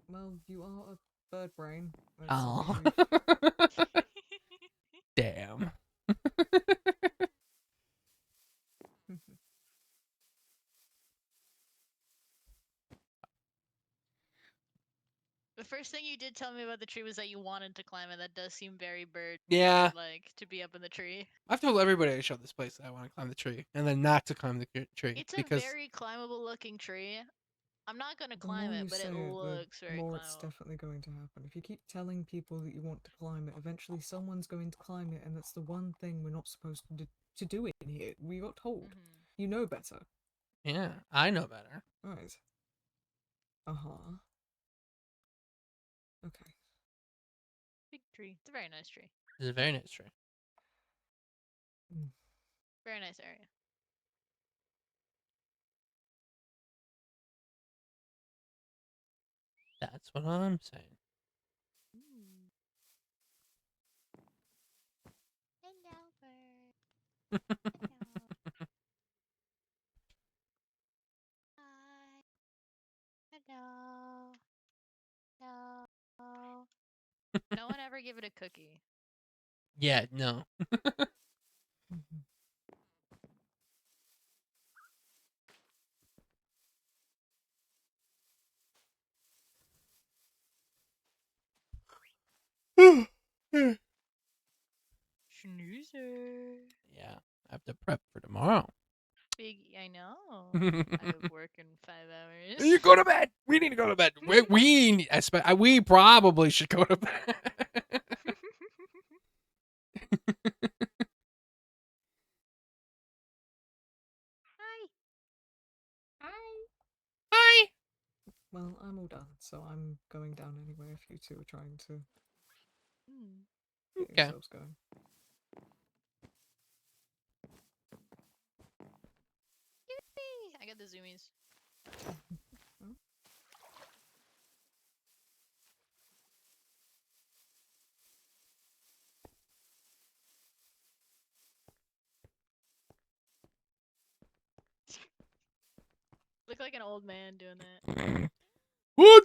Well, you are a bird brain. That's Oh. something Damn. we've- The first thing you did tell me about the tree was that you wanted to climb it. That does seem very bird Yeah. like to be up in the tree. I've told everybody I showed this place that I want to climb the tree, and then not to climb the tree. It's because a very climbable looking tree. I'm not gonna The climb more it, you but say it it, looks the very more it's climbable. definitely going to happen. If you keep telling people that you want to climb it, eventually someone's going to climb it, and that's the one thing we're not supposed to do in here. We got told. Mhm. You know better. Yeah, I know better. Right. Uh-huh. Okay. Big tree. It's a very nice tree. It's a very nice tree. Very nice area. That's what I'm saying. Hello, bird. Hello. Hi. Hello. Hello. No one ever give it a cookie. Yeah, no. Mhm. Snoozer. Yeah, I have to prep for tomorrow. Big, I know. I have work in 5 hours. You go to bed. We need to go to bed. We probably should go to bed. Hi. Hi. Hi. Well, I'm all done, so I'm going down anyway if you two are trying to get Okay. yourselves going. I got the zoomies. Look like an old man doing that. What?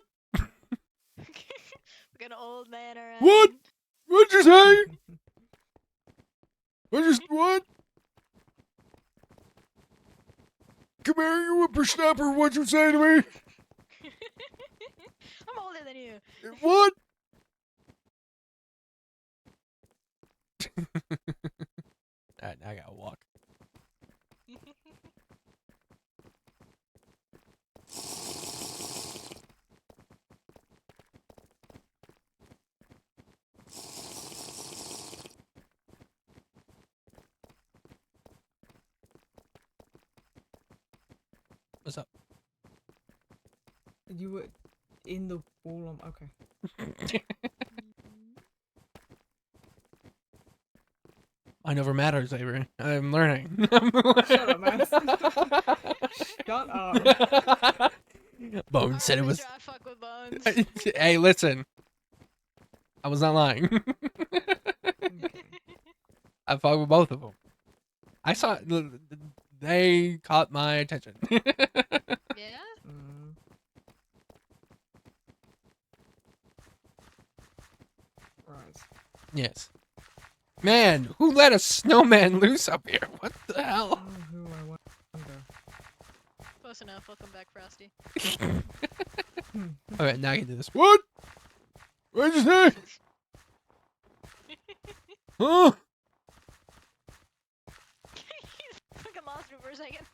Like an old man around. What? What'd you say? What? Come here, you whippersnapper. What'd you say to me? I'm older than you. What? Alright, I gotta walk. What's up? You were in the wall. Okay. I never matters, Avery. I'm learning. Shut up, man. Shut up. Bones said it was. I fuck with Bones. Hey, listen. I was not lying. I fucked with both of them. I saw. They caught my attention. Yeah? Right. Yes. Man, who let a snowman loose up here? What the hell? Oh, who I wonder. Close enough. Welcome back, Frosty. Alright, now I can do this. What? What'd you say? Huh? He's fucking lost me for a second.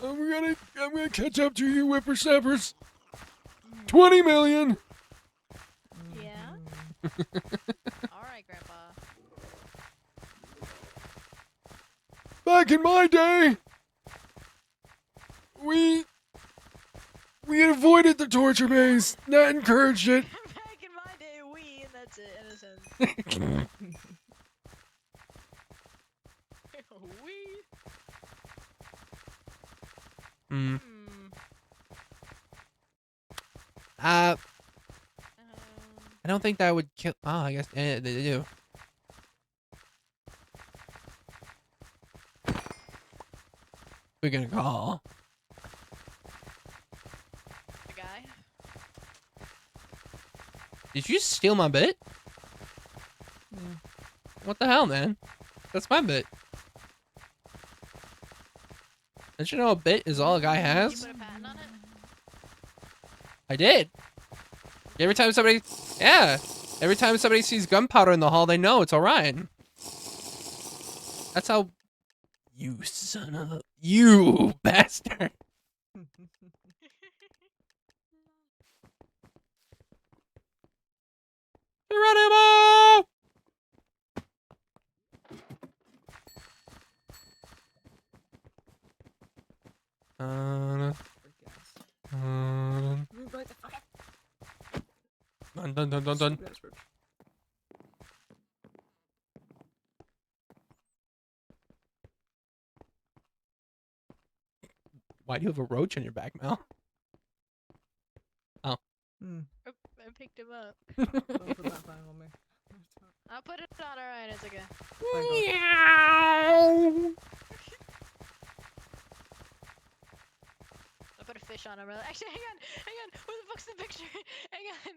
I'm gonna catch up to you, whippersnappers. 20 million. Yeah? Alright, Grandpa. Back in my day, we avoided the torture maze, not encouraged it. Back in my day, and that's it, innocent. Hmm. Hmm. I don't think that would kill. Oh, I guess they do. We're gonna call. The guy? Did you steal my bit? Yeah. What the hell, man? That's my bit. Did you know a bit is all a guy Did you has? put a patent on it? I did. Every time somebody sees gunpowder in the hall, they know it's alright. That's how. You son of a. You bastard. Geronimo! Right the fuck up. Dun. That's rude. Why do you have a roach on your back, Mel? Oh. Hmm. I picked him up. Don't put that thing on me. I'll put it on, alright, it's okay. Meow. I'll put a fish on him. Actually, hang on. Where the fuck's the picture? Hang on.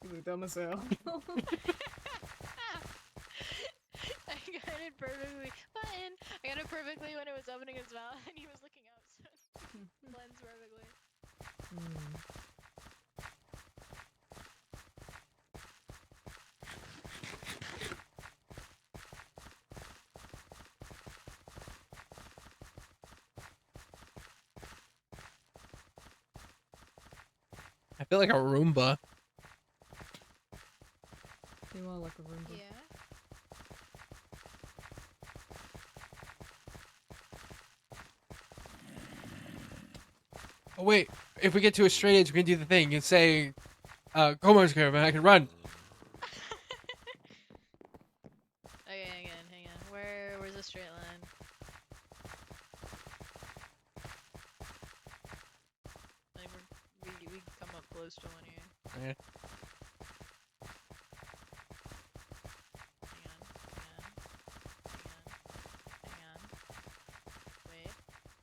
You look dumb as hell. I got it perfectly. Button. I got it perfectly when it was opening its mouth, and he was looking out, so it blends perfectly. I feel like a Roomba. You are like a Roomba. Yeah. Oh wait, if we get to a straight edge, we can do the thing. You can say, Como's caravan, I can run. Okay, hang on. Where's the straight line? Like we come up close to one here. Okay. Hang on. Wait.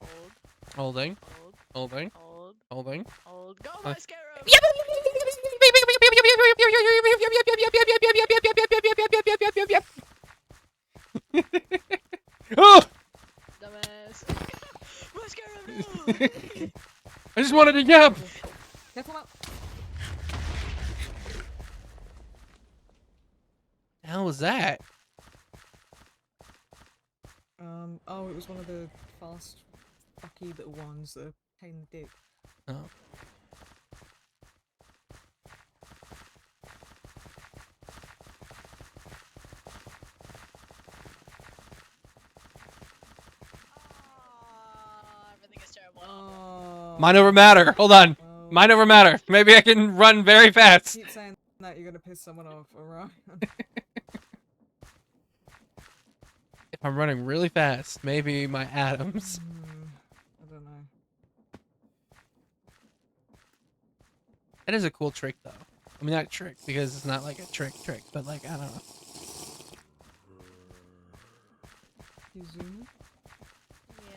Hold. Holding. Hold, Holding. hold, Holding. hold. Go, Uh, my scarab! Oh! Dumbass. My scarab, no! I just wanted to yap. Careful out. The hell was that? Oh, it was one of the fast, fucky little ones that are pain in the dick. Oh. Everything is terrible. Oh. Mind over matter. Hold on. Well, Mind over matter. Maybe I can run very fast. keep saying that you're gonna piss someone off, alright? If I'm running really fast, maybe my atoms. I don't know. That is a cool trick, though. I mean, not trick, because it's not like a trick, but like, I don't know. You zoom Yeah.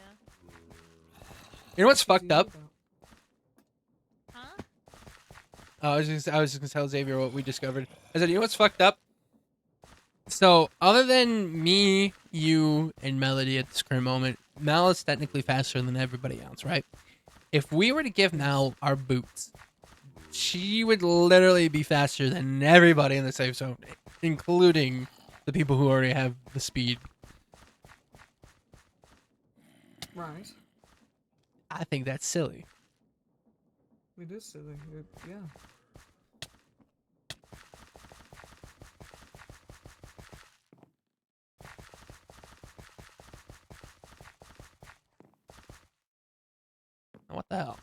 You know what's in? fucked up? Huh? Oh, I was just gonna tell Xavier what we discovered. I said, you know what's fucked up? So, other than me, you, and Melody at this current moment, Mel is technically faster than everybody else, right? If we were to give Mel our boots, she would literally be faster than everybody in the safe zone, including the people who already have the speed. Right. I think that's silly. It is silly. Yeah. What the hell?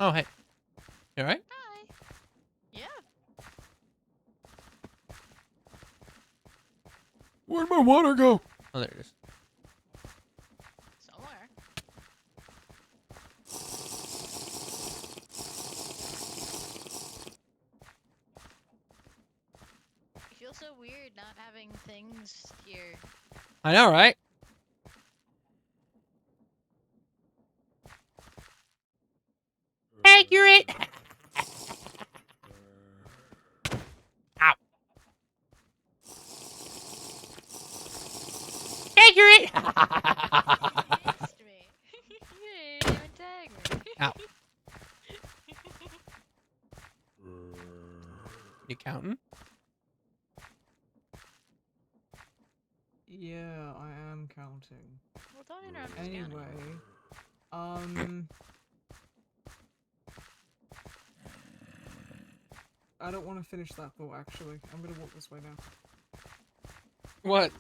Oh, hey. You alright? Hi. Yeah. Where'd my water go? Oh, there it is. Somewhere. It feels so weird not having things here. I know, right? Accurate. Ow. Accurate. You missed me. You didn't even tag me. Ow. You counting? Yeah, I am counting. Well, don't interrupt me. Anyway, I don't want to finish that thought, actually. I'm gonna walk this way now. What?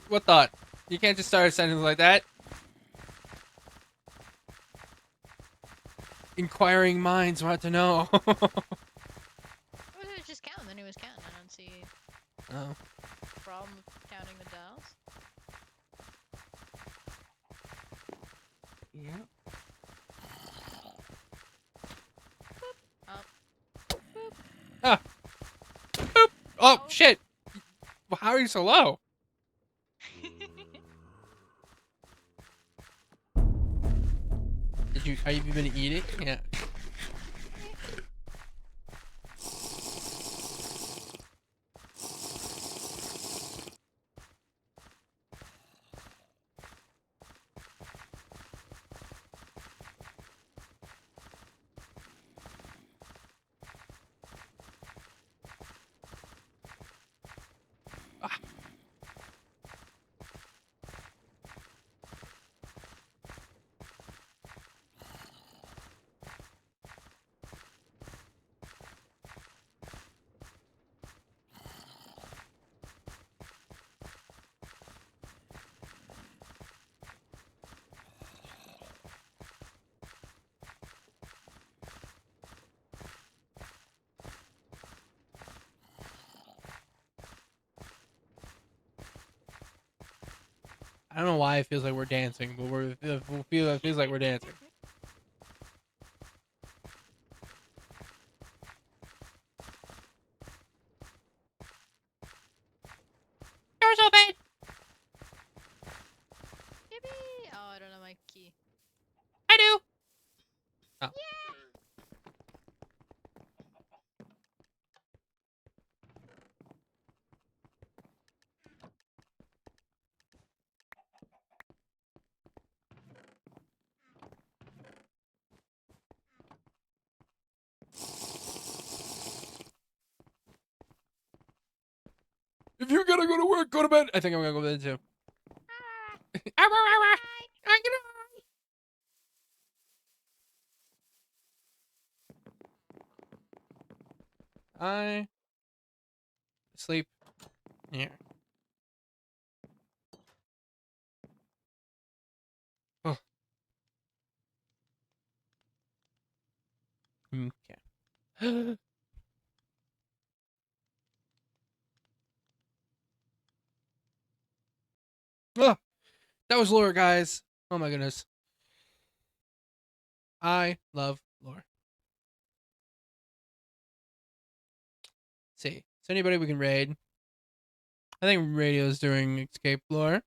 What thought? You can't just start a sentence like that. Inquiring minds want to know. Well, he was just counting, then he was counting. I don't see Oh. a problem with counting the dials. Yeah. Up. Ah. Boop. Oh, shit. Well, how are you so low? Are you gonna eat it? Yeah. I don't know why it feels like we're dancing, but it feels like we're dancing. Door's open. Yippee! Oh, I don't know my key. I do. Oh. If you're gonna go to work, go to bed. I think I'm gonna go to bed too. I sleep here. Oh. Okay. Oh, that was lore, guys. Oh my goodness. I love lore. Let's see. Is there anybody we can raid? I think Radio's doing escape lore.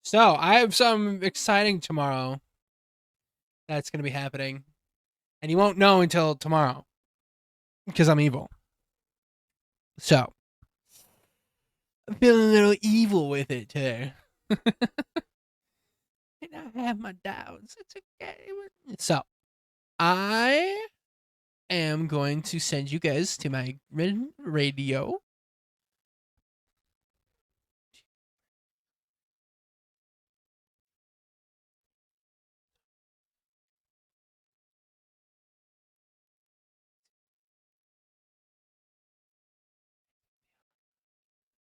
So, I have something exciting tomorrow that's going to be happening. And you won't know until tomorrow. Because I'm evil. So, I'm feeling a little evil with it today. And I have my doubts. It's okay. So, I am going to send you guys to my radio.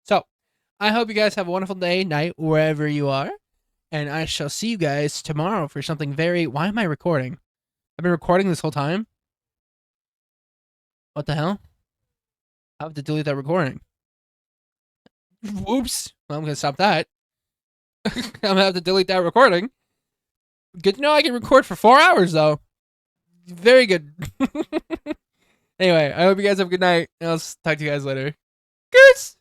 So, I hope you guys have a wonderful day, night, wherever you are. And I shall see you guys tomorrow for something very... Why am I recording? I've been recording this whole time? What the hell? I have to delete that recording. Whoops. Well, I'm going to stop that. I'm going to have to delete that recording. Good to know I can record for 4 hours, though. Very good. Anyway, I hope you guys have a good night. And I'll talk to you guys later. Goose!